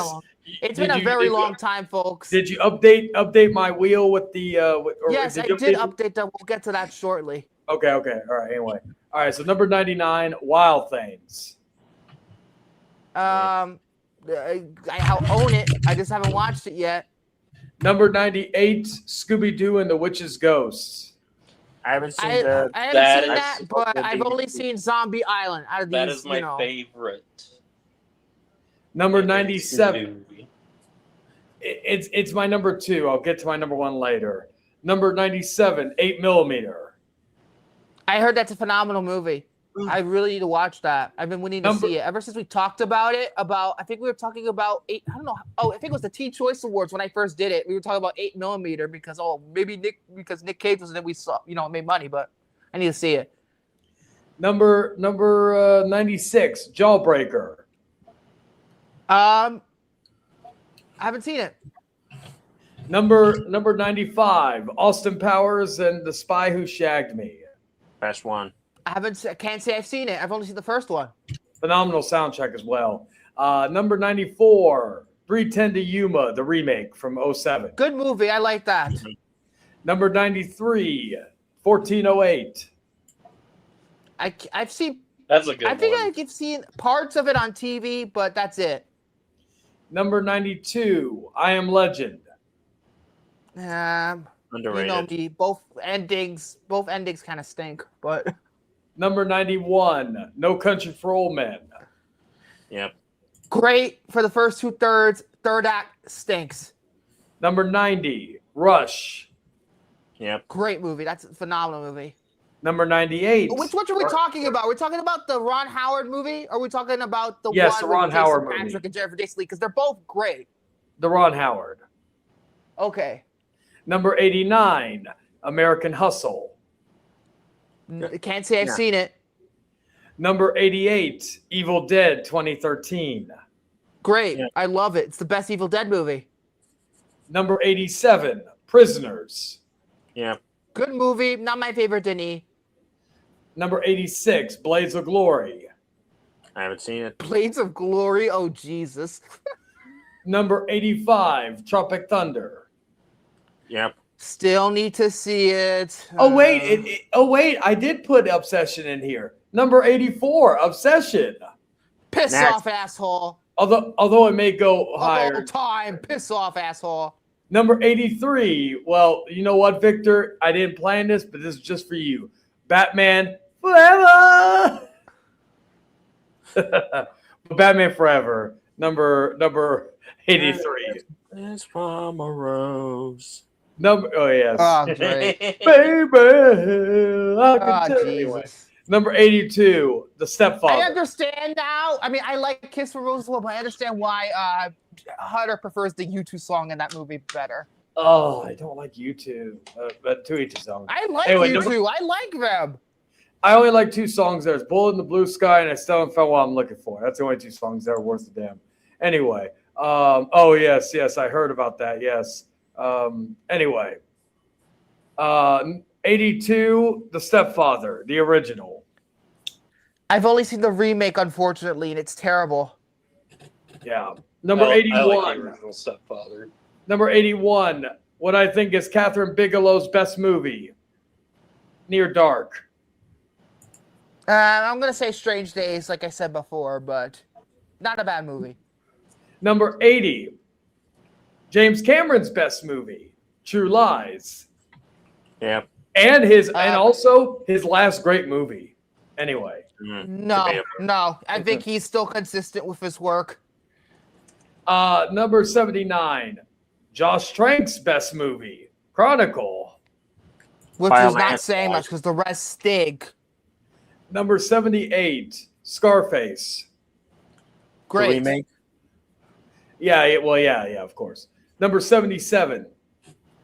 It's been a very long time, folks. Did you update my wheel with the? Yes, I did update that. We'll get to that shortly. Okay. All right. Anyway. All right. So number 99, Wild Things. I own it. I just haven't watched it yet. Number 98, Scooby-Doo and the Witch's Ghosts. I haven't seen I haven't that seen is- that, but I've only seen Zombie Island. Out of these, That is my favorite. Number Yeah, 97. movie. It's my number 2. I'll get to my number 1 later. Number 97, 8mm. I heard that's a phenomenal movie. I really need to watch that. I've been wanting to see it ever since we talked about it. I think we were talking about I don't know. Oh, I think it was the Teen Choice Awards when I first did it. We were talking about 8mm because maybe Nick Cage was in it. We saw it made money, but I need to see it. Number 96, Jawbreaker. I haven't seen it. Number 95, Austin Powers and the Spy Who Shagged Me. Best one. I can't say I've seen it. I've only seen the first one. Phenomenal soundtrack as well. Number 94, 3:10 to Yuma, the remake from 07. Good movie. I like that. Number 93, 1408. I've seen. That's a good I think one. I've seen parts of it on TV, but that's it. Number 92, I Am Legend. Underrated. You know me. Both endings kind of stink, but. Number 91, No Country for Old Men. Yep. Great for the first 2/3. Third act stinks. Number 90, Rush. Yep. Great movie. That's a phenomenal movie. Number 98. Which one are we talking about? Are we talking about the Ron Howard movie? Or are we talking about the Yes, one the with Ron Jason Howard movie. Patrick and Jennifer Jason Leigh? Because they're both great. The Ron Howard. Okay. Number 89. American Hustle. Can't say I've seen it. Number 88. Evil Dead 2013. Great. Yeah. I love it. It's the best Evil Dead movie. Number 87. Prisoners. Yep. Good movie. Not my favorite, Denis. Number 86. Blades of Glory. I haven't seen it. Blades of Glory. Oh, Jesus. Number 85. Tropic Thunder. Yep. Still need to see it. Oh wait, I did put Obsession in here. Number 84. Obsession. Piss Next. off, asshole. Although it may go The higher. whole time. Piss off, asshole. Number 83. Well, you know what, Victor? I didn't plan this, but this is just for you. Batman Forever. Batman Forever. Number 83. It's from a rose. Oh yes. Oh, great. Baby, I can Oh, tell Jesus. you. Number 82. The Stepfather. I understand now. I mean, I like Kiss from a Rose as well, but I understand why Hunter prefers the U2 song in that movie better. Oh, I don't like U2. But two each songs. I like Anyway, U2. I like them. I only like two songs. There's Bullet in the Blue Sky, and I still haven't found what I'm looking for. That's the only two songs that are worth a damn. Anyway. Oh, yes. I heard about that. Yes. Anyway. 82, The Stepfather, the original. I've only seen the remake, unfortunately, and it's terrible. Yeah. Number I 81. like the original Stepfather. Number 81. What I think is Catherine Bigelow's best movie. Near Dark. I'm going to say Strange Days, like I said before, but not a bad movie. Number 80. James Cameron's best movie. True Lies. Yep. And also his last great movie. Anyway. No. I think he's still consistent with his work. Number 79. Josh Trank's best movie. Chronicle. Which is not saying much because the rest stink. Number 78. Scarface. Great. Remake. Yeah, of course. Number 77.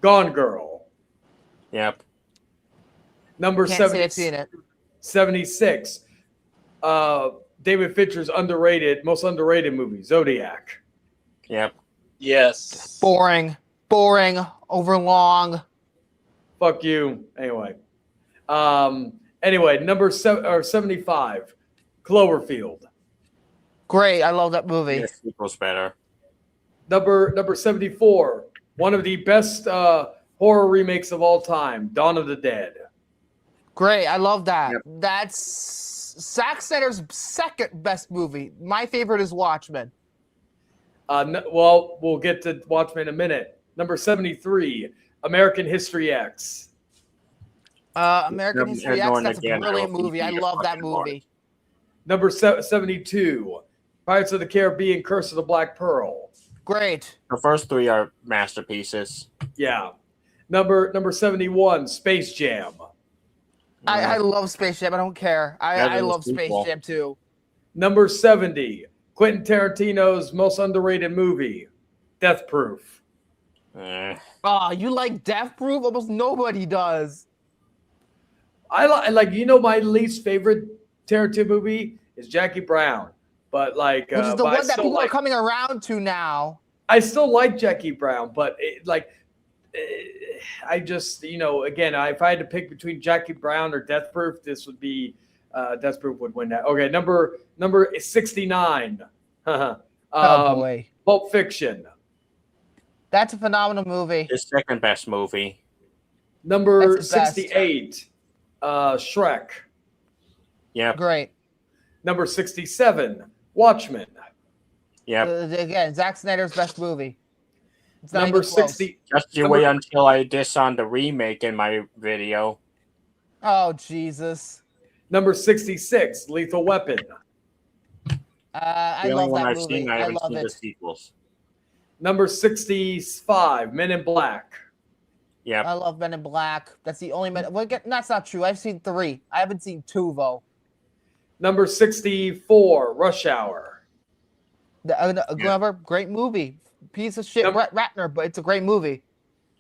Gone Girl. Yep. Number Can't say I've seen it. 76. David Fincher's most underrated movie, Zodiac. Yep. Yes. Boring, overlong. Fuck you. Anyway, number 75. Cloverfield. Great, I love that movie. The sequel's better. Number 74. One of the best horror remakes of all time, Dawn of the Dead. Great, I love that. Yep. That's Zack Snyder's second best movie. My favorite is Watchmen. Well, we'll get to Watchmen in a minute. Number 73, American History X. American History X, that's a brilliant movie. I love that movie. Number 72, Pirates of the Caribbean, Curse of the Black Pearl. Great. The first three are masterpieces. Yeah. Number 71, Space Jam. I love Space Jam. I don't care. I love Space Jam too. Number 70, Quentin Tarantino's most underrated movie, Death Proof. Oh, you like Death Proof? Almost nobody does. I like, my least favorite Tarantino movie is Jackie Brown, but which is the one that people are coming around to now. I still like Jackie Brown, but I just, again, if I had to pick between Jackie Brown or Death Proof, this would be Death Proof would win that. Okay, number 69. Oh boy, Pulp Fiction. That's a phenomenal movie. His second best movie. Number That's the best. 68. Shrek. Yep. Great. Number 67. Watchmen. Yep. Again, Zack Snyder's best movie. It's not Number even close. 60. Just you wait until I diss on the remake in my video. Oh Jesus. Number 66. Lethal Weapon. I The only love one that I've movie. seen, I I haven't love seen the it. sequels. Number 65. Men in Black. Yep. I love Men in Black. That's the only that's not true. I've seen 3. I haven't seen 2 though. Number 64, Rush Hour. Glover, great movie. Piece of shit, Brett Ratner, but it's a great movie.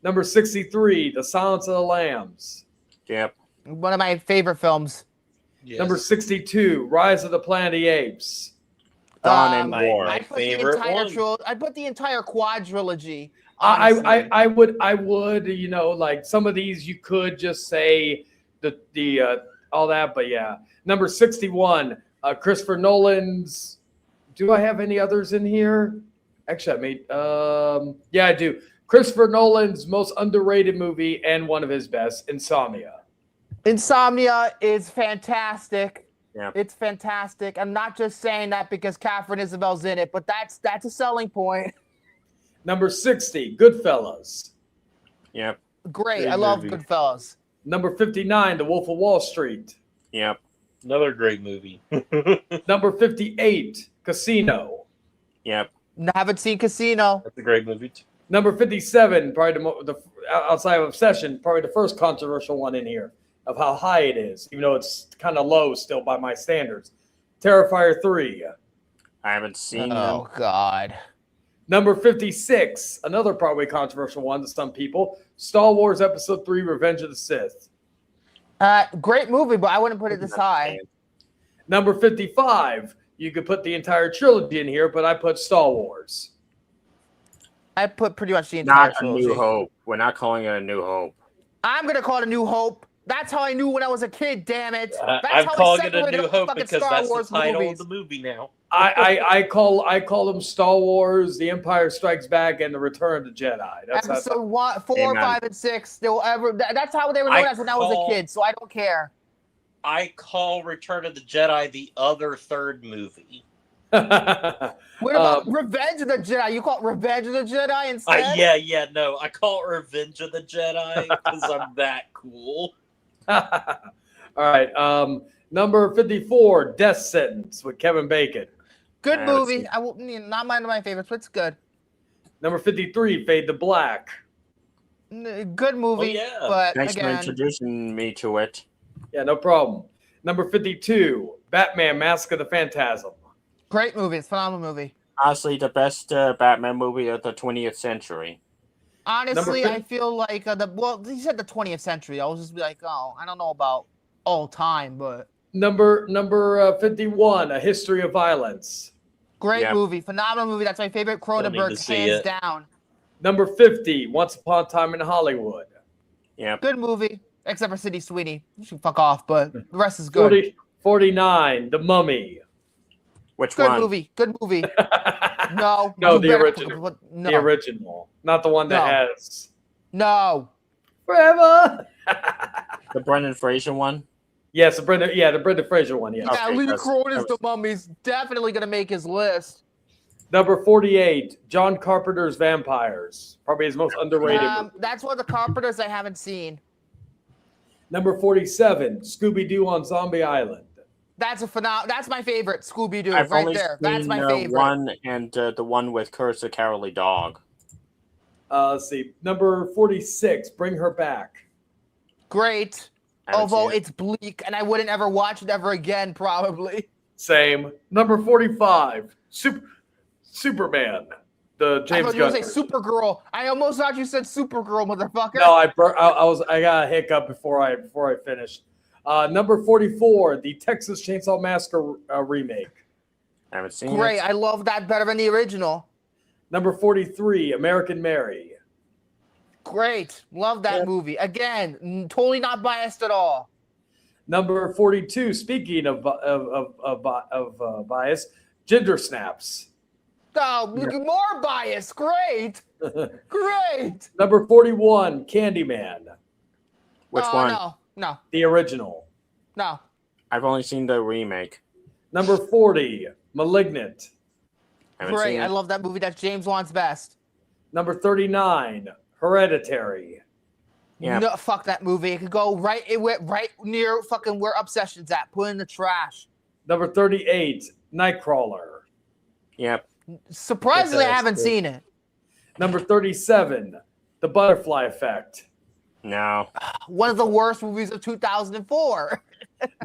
Number 63, The Silence of the Lambs. Yep. One of my favorite films. Yes. Number 62, Rise of the Planet of the Apes. Dawn and my- War. my I put favorite the entire one. I put the entire quadrilogy. Honestly. I would, you know, like some of these you could just say the all that, but yeah. Number 61, Christopher Nolan's. Do I have any others in here? Actually, I made. Yeah, I do. Christopher Nolan's most underrated movie and one of his best, Insomnia. Insomnia is fantastic. Yeah. It's fantastic. I'm not just saying that because Catherine Isabel's in it, but that's a selling point. Number 60, Goodfellas. Yep. Great. Great I love movie. Goodfellas. Number 59, The Wolf of Wall Street. Yep. Another great movie. Number 58, Casino. Yep. Haven't seen Casino. That's a great movie too. Number 57, probably the outside of Obsession, probably the first controversial one in here of how high it is, even though it's kind of low still by my standards. Terrifier 3. I haven't seen Oh God. Number 56, another probably controversial one to some people, Star Wars Episode 3, Revenge of the Sith. Great movie, but I wouldn't put it this high. Number 55, you could put the entire trilogy in here, but I put Star Wars. I put pretty much the entire Not a trilogy. New Hope. We're not calling it a New Hope. I'm gonna call it a New Hope. That's how I knew when I was a kid. Damn it! That's I'm how I calling it a separated New the Hope fucking because Star that's Wars the title movies. of the movie now. I call them Star Wars, The Empire Strikes Back, and The Return of the Jedi. That's how Episode 1, 4, Amen. 5, and 6. They will ever. That's how they were known I as when I was a call- kid. So I don't care. I call Return of the Jedi the other third movie. What about Revenge of the Jedi? You call it Revenge of the Jedi instead? No. I call it Revenge of the Jedi because I'm that cool. All right. Number 54, Death Sentence with Kevin Bacon. Good I haven't movie. seen- I will, not one of my favorites, but it's good. Number 53, Fade to Black. Good movie, yeah. but Thanks for again, introducing me to it. Yeah, no problem. Number 52, Batman Mask of the Phantasm. great movie. It's a phenomenal movie. Honestly, the best Batman movie of the 20th century. Honestly, Number I feel like you said the 20th century. I was just like, oh, I don't know about all time, but Number 51, A History of Violence. great Yeah. movie, phenomenal movie. That's my favorite Don't need to Cronenberg, see hands it. down. Number 50, Once Upon a Time in Hollywood. Yep. Good movie, except for City Sweeney. You should fuck off, but the rest is good. 49, The Mummy. Which Good one? movie. Good movie. No. No, you the better- original. No. The original, not the one that No. has No. Forever. The Brendan Fraser one? Yes, the Brendan Fraser one. Yes. Yeah, Okay, Lee that's- Cronin's that The was- Mummy's definitely gonna make his list. Number 48, John Carpenter's Vampires. Probably his most underrated movie. That's one of the Carpenters I haven't seen. Number 47, Scooby-Doo on Zombie Island. That's That's my favorite. Scooby Doo, I've right only there. That's seen my favorite. one and the one with Curse the Cowardly Dog. Let's see. Number 46, Bring Her Back. Great. I haven't Although seen it. it's bleak, and I wouldn't ever watch it ever again, probably. Same. Number 45, Superman. The I James thought you were Gunn. gonna say Supergirl. I almost thought you said Supergirl, motherfucker. No, I got a hiccup before I finished. Number 44, the Texas Chainsaw Massacre remake. I haven't seen Great. it. I love that better than the original. Number 43, American Mary. Great. Love that Yeah. movie. Again, totally not biased at all. Number 42, speaking of bias, Ginger Snaps. Oh, more bias. Great. Great. Number 41, Candyman, Which Oh, one? No. the original. No. I've only seen the remake. Number 40, Malignant. I haven't Great. seen I it. love that movie. That's James Wan's best. Number 39, Hereditary. Yeah. No, fuck that movie. It could go right. It went right near fucking where Obsession's at. Put it in the trash. Number 38, Nightcrawler. Yep. Surprisingly, I That's haven't good. seen it. Number 37, The Butterfly Effect. No. One of the worst movies of 2004.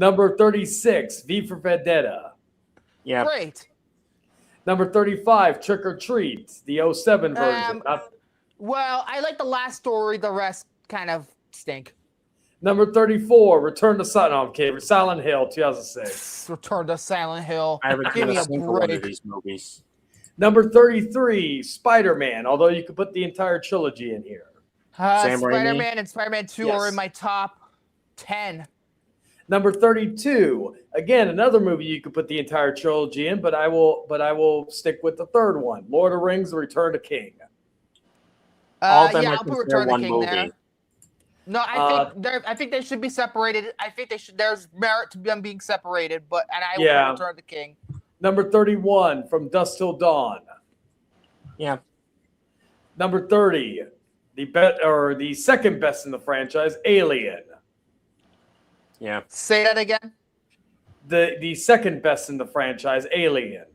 Number 36, V for Vendetta. Yeah. Great. Number 35, Trick or Treat, the 07 version. Well, I like the last story. The rest kind of stink. Number 34, Return to Silent Hill, 2006. Return to Silent Hill. I haven't Give seen me a a single one of break. these movies. Number 33, Spider-Man, although you could put the entire trilogy in here. Sam Raimi? Spider-Man and Spider-Man 2 are in my top 10. Number 32, again, another movie you could put the entire trilogy in, but I will stick with the third one, Lord of the Rings: The Return to King. All of them yeah, are I'll put considered Return to one King movie. there. No, I think they should be separated. I think they should. There's merit to them being separated, and I will put Return to King. Number 31, From Dusk Till Dawn. Yeah. Number 30, the second best in the franchise, Alien. Yeah. Say that again. The second best in the franchise, Alien.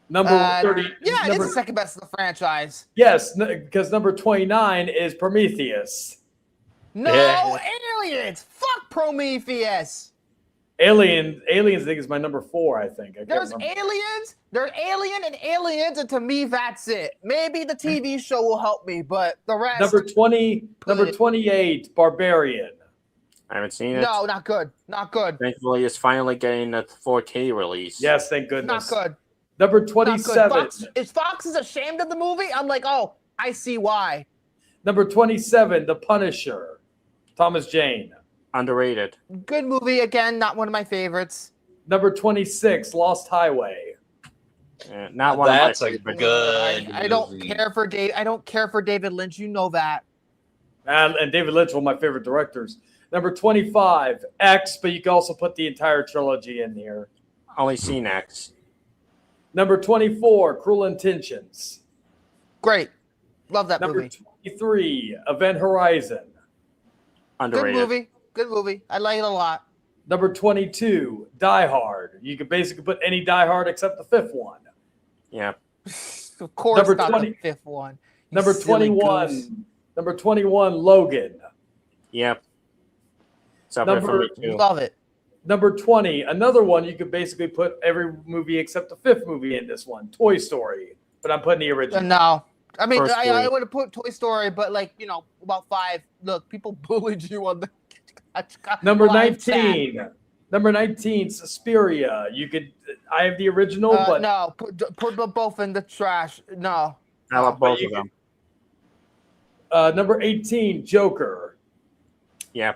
Number 30. Yeah, it's the second best in the franchise. Yes, because number 29 is Prometheus. No, Aliens. Fuck Prometheus. Aliens, I think, is my number 4, I think. There's Aliens, there's Alien and Aliens, and to me, that's it. Maybe the TV show will help me, but the rest... Number 28, Barbarian. I haven't seen it. No, not good. Not good. Thankfully, it's finally getting a 4K release. Yes, thank goodness. Not good. Number 27. Fox is ashamed of the movie? I'm like, oh, I see why. Number 27, The Punisher. Thomas Jane. Underrated. Good movie, again, not one of my favorites. Number 26, Lost Highway. Not one That's of my a favorites. good I don't movie. care for Dave. I don't care for David Lynch. You know that. And David Lynch, one of my favorite directors. Number 25, X, but you can also put the entire trilogy in here. Only seen X. Number 24, Cruel Intentions. Great. Love that Number movie. 23, Event Horizon. Underrated. Good movie. Good movie. I like it a lot. Number 22, Die Hard. You could basically put any Die Hard except the fifth one. Yeah. Of course, Number not 20 the fifth one. You Number silly 21, goose. Number 21, Logan. Yep. It's up there for me too. Love it. Number 20, another one you could basically put every movie except the fifth movie in this one, Toy Story. But I'm putting the original. No. I mean, First I three. would have put Toy Story, but about 5. Look, people bullied you on the Number live chat. 19. Number 19, Suspiria. You could. I have the original, but no, put both in the trash. No. I love both you of them. Number 18, Joker. Yeah.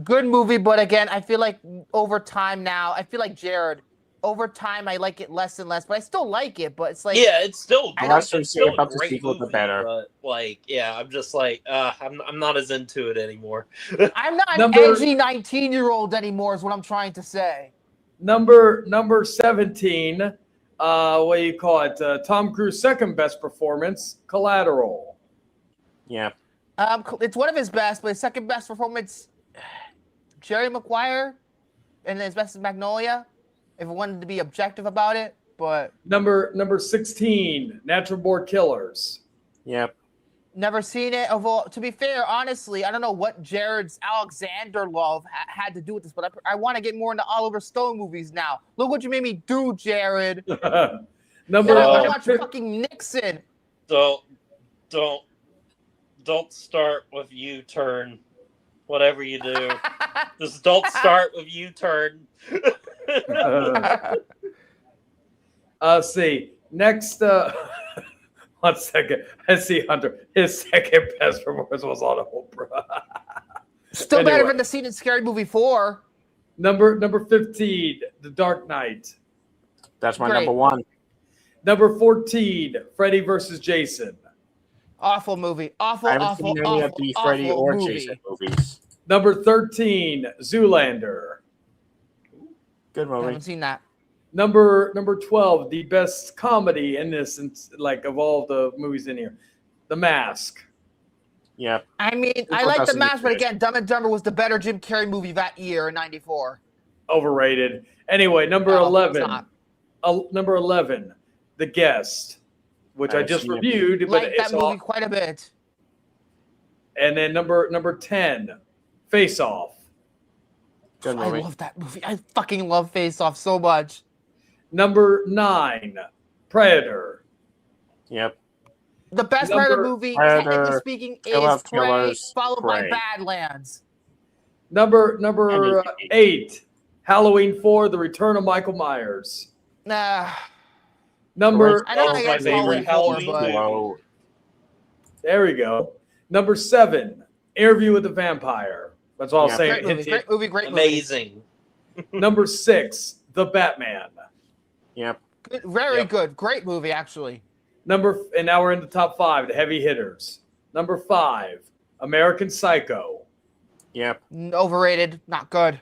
Good movie, but again, I feel like over time now, I feel like Jared. Over time, I like it less and less, but I still like it. But it's like, Yeah, it's still I great. don't It's see still about a the great sequel, the movie, better. but I'm just like, I'm not as into it anymore. I'm not an Number- edgy 19-year-old anymore. Is what I'm trying to say. Number 17, what do you call it? Tom Cruise' second best performance, Collateral. Yeah. It's one of his best, but his second best performance, Jerry Maguire, and his best is Magnolia. If I wanted to be objective about it, but Number 16, Natural Born Killers. Yep. never seen it. To be fair, honestly, I don't know what Jared's Alexander love had to do with this, but I want to get more into Oliver Stone movies now. Look what you made me do, Jared. Number I watch fucking Nixon. Don't start with U-turn. Whatever you do, just don't start with U-turn. See, next, 1 second. I see Hunter. His second best performance was on Oprah. Still better Anyway. than the scene in Scary Movie 4. Number 15, The Dark Knight. That's my Great. number one. Number 14, Freddy versus Jason. Awful movie. Awful, I haven't awful, seen any of awful, the Freddy awful or movie. Jason movies. Number 13, Zoolander. Good I movie. haven't seen that. Number 12, the best comedy in this, of all the movies in here, The Mask. Yep. I mean, I What like else The in Mask, but this? again, Dumb and Dumber was the better Jim Carrey movie that year in '94. Overrated. Anyway, number No, 11. it's not. Number 11, The Guest, which I I've just seen it. reviewed, but Like it's that movie all, quite a bit. And then number 10, Face Off. Good I movie. love that movie. I fucking love Face Off so much. Number 9, Predator. Yep. The best Number- Predator movie, Predator, technically speaking, Kill is of Prey, Killers, followed by Prey. Badlands. Number MVP. 8, Halloween 4, The Return of Michael Myers. Nah. Number I know That's I my got favorite Halloween Halloween but- movie. Whoa. There we go. Number 7, Interview with the Vampire. That's all Yeah. I'm saying. Great movie, Hint, great movie, great movie. Amazing. Number 6, The Batman. Yep. Good, very Yep. good. Great movie, actually. And now we're in the top 5, the heavy hitters. Number 5, American Psycho. Yep. Overrated, not good.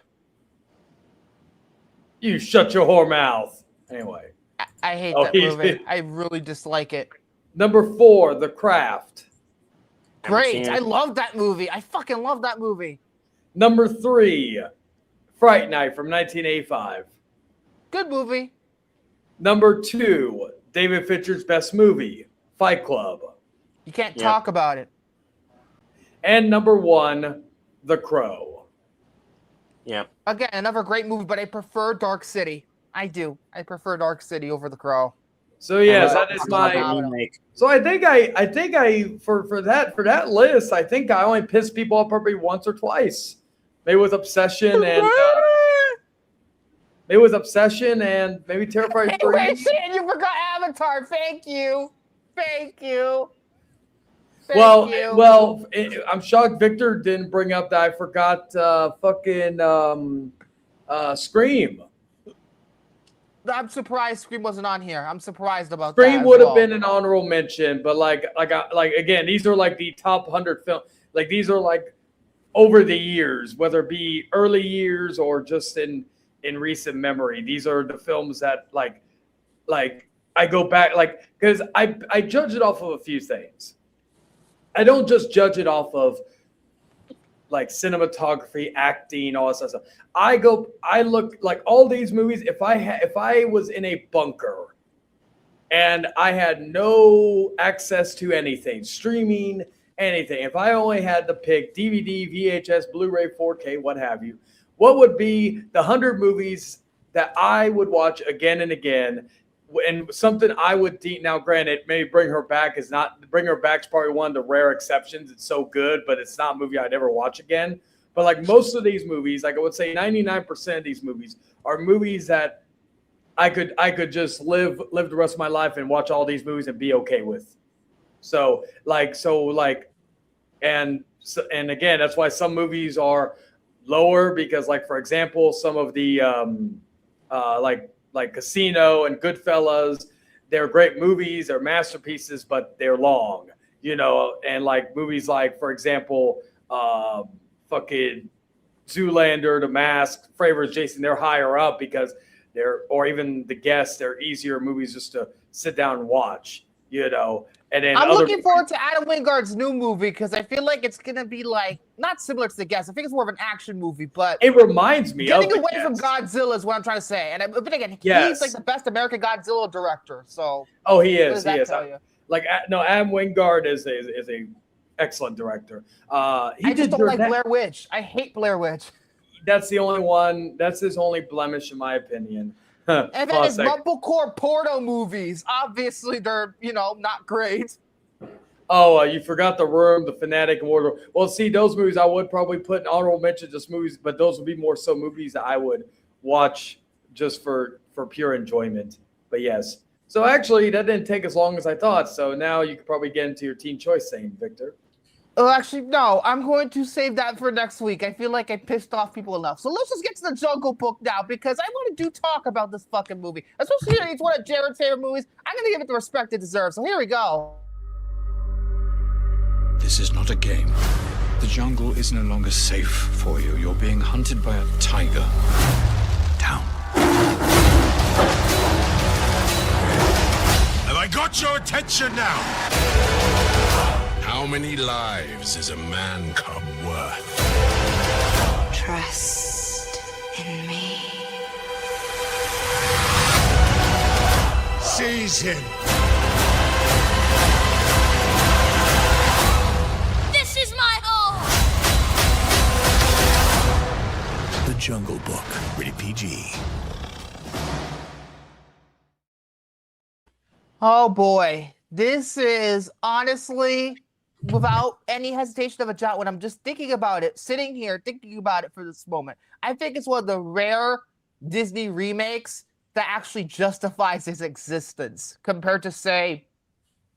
You shut your whore mouth. Anyway. I hate Oh, that he's- movie. I really dislike it. Number 4, The Craft. Haven't Great. seen it. I love that movie. I fucking love that movie. Number 3, Fright Night from 1985. Good movie. Number 2, David Fincher's best movie, Fight Club. You can't Yep. talk about it. And number 1, The Crow. Yep. Again, another great movie, but I prefer Dark City. I do. I prefer Dark City over The Crow. So yes, And that is my- my. Remake. So I think for that list, I think I only pissed people off probably once or twice. Maybe with Obsession and maybe Terrifier 3. Wait, shit, you forgot Avatar. Thank you. Thank you. Thank Well, you. I'm shocked Victor didn't bring up that I forgot Scream. I'm surprised Scream wasn't on here. I'm surprised about that. Scream as would have well. been an honorable mention, but like again, these are like the top 100 film. Like these are like over the years, whether it be early years or just in recent memory. These are the films that like I go back because I judge it off of a few things. I don't just judge it off of like cinematography, acting, all that stuff. I look like all these movies. If I was in a bunker and I had no access to anything, streaming, anything, if I only had to pick DVD, VHS, Blu-ray, 4K, what have you, what would be the 100 movies that I would watch again and again? And something I would now, granted, maybe Bring Her Back is probably one of the rare exceptions. It's so good, but it's not a movie I'd ever watch again. But like most of these movies, like I would say 99% of these movies are movies that I could just live the rest of my life and watch all these movies and be okay with. And again, that's why some movies are lower because, like, for example, some of the like Casino and Goodfellas, they're great movies, they're masterpieces, but they're long, and like movies like, for example, fucking Zoolander, The Mask, Fravors, Jason, they're higher up because or even The Guest, they're easier movies just to sit down and watch, And then I'm looking forward to Adam Wingard's new movie because I feel like it's gonna be like not similar to The Guest. I think it's more of an action movie, but it reminds me getting of away The from Guest. Godzilla is what I'm trying to say. But again, Yes. he's like the best American Godzilla director. So Oh, he what is. does that He is. tell you? No, Adam Wingard is a excellent director. I just don't like Blair Witch. I hate Blair Witch. That's the only one. That's his only blemish, in my opinion. And then Hold on a his second. Mumblecore Porno movies. Obviously, they're not great. Oh, you forgot The Room, The Fanatic, and Wardrobe. Well, see, those movies I would probably put in honorable mention, just movies, but those would be more so movies that I would watch just for pure enjoyment. But yes. So actually, that didn't take as long as I thought. So now you could probably get into your teen choice thing, Victor. Oh, actually, no. I'm going to save that for next week. I feel like I pissed off people enough. So let's just get to the Jungle Book now because I want to talk about this fucking movie. Especially it's one of Jared's favorite movies. I'm going to give it the respect it deserves. So here we go. This is not a game. The jungle is no longer safe for you. You're being hunted by a tiger. Down. Have I got your attention now? How many lives is a man cub worth? Trust in me. Seize him. This is my Jungle Book. Rated PG. Oh boy, this is honestly, without any hesitation of a jot, when I'm just thinking about it, sitting here thinking about it for this moment, I think it's one of the rare Disney remakes that actually justifies its existence compared to, say,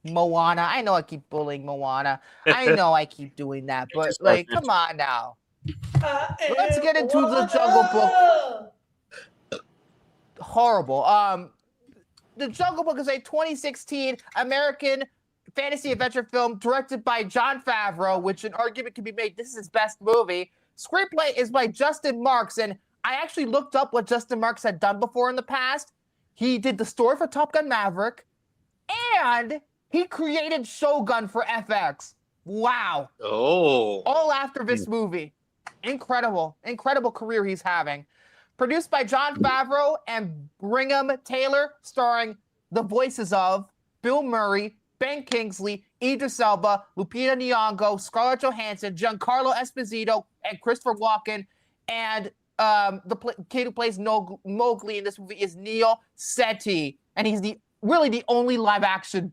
Moana. I know I keep bullying Moana. I know I keep doing that, but like, come on now. Let's get into the Jungle Book. Horrible. The Jungle Book is a 2016 American fantasy adventure film directed by Jon Favreau, which an argument can be made this is his best movie. Screenplay is by Justin Marks, and I actually looked up what Justin Marks had done before in the past. He did the story for Top Gun Maverick, and he created Shogun for FX. Wow. Oh. All after this movie. Incredible career he's having. Produced by Jon Favreau and Brigham Taylor, starring the voices of Bill Murray, Ben Kingsley, Idris Elba, Lupita Nyong'o, Scarlett Johansson, Giancarlo Esposito, and Christopher Walken. And the kid who plays Mowgli in this movie is Neil Setti. And he's really the only live action,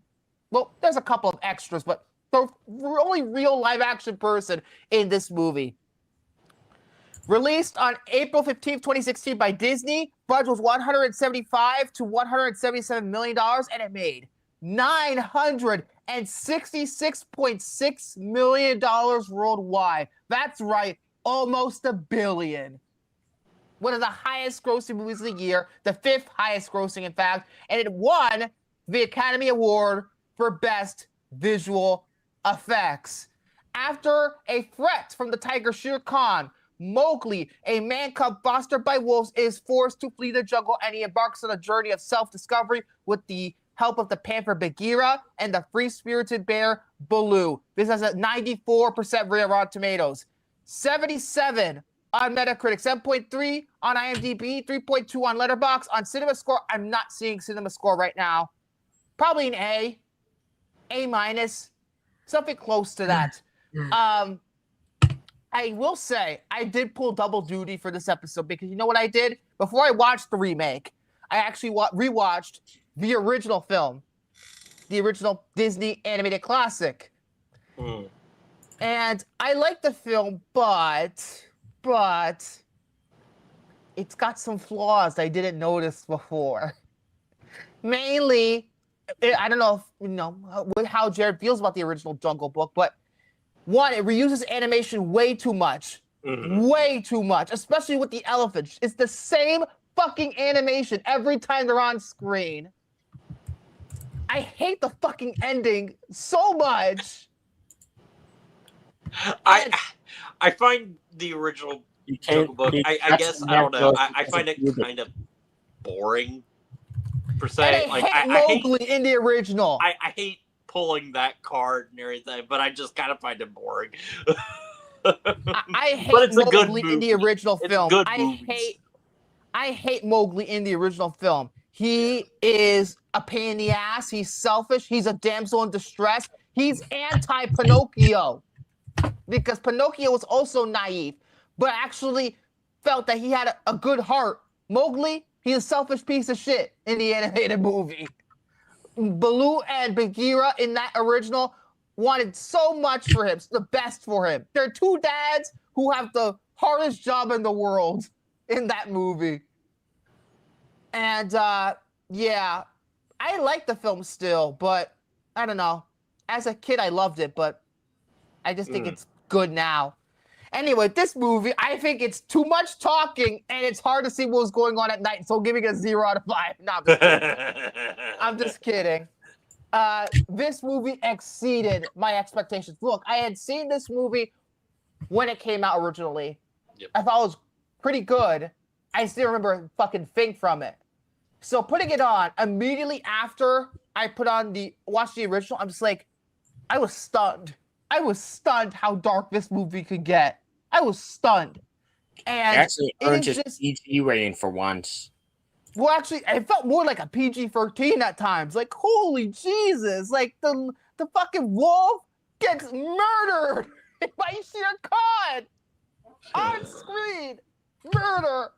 well, there's a couple of extras, but the only real live action person in this movie. Released on April 15th, 2016 by Disney, budget was $175 to $177 million, and it made $966.6 million worldwide. That's right, almost $1 billion. One of the highest grossing movies of the year, the 5th highest grossing, in fact, and it won the Academy Award for Best Visual Effects. After a threat from the tiger Shere Khan, Mowgli, a man cub fostered by wolves, is forced to flee the jungle, and he embarks on a journey of self-discovery with the help of the panther Bagheera and the free-spirited bear Baloo. This has a 94% rate on Rotten Tomatoes, 77 on Metacritic, 7.3 on IMDb, 3.2 on Letterboxd. On CinemaScore, I'm not seeing CinemaScore right now. Probably an A, A-, something close to that. I will say, I did pull double duty for this episode because you know what I did? Before I watched the remake, I actually rewatched the original film, the original Disney animated classic. And I like the film, but it's got some flaws I didn't notice before. Mainly, I don't know if you know how Jared feels about the original Jungle Book, but one, it reuses animation way too much. Way too much, especially with the elephants. It's the same fucking animation every time they're on screen. I hate the fucking ending so much. I find the original Jungle Book, I guess, I don't know, I find it kind of boring, per se. And I hate Mowgli in the original. I hate pulling that card and everything, but I just kind of find it boring. I hate but it's a good Mowgli movie. in the original film. Good I hate Mowgli in the original film. He is a pain in the ass. He's selfish. He's a damsel in distress. He's anti-Pinocchio because Pinocchio was also naive, but actually felt that he had a good heart. Mowgli, he's a selfish piece of shit in the animated movie. Baloo and Bagheera in that original wanted so much for him, the best for him. They're two dads who have the hardest job in the world in that movie. And yeah, I like the film still, but I don't know. As a kid, I loved it, but I just think it's good now. Anyway, this movie, I think it's too much talking, and it's hard to see what's going on at night, so giving it a 0 out of 5. No, I'm just kidding. This movie exceeded my expectations. Look, I had seen this movie when it came out originally. Yep. I thought it was pretty good. I still remember a fucking thing from it. So putting it on, immediately after I watched the original, I'm just like, I was stunned. I was stunned how dark this movie could get. I was stunned. And It actually earned it is his PG rating for once. Well, actually, it felt more like a PG-13 at times. Like, holy Jesus! Like the fucking wolf gets murdered by Shere Khan on screen. murder.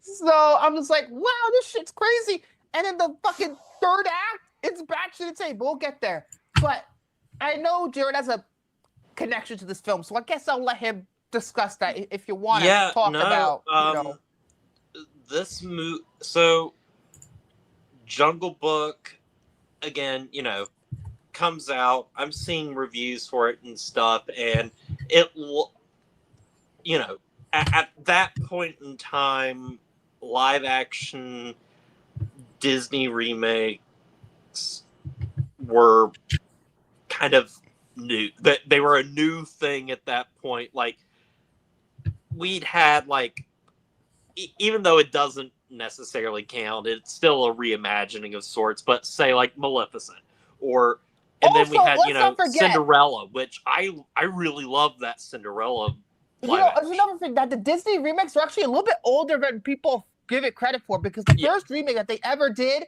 So I'm just like, wow, this shit's crazy. And in the fucking third act, it's batshit insane. We'll get there. But I know Jared has a connection to this film, so I guess I'll let him discuss that if you want to talk about, this So, Jungle Book, again, comes out. I'm seeing reviews for it and stuff, and it, at that point in time, live action Disney remakes were kind of new. That they were a new thing at that point. Like, we'd had even though it doesn't necessarily count, it's still a reimagining of sorts. But say like Maleficent, then we had Cinderella, which I really love that Cinderella. There's another thing that the Disney remakes are actually a little bit older than people give it credit for, because the first remake that they ever did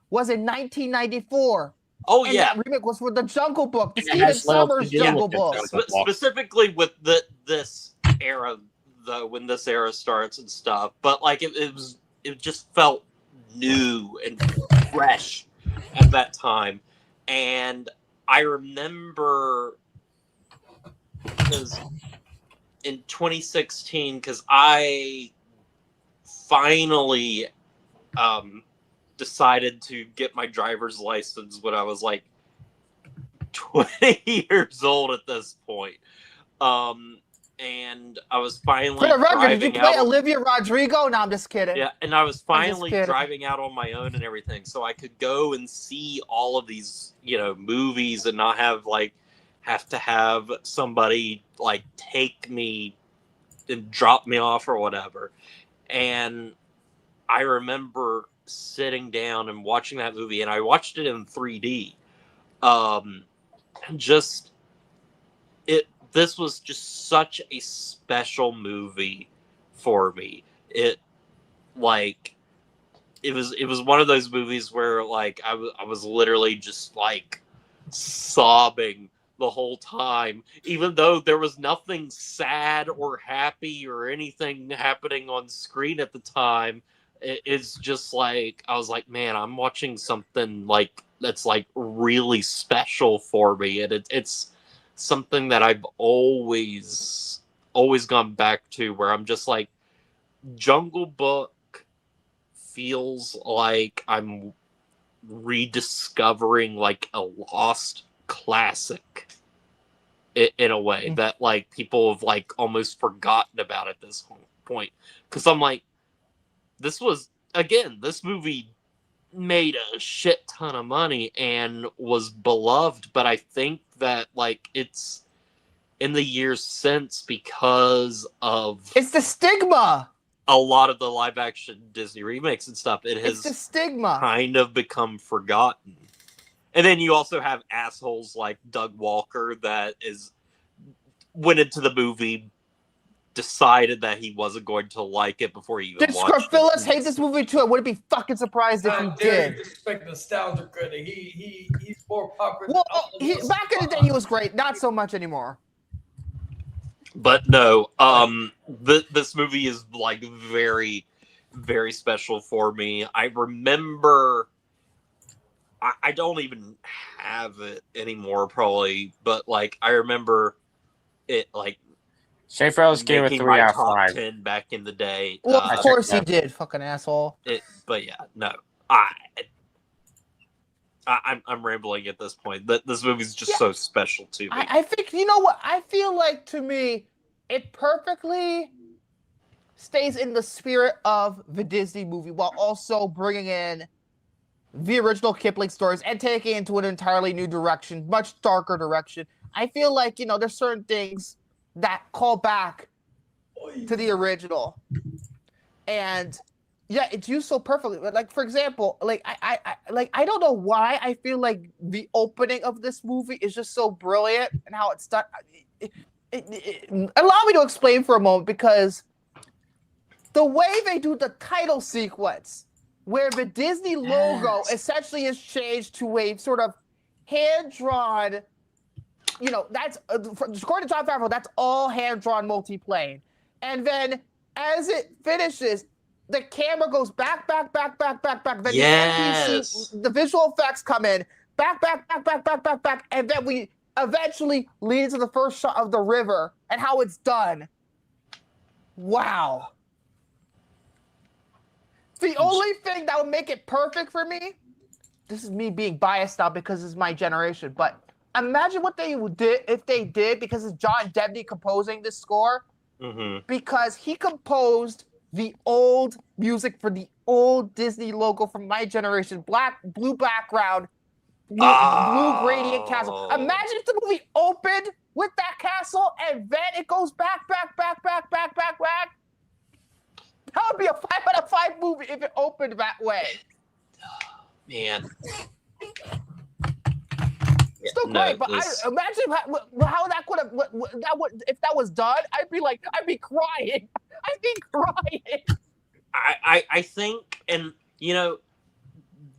was in 1994. Oh, and yeah. That remake was for the Jungle Book, the Stephen Sommers Jungle Book. Specifically with this era, though, when this era starts and stuff. But it just felt new and fresh at that time. And I remember because in 2016, because I finally decided to get my driver's license when I was like 20 years old at this point. And I was finally For the record, did you play out Olivia Rodrigo? No, I'm just kidding. Yeah, and I was finally driving out on my own and everything, so I could go and see all of these, movies and not have to have somebody take me and drop me off or whatever. And I remember sitting down and watching that movie, and I watched it in 3D. This was just such a special movie for me. It was one of those movies where I was literally just sobbing the whole time, even though there was nothing sad or happy or anything happening on screen at the time. It's just I was like, man, I'm watching something that's really special for me, and it's something that I've always gone back to, where I'm just Jungle Book feels like I'm rediscovering a lost classic in a way that people have almost forgotten about at this point, because I'm this movie made a shit ton of money and was beloved, but I think that it's in the years since, because of it's the stigma, a lot of the live action Disney remakes and stuff, it's the stigma kind of become forgotten. And then you also have assholes like Doug Walker that went into the movie, decided that he wasn't going to like it before he even watched it. Did Scarfillas hate this movie too? I wouldn't be fucking surprised if he did. Expect nostalgia critic. He's more popular. Well, back in the day, he was great. Not so much anymore. But no, this movie is very, very special for me. I remember, I don't even have it anymore, probably, but I remember it Schaefer gave it 3 out of 5. 10 back in the day. Well, of course he did, fucking asshole. But yeah, no, I'm rambling at this point. This movie's just so special to me. I think, you know what? I feel to me, it perfectly stays in the spirit of the Disney movie while also bringing in the original Kipling stories and taking it into an entirely new direction, much darker direction. I feel there's certain things that call back to the original, and it's used so perfectly. For example, I don't know why I feel the opening of this movie is just so brilliant and how it's done. Allow me to explain for a moment, because the way they do the title sequence, where the Disney logo essentially is changed to a sort of hand-drawn. That's according to John Favreau, that's all hand-drawn multi-plane. And then as it finishes, the camera goes back. Then Yes. the visual effects come in, back, and then we eventually lead to the first shot of the river and how it's done. Wow. The only thing that would make it perfect for me, this is me being biased now because it's my generation, but imagine what they did if they did, because it's John Debney composing this score, because he composed the old music for the old Disney logo from my generation, blue background, blue gradient castle. Imagine if the movie opened with that castle and then it goes back. That would be a 5 out of 5 movie if it opened that way. Man. Still great, but imagine how that could have. If that was done, I'd be crying. I'd be crying. I think, and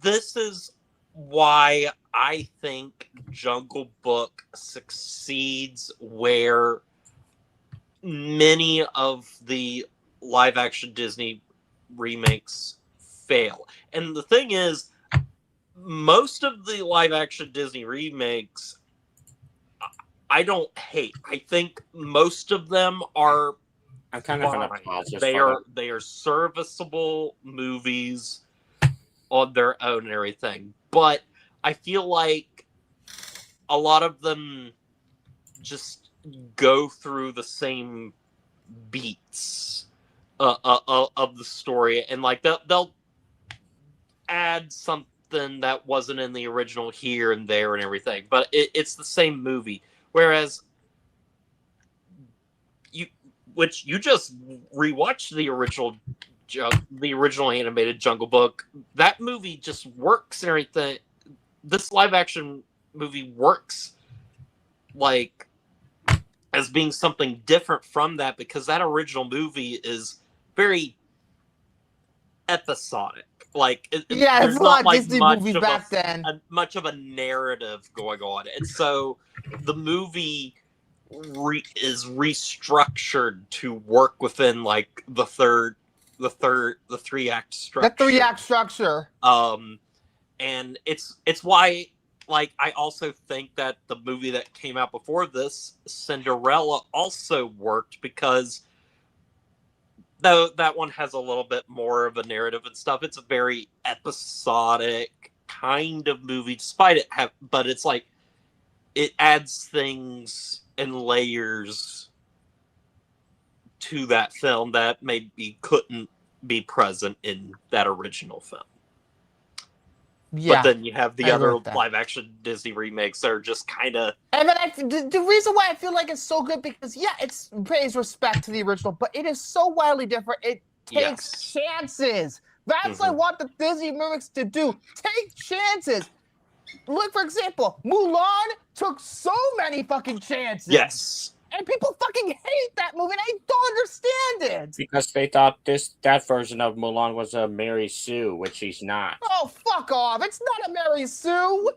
this is why I think Jungle Book succeeds where many of the live action Disney remakes fail. And the thing is, most of the live action Disney remakes I don't hate. I think most of them are I'm kind of gonna pause this. they are serviceable movies on their own and everything. But I feel like a lot of them just go through the same beats of the story, and like they'll add something that wasn't in the original here and there and everything, but it's the same movie. Whereas you just rewatched the original animated Jungle Book. That movie just works and everything. This live action movie works like as being something different from that, because that original movie is very episodic. Like there's not like Disney movies back then. Much of a narrative going on, and so the movie is restructured to work within like the 3-act structure. The 3-act structure. And it's why, like, I also think that the movie that came out before this, Cinderella, also worked, because though that one has a little bit more of a narrative and stuff, it's a very episodic kind of movie, despite it but it's like it adds things and layers to that film that maybe couldn't be present in that original film. Yeah, but then you have the other live-action Disney remakes that are just kind of... And then the reason why I feel like it's so good, because, yeah, it pays respect to the original, but it is so wildly different. It takes chances. That's what I want the Disney remakes to do. Take chances. Look, for example, Mulan took so many fucking chances. Yes. And people fucking hate that movie, and I don't understand it. Because they thought that version of Mulan was a Mary Sue, which she's not. Oh, fuck off. It's not a Mary Sue. I always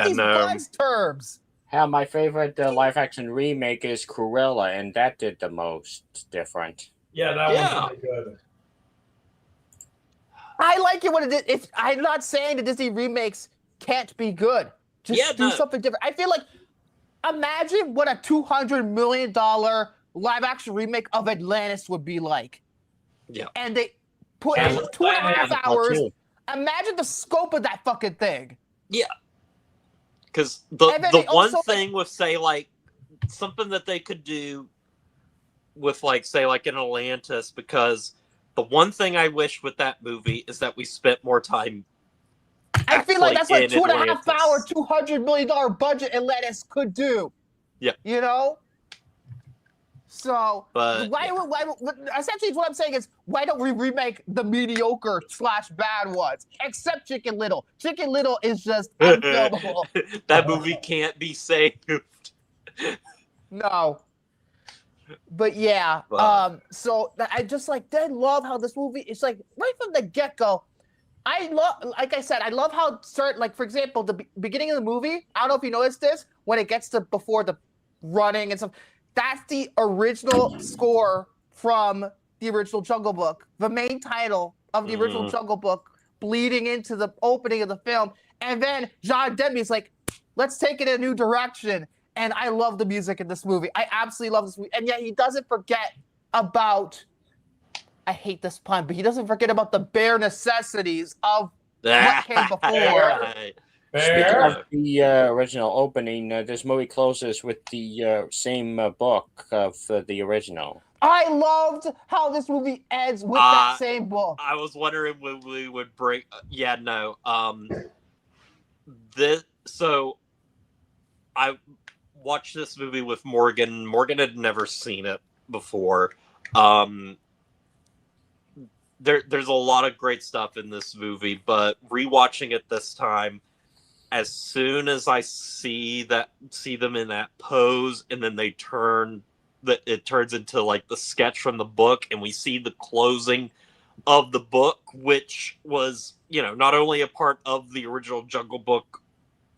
these buzz terms. Hell, my favorite live-action remake is Cruella, and that did the most different. Yeah, that one's really good. I like it when it did. I'm not saying the Disney remakes can't be good. Just do something different. I feel like, imagine what a $200 million live-action remake of Atlantis would be like. Yeah. And they put in 2.5 hours. Imagine the scope of that fucking thing. Yeah. Because the one thing with, say, like, something that they could do with, like, say, like, in Atlantis, because the one thing I wish with that movie is that we spent more time. I feel like that's what 2.5 hour, $200 million budget Atlantis could do. Yeah. You know? So, but why essentially what I'm saying is, why don't we remake the mediocre / bad ones? Except Chicken Little. Chicken Little is just unfilmable. That movie can't be saved. No. But yeah, so I just love how this movie is like right from the get-go. I love, like I said, I love how for example, the beginning of the movie, I don't know if you noticed this, when it gets to before the running and stuff, that's the original score from the original Jungle Book, the main title of the original Jungle Book, bleeding into the opening of the film. And then John Debby's like, let's take it in a new direction. And I love the music in this movie. I absolutely love this movie. And yet he doesn't forget about, I hate this pun, but he doesn't forget about the bare necessities of what came before. Speaking of the original opening, this movie closes with the same book of the original. I loved how this movie ends with that same book. I was wondering when we would break. So I watched this movie with Morgan. Morgan had never seen it before. There's a lot of great stuff in this movie, but rewatching it this time, as soon as I see them in that pose, and then it turns into like the sketch from the book, and we see the closing of the book, which was, not only a part of the original Jungle Book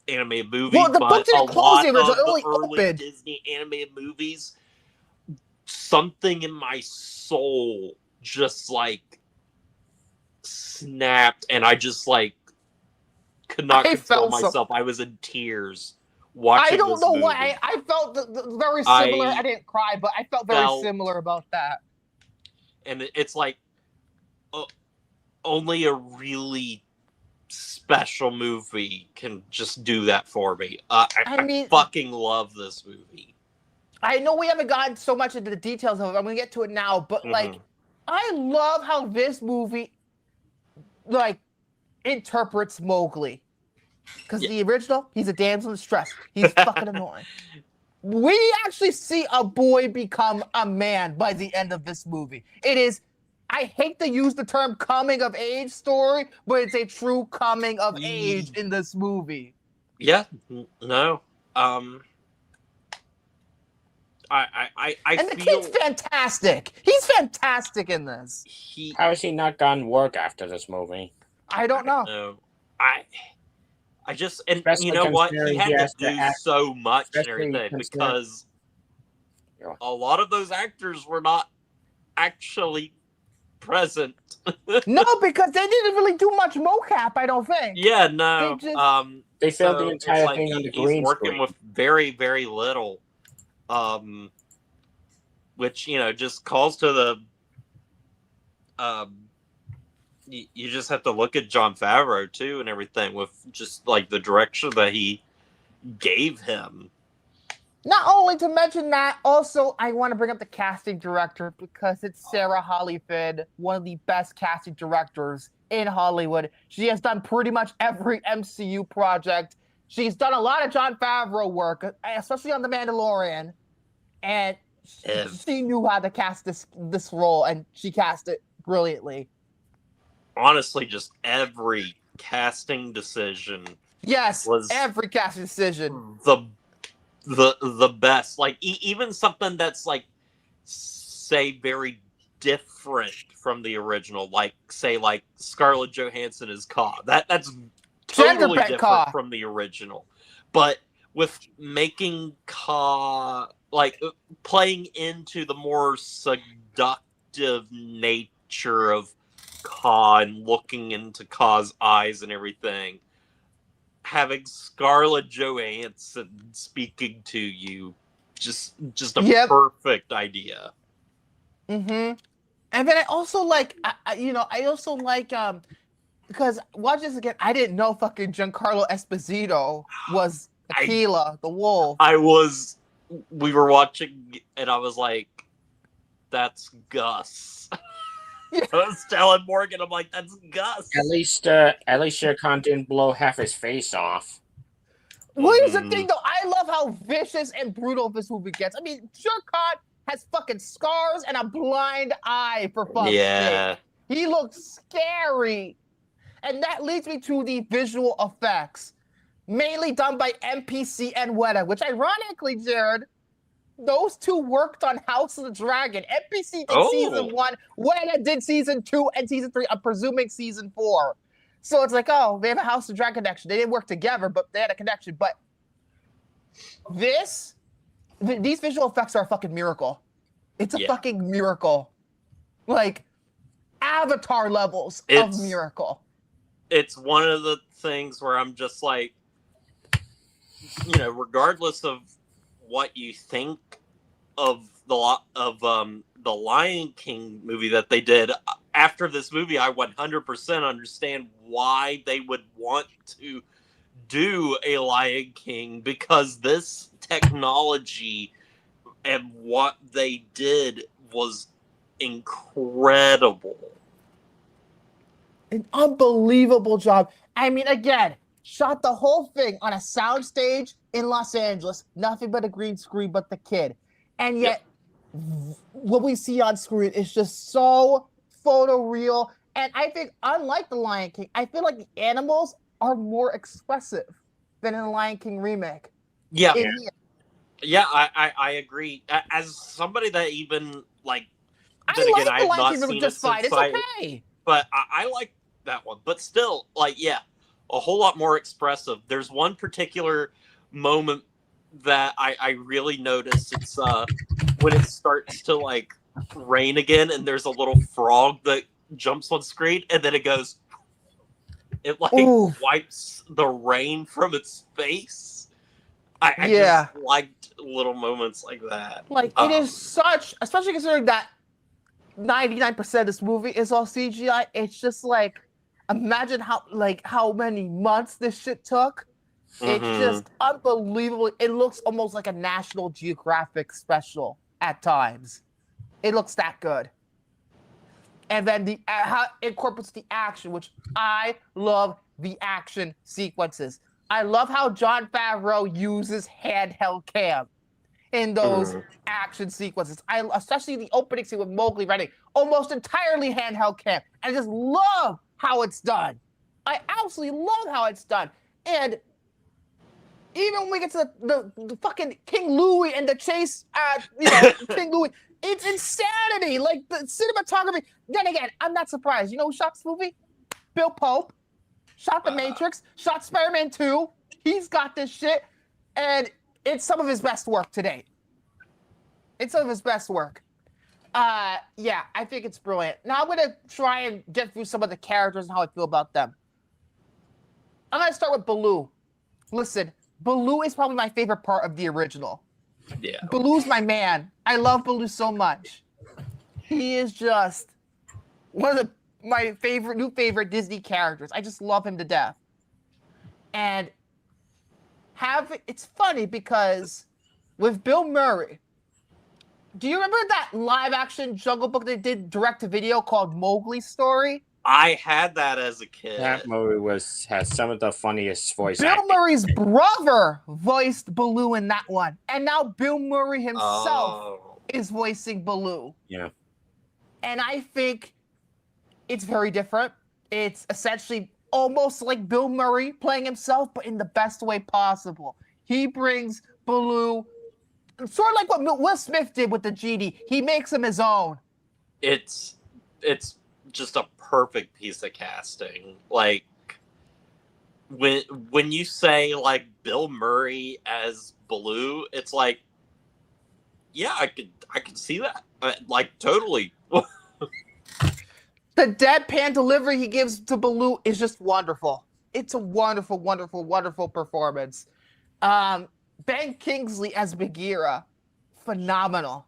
animated movie, well, the but book didn't a close lot the original, of the only early opened. Disney animated movies. Something in my soul just like snapped, and I just like could not control myself. I was in tears watching. I don't this know movie. why. I felt very similar. I didn't cry, but I felt very similar about that. And it's like only a really special movie can just do that for me. I fucking love this movie. I know we haven't gotten so much into the details of it. I'm gonna get to it now, but like, I love how this movie like interprets Mowgli. Because the original, he's a damsel in distress. He's fucking annoying. We actually see a boy become a man by the end of this movie. It is, I hate to use the term coming of age story, but it's a true coming of age in this movie. Yeah, no. And the kid's fantastic. He's fantastic in this. How has he not gotten work after this movie? I don't know. No, I just, and Especially you know what? He considering had he to do so much and especially everything considering- because a lot of those actors were not actually present. No, because they didn't really do much mocap, I don't think. Yeah, no. They filmed the it's entire like thing on the he's green working screen. with very, very little, which just calls to the. You just have to look at Jon Favreau too and everything with just like the direction that he gave him. Not only to mention that, also I want to bring up the casting director because it's Sarah Hollyford, one of the best casting directors in Hollywood. She has done pretty much every MCU project. She's done a lot of Jon Favreau work, especially on The Mandalorian, and she knew how to cast this role, and she cast it brilliantly. Honestly, just every casting decision. Yes, was every casting decision. The best. Like even something that's like, say, very different from the original, like say like Scarlett Johansson as Ka. That's totally different from the original. But with making Ka like playing into the more seductive nature of Ka and looking into Ka's eyes and everything, having Scarlett Johansson speaking to you, just a perfect idea. And then I also like, because watch this again. I didn't know fucking Giancarlo Esposito was Aquila, the wolf. We were watching, and I was like, "That's Gus." I was telling Morgan, I'm like, "That's Gus." At least Shere Khan didn't blow half his face off. Well, here's the thing, though. I love how vicious and brutal this movie gets. I mean, Shere Khan has fucking scars and a blind eye, for fuck's sake. He looks scary. And that leads me to the visual effects, mainly done by MPC and Weta, which ironically, Jared, those two worked on House of the Dragon. MPC did season 1, Weta did season 2 and season 3. I'm presuming season 4. So it's like, oh, they have a House of the Dragon connection. They didn't work together, but they had a connection. But these visual effects are a fucking miracle. It's a fucking miracle. Like, Avatar levels of miracle. It's one of the things where I'm just like, you know, regardless of what you think of the Lion King movie that they did, after this movie, I 100% understand why they would want to do a Lion King, because this technology and what they did was incredible. An unbelievable job. I mean, again, shot the whole thing on a soundstage in Los Angeles, nothing but a green screen but the kid. And yet, what we see on screen is just so photoreal. And I think, unlike the Lion King, I feel like the animals are more expressive than in the Lion King remake. Yeah. I agree. As somebody that even, like, then again, I have not seen it since it's okay. But I like that one. But still, like, a whole lot more expressive. There's one particular moment that I really noticed. It's when it starts to, like, rain again, and there's a little frog that jumps on screen, and then it goes, it like wipes the rain from its face. I just liked little moments like that. Like, it is such, especially considering that 99% of this movie is all CGI. It's just like, imagine how many months this shit took. It's just unbelievable. It looks almost like a National Geographic special at times. It looks that good. And then how it incorporates the action, which I love the action sequences. I love how Jon Favreau uses handheld cam in those action sequences. Especially the opening scene with Mowgli running, almost entirely handheld cam. I just love how it's done. I absolutely love how it's done. And even when we get to the fucking King Louie and the chase, King Louie, it's insanity. Like, the cinematography. Then again, I'm not surprised. You know who shot this movie? Bill Pope. Shot The Matrix. Shot Spider-Man 2. He's got this shit. And it's some of his best work to date. It's some of his best work. I think it's brilliant. Now I'm going to try and get through some of the characters and how I feel about them. I'm going to start with Baloo. Listen, Baloo is probably my favorite part of the original. Yeah. Baloo's my man. I love Baloo so much. He is just one of my new favorite Disney characters. I just love him to death. And it's funny because with Bill Murray, do you remember that live action Jungle Book they did direct to video called Mowgli's Story? I had that as a kid. That movie has some of the funniest voice Bill acting. Murray's brother voiced Baloo in that one. And now Bill Murray himself is voicing Baloo. Yeah. And I think it's very different. It's essentially almost like Bill Murray playing himself, but in the best way possible. He brings Baloo, sort of like what Will Smith did with the genie. He makes him his own. It's just a perfect piece of casting. Like, when you say, like, Bill Murray as Baloo, it's like, yeah, I could see that. Like, totally. The deadpan delivery he gives to Baloo is just wonderful. It's a wonderful, wonderful, wonderful performance. Ben Kingsley as Bagheera, phenomenal.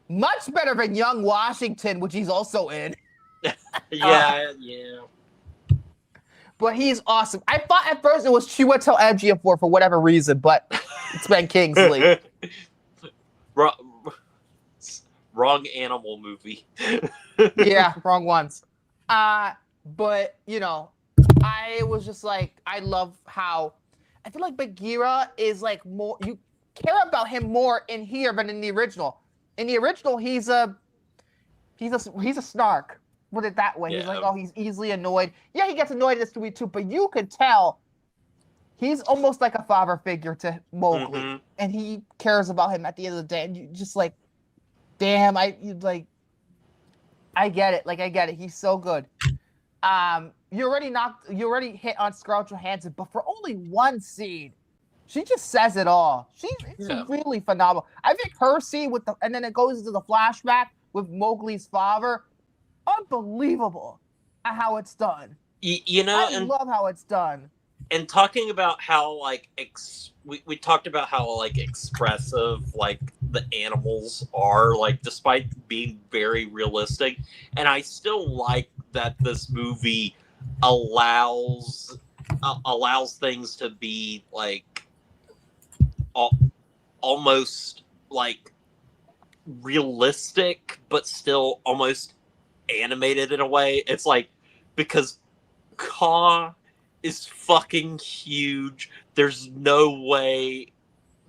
Much better than Young Washington, which he's also in. Yeah. But he's awesome. I thought at first it was Chiwetel Ejiofor for whatever reason, but it's Ben Kingsley. Wrong animal movie. Yeah, wrong ones. But, you know, I was just like, I love how, I feel like Bagheera is like more, you care about him more in here than in the original. In the original, he's a snark. Put it that way. Yeah. He's like, oh, he's easily annoyed. Yeah, he gets annoyed in this movie too, but you could tell he's almost like a father figure to Mowgli, and he cares about him at the end of the day. And you just like, damn, I get it. Like, I get it. He's so good. You already hit on Scarlett Johansson, but for only one scene, She just says it all. It's really phenomenal. I think her scene with and then it goes into the flashback with Mowgli's father. Unbelievable at how it's done. You know, I love how it's done. And talking about how like we talked about how like expressive like the animals are, like despite being very realistic, and I still like that this movie allows things to be like almost like realistic, but still almost animated in a way. It's like because Ka is fucking huge. There's no way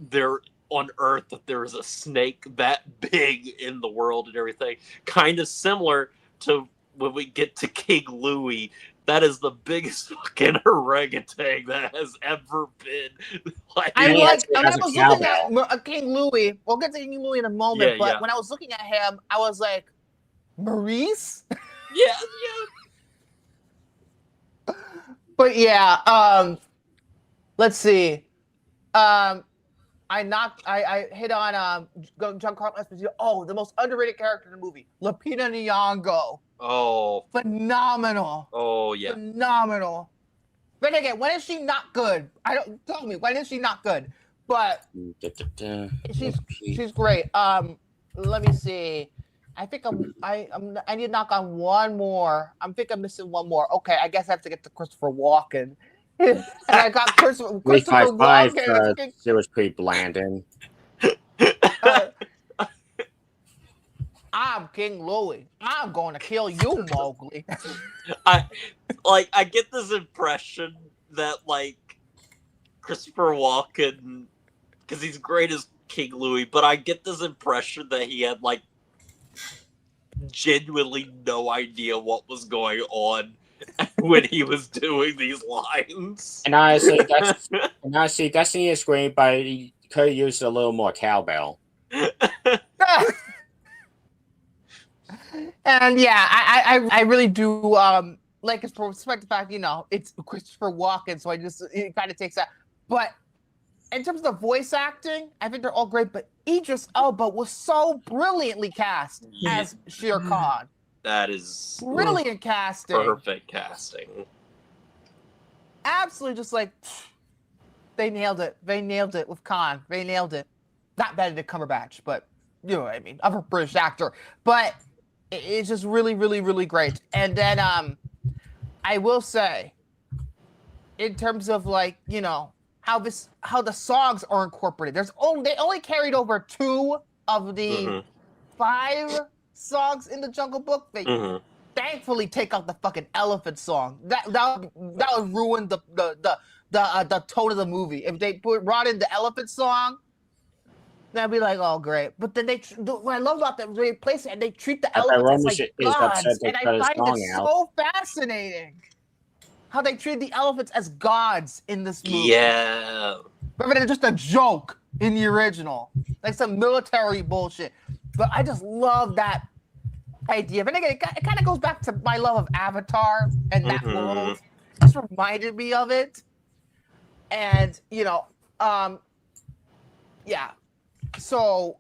there on Earth that there is a snake that big in the world and everything. Kind of similar to when we get to King Louis. That is the biggest fucking orangutan that has ever been. Like, I was looking cowbell. at King Louis. We'll get to King Louis in a moment, Yeah, but yeah. when I was looking at him, I was like, Maurice? yeah. But yeah, let's see. I hit on Giancarlo Esposito. Oh, the most underrated character in the movie, Lupita Nyong'o. Oh. Phenomenal. Oh yeah. Phenomenal. But again, when is she not good? Tell me, when is she not good? But she's great. Let me see. I think I need to knock on one more. I think I'm missing one more. Okay, I guess I have to get to Christopher Walken. And I got Christopher 355 Walken. it was pretty blanding. I'm King Louis. I'm going to kill you, Mowgli. I get this impression that like Christopher Walken, because he's great as King Louis, but I get this impression that he had like genuinely no idea what was going on when he was doing these lines. And I see that scene is great, but he could have used a little more cowbell. And yeah, I really do like his perspective fact, it's Christopher Walken, so it kind of takes that. But in terms of the voice acting, I think they're all great, but Idris Elba was so brilliantly cast as Shere Khan. That is brilliant casting. Perfect casting. Absolutely, just like they nailed it. They nailed it with Khan. They nailed it. Not better than Cumberbatch, but you know what I mean. I'm a British actor, but it's just really, really, really great. And then I will say, in terms of like how the songs are incorporated. They only carried over 2 of the 5 songs in the Jungle Book. They thankfully take out the fucking elephant song. That would ruin the tone of the movie. If they brought in the elephant song, that'd be like, oh great. But then what I love about that, they replace it and they treat the elephants like gods, and I find it so fascinating how they treat the elephants as gods in this movie. Yeah. Rather than just a joke in the original, like some military bullshit. But I just love that idea. But again, it kind of goes back to my love of Avatar and that world. It just reminded me of it. And yeah. So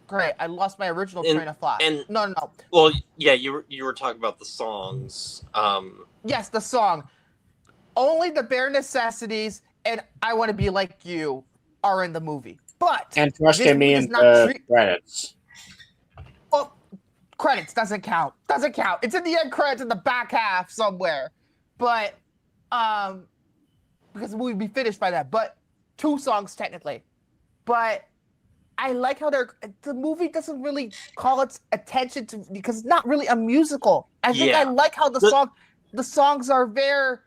great. I lost my original train of thought. No. Well, yeah, you were talking about the songs. Yes, the song. Only the bare necessities and I Want to Be Like You are in the movie. But and Trust in Me in the credits. Oh, credits doesn't count. Doesn't count. It's in the end credits in the back half somewhere. But because we'd be finished by that. But 2 songs technically. But I like how the movie doesn't really call its attention to, because it's not really a musical. I think I like how the songs are very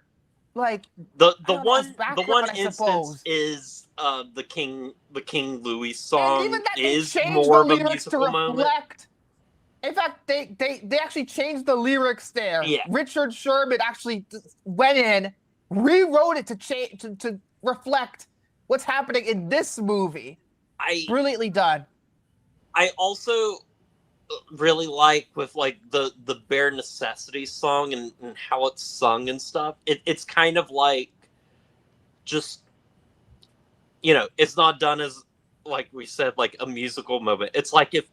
like the one instance is the King Louis song is more of a musical moment. In fact, they actually changed the lyrics there. Yeah. Richard Sherman actually went in, rewrote it to reflect what's happening in this movie. Brilliantly done. I also really like with like the bare necessities song and how it's sung and stuff. It's kind of like just it's not done as, like we said, like a musical moment. It's like if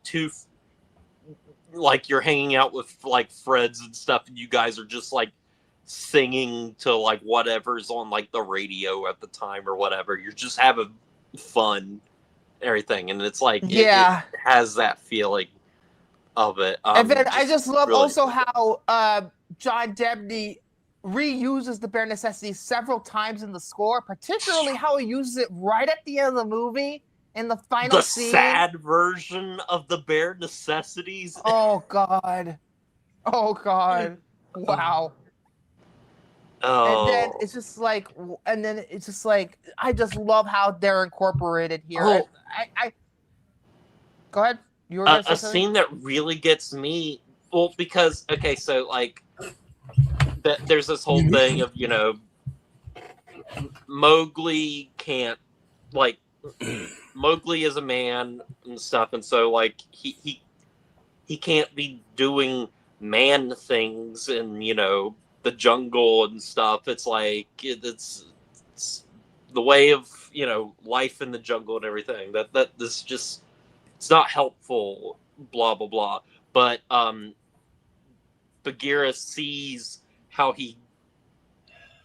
like you're hanging out with like friends and stuff, and you guys are just like singing to like whatever's on like the radio at the time or whatever. You're just having fun, everything, and it's like it has that feeling of it. And then I just love really also how John Debney reuses the bare necessities several times in the score, particularly how he uses it right at the end of the movie in the final scene. The sad version of the bare necessities. Oh God. Wow. Oh. And then it's just like, I just love how they're incorporated here. Oh. I go ahead. You were A scene that really gets me, well, because okay, so like there's this whole thing of Mowgli can't, like, Mowgli is a man and stuff, and so like he can't be doing man things in the jungle and stuff. It's like it's the way of life in the jungle and everything. That this just, it's not helpful. Blah blah blah. But Bagheera sees how he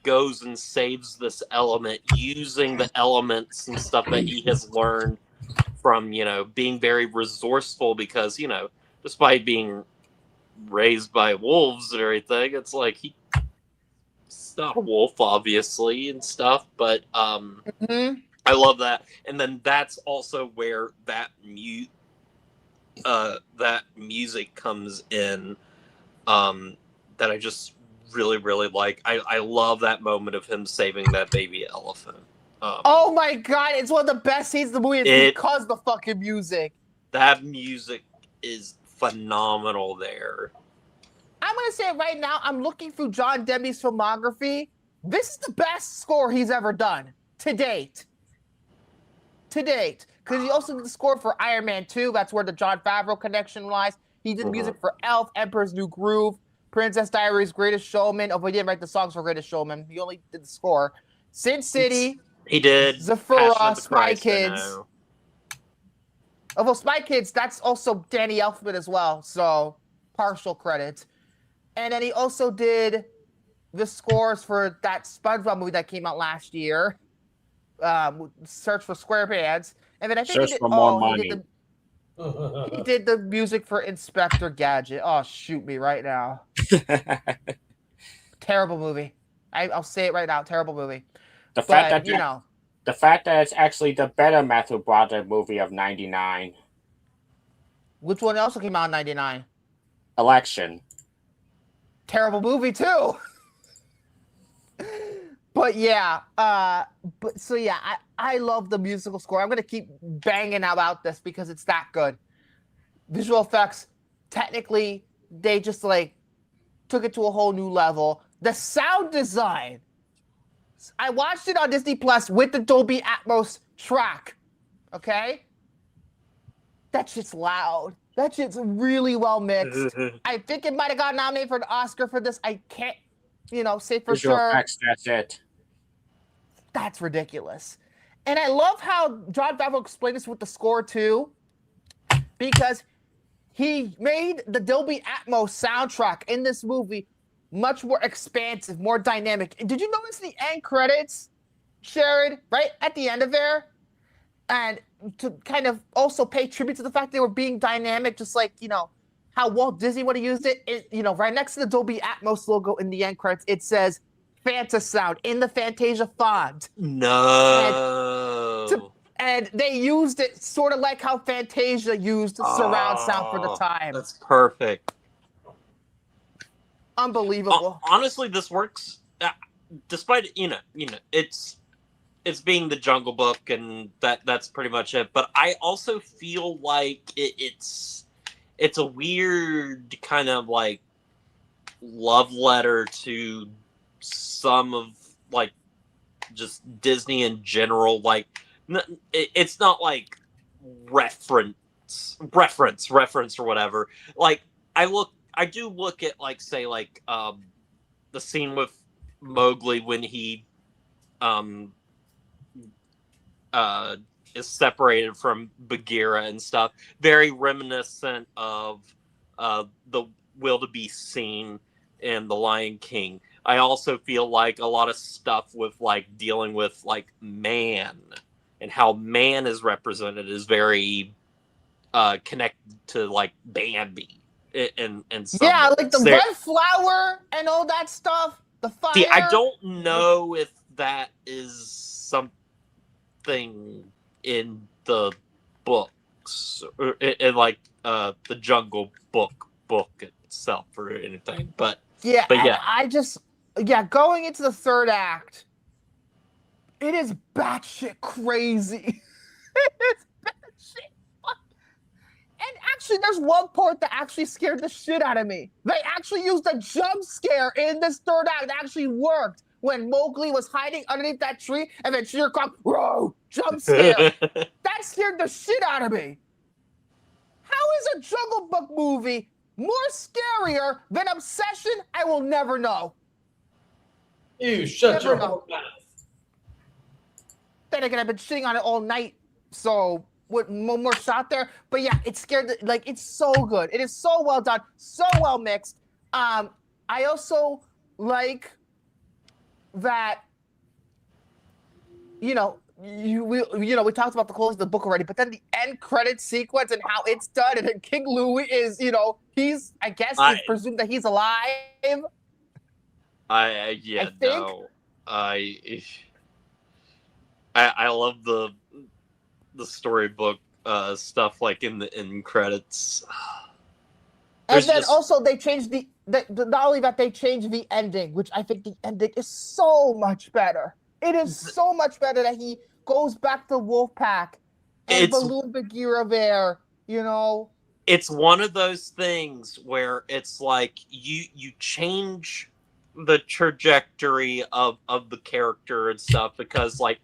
goes and saves this element using the elements and stuff that he has learned from being very resourceful, because despite being raised by wolves and everything, it's like he's not a wolf obviously and stuff, but I love that. And then that's also where that music comes in, that I just really, really like. I love that moment of him saving that baby elephant. Oh my God, it's one of the best scenes in the movie because of the fucking music. That music is phenomenal there. I'm going to say it right now, I'm looking through John Debney's filmography. This is the best score he's ever done to date. Because he also did the score for Iron Man 2. That's where the Jon Favreau connection lies. He did music for Elf, Emperor's New Groove, Princess Diaries, Greatest Showman. Oh, but he didn't write the songs for Greatest Showman. He only did the score. Sin City. He did. Zafura, Spy Kids. Oh, well, Spy Kids, that's also Danny Elfman as well. So, partial credit. And then he also did the scores for that SpongeBob movie that came out last year. Search for SquarePants. And then I think he did the music for Inspector Gadget. Oh, shoot me right now. Terrible movie. I'll say it right now. Terrible movie. The fact that it's actually the better Matthew Broderick movie of '99. Which one also came out in '99? Election. Terrible movie too. But yeah, I love the musical score. I'm gonna keep banging about this because it's that good. Visual effects, technically, they just like took it to a whole new level. The sound design. I watched it on Disney Plus with the Dolby Atmos track. Okay? That shit's loud. That shit's really well mixed. I think it might have got nominated for an Oscar for this. I can't, say for sure. Effects, that's it. That's ridiculous. And I love how Jon Favreau explained this with the score too, because he made the Dolby Atmos soundtrack in this movie much more expansive, more dynamic. And did you notice the end credits, Sharon, right at the end of there? And to kind of also pay tribute to the fact they were being dynamic, just like, how Walt Disney would have used it. Right next to the Dolby Atmos logo in the end credits, it says Fantasound in the Fantasia font. No. And they used it sort of like how Fantasia used surround sound for the time. That's perfect. Unbelievable. Honestly, this works. Despite it's being the Jungle Book, and that's pretty much it. But I also feel like it's a weird kind of like love letter to some of like just Disney in general. Like it's not like reference or whatever. Like I do look at like say like the scene with Mowgli when he is separated from Bagheera and stuff. Very reminiscent of the wildebeest scene in The Lion King. I also feel like a lot of stuff with like dealing with like man and how man is represented is very connected to like Bambi and some Yeah, like the there. red flower and all that stuff. The fire. See, I don't know if that is something in the books or in like the Jungle book itself or anything, but yeah, yeah. I just going into the third act, it is batshit crazy. It's batshit. And actually, there's one part that actually scared the shit out of me. They actually used a jump scare in this third act. It actually worked when Mowgli was hiding underneath that tree, and then Shere Khan, whoa, jump scare. That scared the shit out of me. How is a Jungle Book movie more scarier than Obsession? I will never know. You shut Never your know. mouth. Then again, I've been shitting on it all night, so with one more shot there. But yeah, it scared. Like, it's so good. It is so well done, so well mixed. I also like that. We talked about the close of the book already, but then the end credit sequence and how it's done, and then King Louie is, he's, I guess, it's presumed that he's alive. I love the storybook stuff like in the end credits. And then also they changed not only that, they changed the ending, which I think the ending is so much better. It is so much better that he goes back to Wolfpack and Balloon Bagheera there, It's one of those things where it's like you change the trajectory of the character and stuff, because like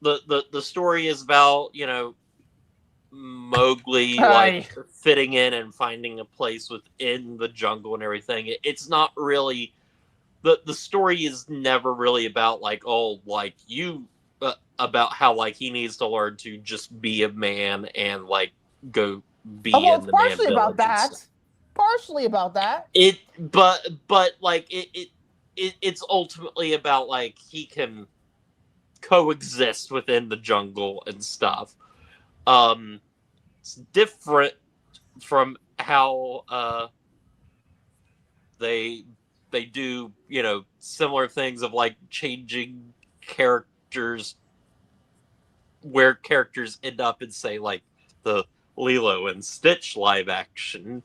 the story is about Mowgli like fitting in and finding a place within the jungle and everything. It's not really the story is never really about like about how like he needs to learn to just be a man and like go be in the man partially about that. Partially about that. But like it's ultimately about like he can coexist within the jungle and stuff. It's different from how they do similar things of like changing characters where characters end up in, say, like the Lilo and Stitch live action.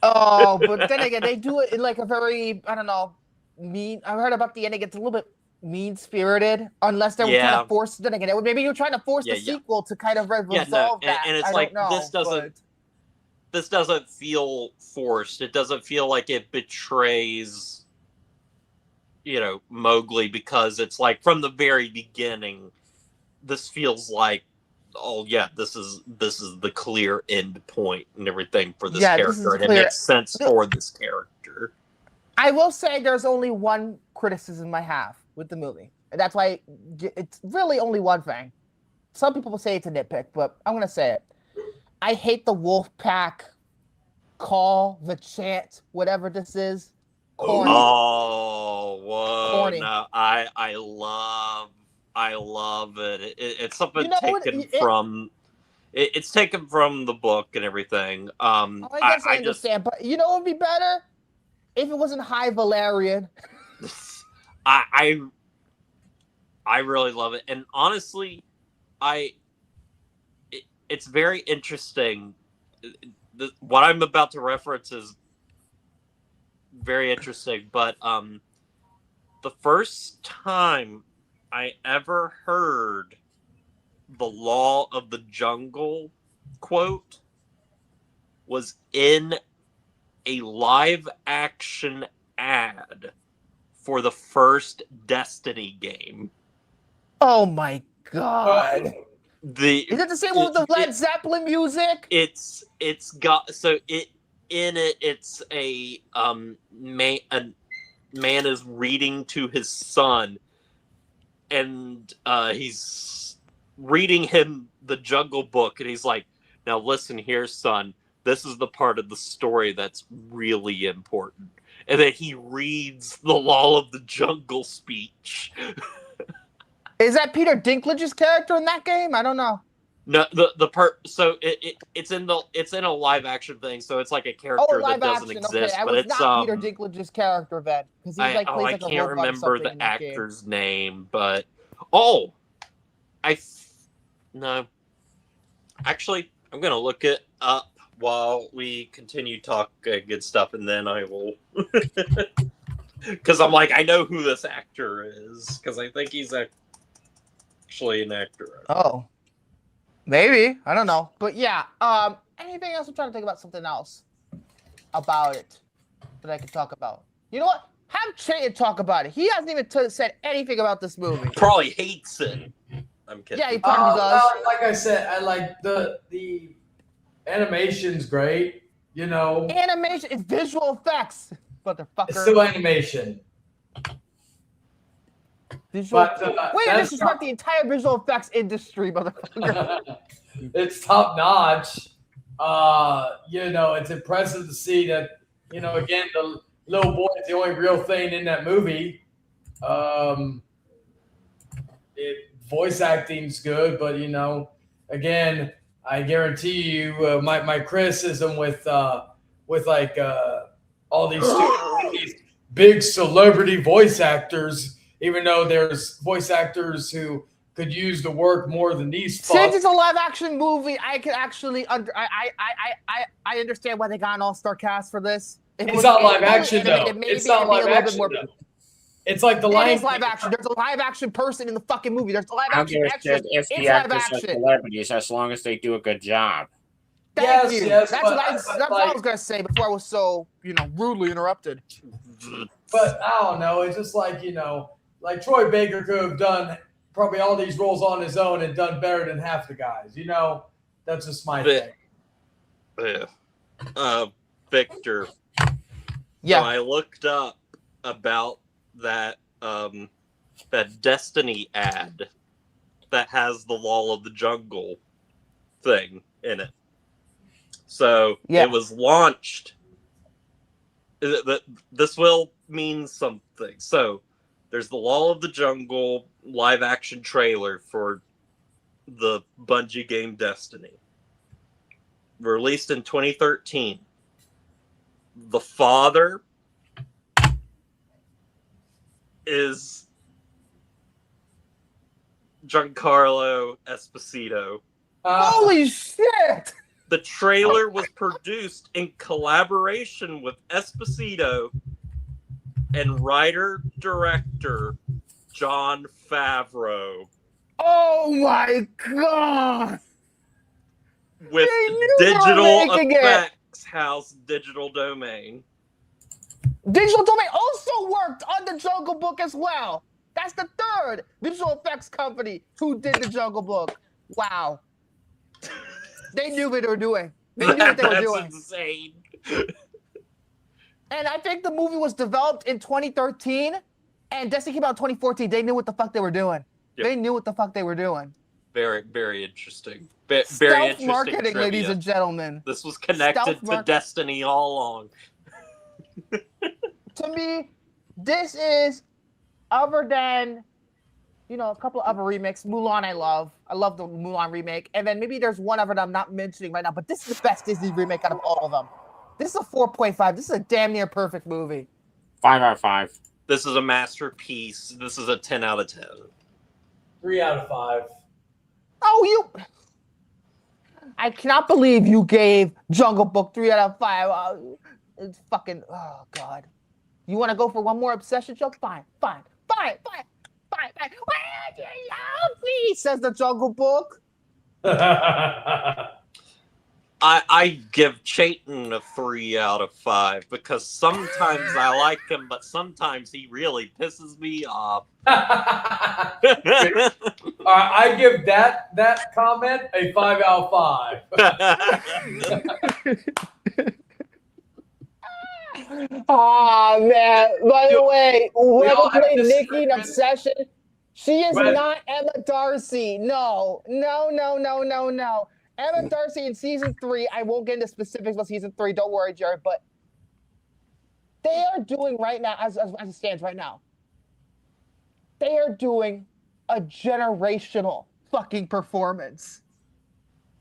Oh, but then again, they do it in like a very, I don't know, mean. I heard about the ending. It's a little bit mean-spirited, unless they were trying to force. Then again, maybe you're trying to force the sequel to kind of resolve that. And it's this doesn't feel forced. It doesn't feel like it betrays, Mowgli, because it's like from the very beginning, this feels like, oh yeah, this is the clear end point and everything for this character, and it makes sense for this character. I will say there's only one criticism I have with the movie, and that's why it's really only one thing. Some people will say it's a nitpick, but I'm gonna say it. I hate the Wolfpack call, the chant, whatever this is. Corny. Oh, whoa! Corny. No, I love it. It's something taken from. It's taken from the book and everything. I guess I understand, but you know what would be better if it wasn't High Valerian. I really love it, and honestly, it's very interesting. What I'm about to reference is very interesting, but the first time I ever heard the Law of the Jungle quote was in a live action ad for the first Destiny game. Oh my god. Is it the same one with the Led Zeppelin music? It's got it's a man is reading to his son, and he's reading him the Jungle Book, and he's like, "Now listen here, son. This is the part of the story that's really important." And then he reads the Law of the Jungle speech. Is that Peter Dinklage's character in that game? I don't know. No, the part. So it's in a live action thing. So it's like a character that doesn't exist. Okay, I but was it's not Peter Dinklage's character then, because he like plays I like a can't robot or remember something the in that game. actor's name, but no. Actually, I'm gonna look it up while we continue talking good stuff, and then I will. Because I'm like, I know who this actor is, because I think he's actually an actor. Oh, maybe, I don't know, but yeah. Anything else? I'm trying to think about something else about it that I could talk about. You know what? Have Chayton talk about it. He hasn't even said anything about this movie. Probably hates it. I'm kidding. Yeah, he probably does. Like I said, I like the animation's great. You know, Animation is visual effects, motherfucker. it's still animation. Visual. But, Wait, this is not the entire visual effects industry, motherfucker. It's top notch. You know, it's impressive to see that. You know, again, the little boy is the only real thing in that movie. Voice acting's good, but you know, again, I guarantee you, my criticism with like all these big celebrity voice actors, even though there's voice actors who could use the work more than these. Since it's a live action movie, I could actually I understand why they got an all-star cast for this. It's not live action though. It's not live action though. It's like the Lion King. Live action. There's a live action person in the fucking movie. There's a live action actress. If the actors are celebrities, as long as they do a good job. Thank you. That's what I was gonna say before I was so rudely interrupted. But I don't know. It's just like like Troy Baker could have done probably all these roles on his own and done better than half the guys. You know, that's just my thing. Yeah. Victor. Yeah. So I looked up about that that Destiny ad that has the Law of the Jungle thing in it. So it was launched. This will mean something. So there's the Law of the Jungle live action trailer for the Bungie game Destiny, released in 2013. The father is Giancarlo Esposito. Holy shit! The trailer was produced in collaboration with Esposito and writer-director Jon Favreau. Oh my god! With Digital Effects House Digital Domain. Digital Domain also worked on the Jungle Book as well. That's the third visual effects company who did the Jungle Book. Wow. They knew what they were doing. They knew what they were doing. That's insane. And I think the movie was developed in 2013, and Destiny came out in 2014. They knew what the fuck they were doing. Yep. They knew what the fuck they were doing. Very, very interesting. Very interesting marketing, trivia. ladies and gentlemen. This was connected to Destiny all along. To me, this is, other than, a couple of other remakes. Mulan, I love the Mulan remake. And then maybe there's one other that I'm not mentioning right now, but this is the best Disney remake out of all of them. This is a 4.5. This is a damn near perfect movie. 5 out of 5. This is a masterpiece. This is a 10 out of 10. 3 out of 5. Oh, I cannot believe you gave Jungle Book 3 out of 5. It's fucking, oh, God. You want to go for one more obsession joke? Fine. Where do you love me? Says the Jungle Book. I give Chayton a 3 out of 5 because sometimes I like him, but sometimes he really pisses me off. I give that comment a 5 out of 5. Oh man! By the way, whoever played Nikki in Obsession, She is But- not Emma Darcy. No. Emma Darcy in season 3. I won't get into specifics about season 3. Don't worry, Jared. But they are doing right now, as it stands right now, they are doing a generational fucking performance.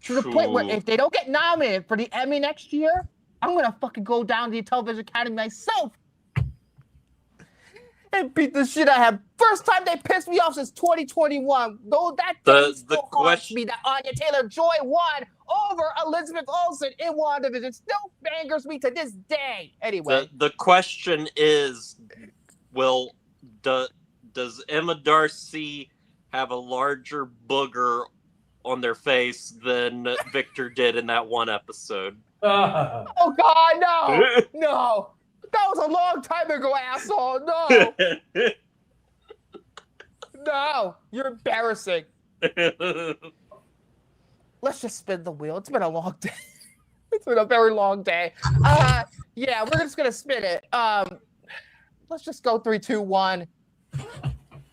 To the point where if they don't get nominated for the Emmy next year, I'm gonna fucking go down to the Television Academy myself and beat the shit out of him. First time they pissed me off since 2021. Though that still haunts me that Anya Taylor-Joy won over Elizabeth Olsen in WandaVision. It still angers me to this day. Anyway, the question is, does Emma Darcy have a larger booger on their face than Victor did in that one episode? oh God, no, no. That was a long time ago, asshole. No. No, you're embarrassing. Let's just spin the wheel. It's been a long day. It's been a very long day. Yeah, we're just gonna spin it. Let's just go 3, 2, 1.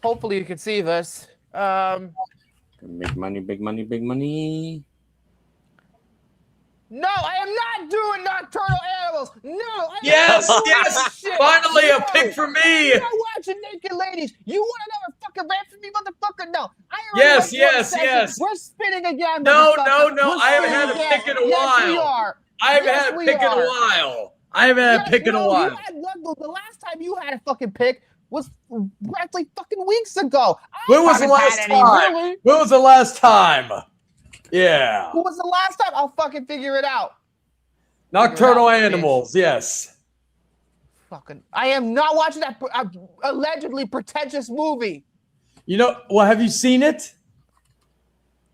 Hopefully you can see this. Big money, big money, big money. No, I am not doing Nocturnal Animals. No, I'm Yes, not doing yes. that shit. Finally, a No. pick for me. I'm not watching Naked Ladies. You want another fucking rant from me, motherfucker? No. Yes, yes. We're spinning again. No, motherfucker. no. We're I haven't spinning had a again. pick in a Yes, we while. are. I haven't Yes, had a we pick in a are. while. I haven't had a pick in a while. You had the last time you had a fucking pick was practically fucking weeks ago. When was the last time? Really? When was the last time? Yeah. When was the last time? I'll fucking figure it out. Nocturnal Animals, yes. Fucking, I am not watching that allegedly pretentious movie. You know, well, have you seen it?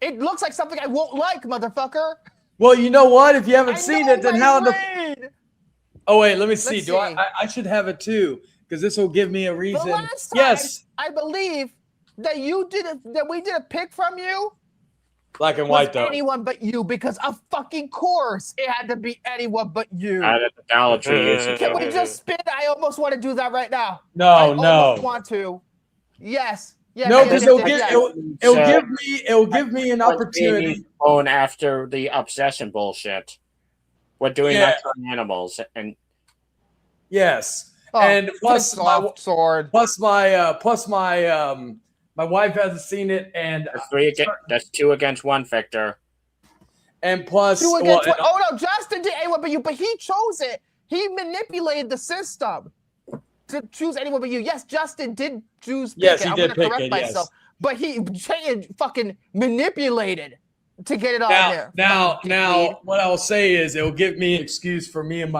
It looks like something I won't like, motherfucker. Well, you know what? If you haven't seen it, then how the... brain. Oh, wait, let me see. Let's Do see. I should have it too, because this will give me a reason. The last time, Yes. I believe that we did a pick from you. Black and Was white, though. anyone but you, because of fucking course it had to be anyone but you. Out of the Dollar Tree years ago. Can we just spin? I almost want to do that right now. I No, almost no. want to. Yes. Yes. No, yes, because yes, it'll yes. it'll give me an opportunity. Going after the obsession bullshit. We're doing Nocturnal Animals, and Yes. Oh, And plus piss off, Sword. my wife hasn't seen it, and that's 2 against 1, Victor. and plus 2 against 1. Oh no, Justin did anyone but you, but he chose it. He manipulated the system to choose anyone but you. Yes, Justin did choose. Yes, pick it. he did I'm gonna pick correct it, myself, yes. but he fucking manipulated to get it on now, there. now, what I'll say is it'll give me an excuse for me and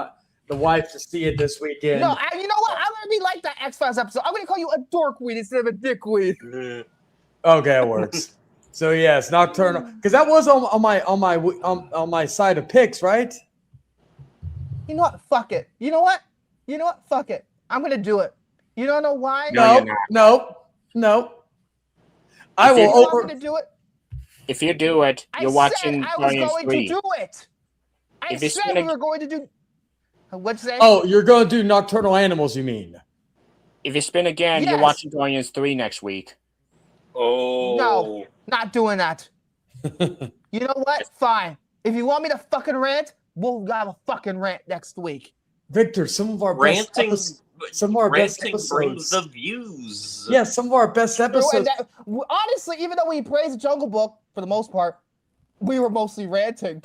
the wife to see it this weekend. No, you know what? I'm gonna be like that X-Files episode. I'm gonna call you a dorkweed instead of a dickweed. Okay, it works. So yes, Nocturnal, because that was on my side of picks, right? You know what? Fuck it. You know what? Fuck it. I'm gonna do it. You don't know why? No. I You know will why I'm over. gonna do it. If you do it, you're watching I was Guardians going 3. to do it. I If you said spin we a- were going to do. What'd you say? Oh, you're going to do Nocturnal Animals, you mean? If you spin again, you're Yes. watching Guardians 3 next week. Oh. No, not doing that. You know what? Fine. If you want me to fucking rant, we'll have a fucking rant next week. Victor, some of our Ranting, best ranting episodes. brings the views. Yeah, some of our best episodes. Honestly, even though we praised Jungle Book for the most part, we were mostly ranting.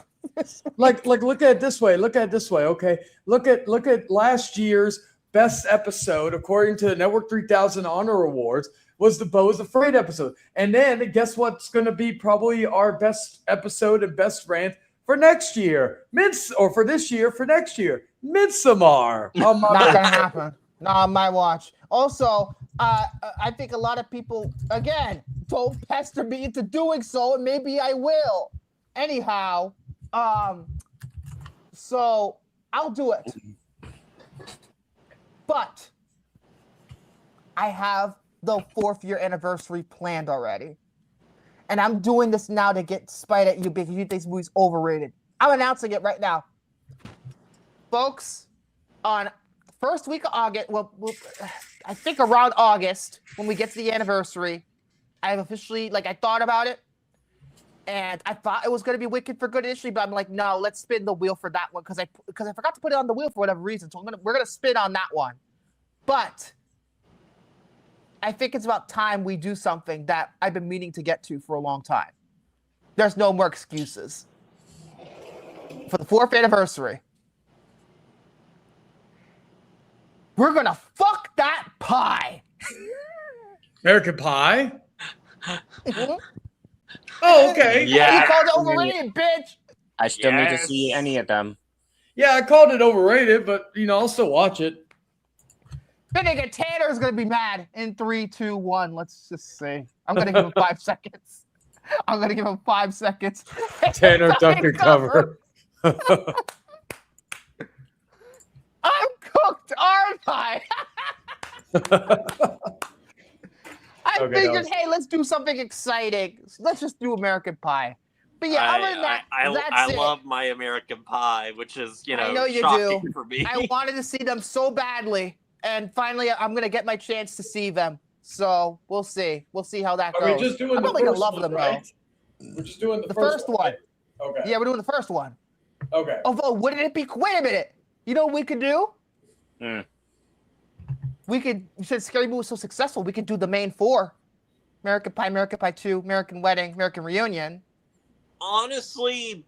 like look at it this way. Okay, look at last year's best episode according to the Network 3000 Honor Awards was the Bo is Afraid episode. And then guess what's going to be probably our best episode and best rant for next year, for next year, Midsommar. Not gonna happen. Not on my watch. Also, I think a lot of people, again, don't pester me into doing so, and maybe I will. Anyhow, so I'll do it. But I have the 4th year anniversary planned already. And I'm doing this now to get spite at you because you think this movie's overrated. I'm announcing it right now. Folks, on the first week of August, I think around August, when we get to the anniversary, I've officially, like, I thought about it, and I thought it was going to be Wicked for Good initially, but I'm like, no, let's spin the wheel for that one because I forgot to put it on the wheel for whatever reason. So we're gonna spin on that one. But I think it's about time we do something that I've been meaning to get to for a long time. There's no more excuses. For the 4th anniversary, we're gonna fuck that pie. American Pie? Oh, okay. You called it overrated, bitch. I still need to see any of them. Yeah, I called it overrated, but I'll still watch it. Finnegan Tanner's gonna be mad in 3, 2, 1. Let's just see. I'm gonna give him 5 seconds. I'm gonna give him 5 seconds. Tanner ducked cover. I'm cooked, aren't I? I figured, hey, let's do something exciting. Let's just do American Pie. But yeah, other than that, I love my American Pie, which is, I know you shocking do. for me. I wanted to see them so badly, and finally, I'm gonna get my chance to see them. So we'll see. We'll see how that goes. Are we just doing I'm the probably first gonna love one, them right? though. We're just doing The first one. Okay. Yeah, we're doing the first one. Okay. Although, wouldn't it be? Wait a minute. You know what we could do? We could. Since Scary Movie was so successful, we could do the main 4: American Pie 2, American Wedding, American Reunion. Honestly,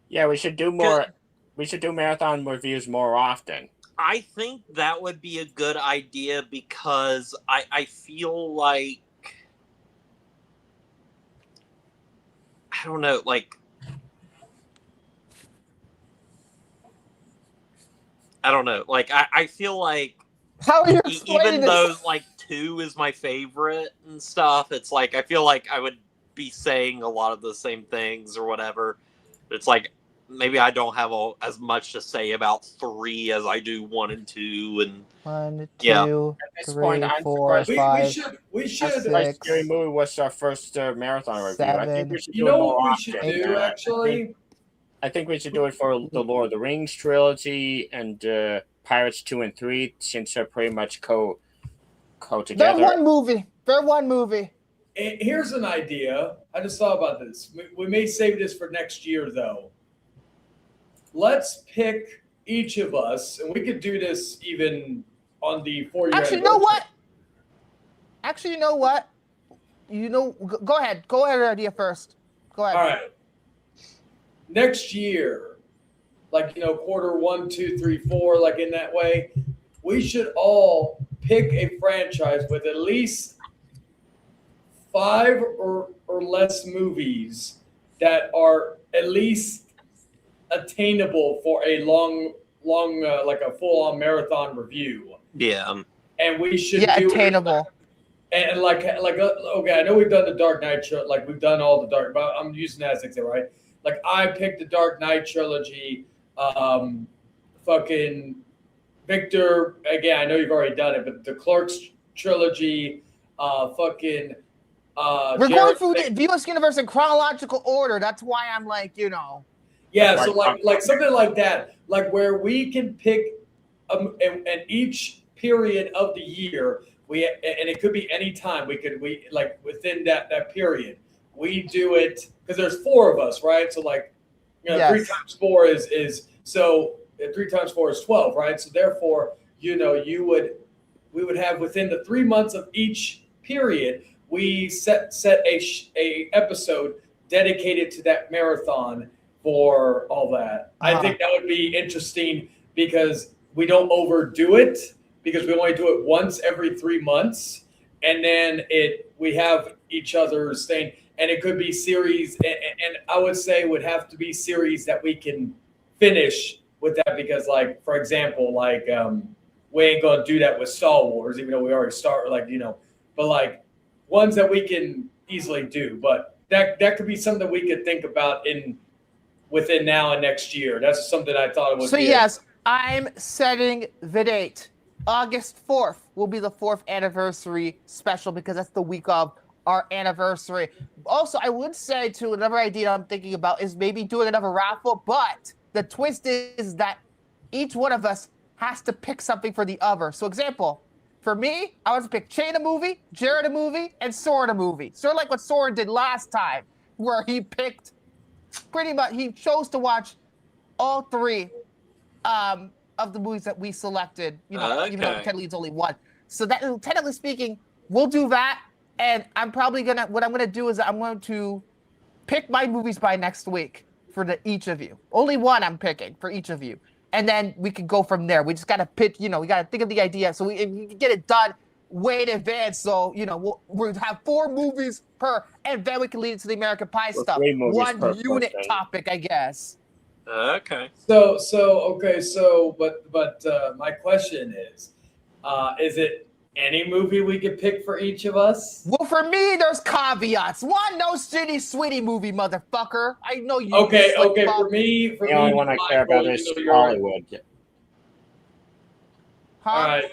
Yeah, we should do more. We should do marathon reviews more often. I think that would be a good idea because I feel like, I don't know, like, I don't know, like, I feel like How are you even though like 2 is my favorite and stuff, it's like I feel like I would be saying a lot of the same things or whatever. It's like maybe I don't have as much to say about 3 as I do 1 and 2, and 1, 2, yeah. 3, 4, 5. We should. Scary Movie was our first marathon review. I think we should do You it know more what we often. should do, actually? I think we should do it for the Lord of the Rings trilogy and Pirates 2 and 3, since they're pretty much co together. They're one movie. They're one movie. And here's an idea. I just thought about this. We may save this for next year, though. Let's pick each of us, and we could do this even on the 4-year Actually, you know what? Actually, you know what? Go ahead. Go ahead, idea first. Go ahead. All right. Next year, like, quarter 1, 2, 3, 4, like in that way, we should all pick a franchise with at least 5 or less movies that are at least attainable for a long like a full-on marathon review. Yeah. And we should do attainable. And like okay, I know we've done the Dark Knight trilogy, like we've done all the Dark, but I'm using that as an example, right? Like I picked the Dark Knight trilogy, fucking Victor, again, I know you've already done it, but the Clerks trilogy, fucking we're going through the Viewers Universe in chronological order. That's why I'm like, Yeah, so like something like that, like where we can pick and each period of the year, and it could be any time, we like within that period, we do it because there's 4 of us, right? So like, Yes. 3 times 4 is so 3 times 4 is 12, right? So therefore, we would have within the 3 months of each period, we set a episode dedicated to that marathon for all that. I think that would be interesting because we don't overdo it, because we only do it once every 3 months, and then we have each other's thing, and it could be series, and I would say would have to be series that we can finish with that, because like, for example, like we ain't gonna do that with Star Wars, even though we already start, like, but like ones that we can easily do. But that could be something we could think about within now and next year. That's something I thought it was. So yes, I'm setting the date. August 4th will be the 4th anniversary special, because that's the week of our anniversary. Also, I would say too, another idea I'm thinking about is maybe doing another raffle, but the twist is that each one of us has to pick something for the other. So for me, I was to pick Chayton a movie, Jared a movie, and Soren a movie. Sort of like what Soren did last time, where he picked pretty much, he chose to watch all three of the movies that we selected, even though technically it's only one. So that, technically speaking, we'll do that. And I'm probably what I'm gonna do is I'm going to pick my movies by next week for each of you. Only one I'm picking for each of you. And then we can go from there. We just gotta pick, we gotta think of the idea. So we can get it done way in advance. So, we'll have 4 movies per, and then we can lead into the American Pie stuff. One unit topic, I guess. Okay. So my question is it any movie we could pick for each of us? Well, for me, there's caveats. One, no City Sweetie movie, motherfucker. I know you. Okay. For me, the only one I care about is Hollywood. Huh? All right.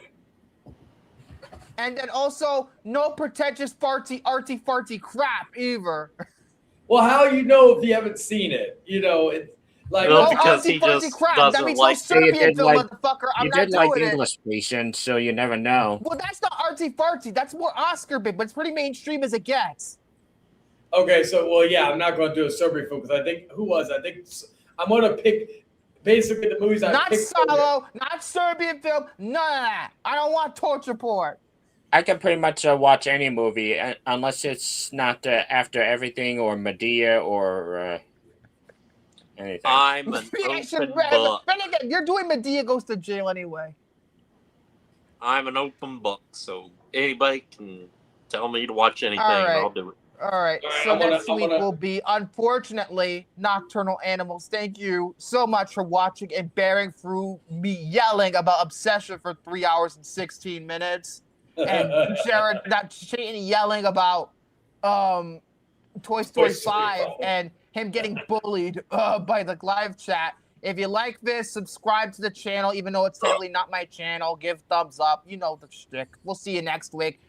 And then also, no pretentious arty-farty crap either. Well, how you know if you haven't seen it? It's like no, because he just crap. That means no Serbian film, motherfucker. I'm not doing it. English patient, so you never know. Well, that's not arty-farty. That's more Oscar bait, but it's pretty mainstream as it gets. Okay, I'm not going to do a Serbian film because I think I'm going to pick basically the movies I picked. Not Solo, not Serbian film, none of that. I don't want torture porn. I can pretty much watch any movie unless it's not After Everything or Medea or anything. I'm an open book. But again, you're doing Medea Goes to Jail anyway. I'm an open book, so anybody can tell me to watch anything, and I'll do it. All right, so next week will be, unfortunately, Nocturnal Animals. Thank you so much for watching and bearing through me yelling about Obsession for 3 hours and 16 minutes. And Jared, Chayton yelling about Toy Story 5 and him getting bullied by the live chat. If you like this, subscribe to the channel, even though it's technically not my channel. Give thumbs up. You know the shtick. We'll see you next week.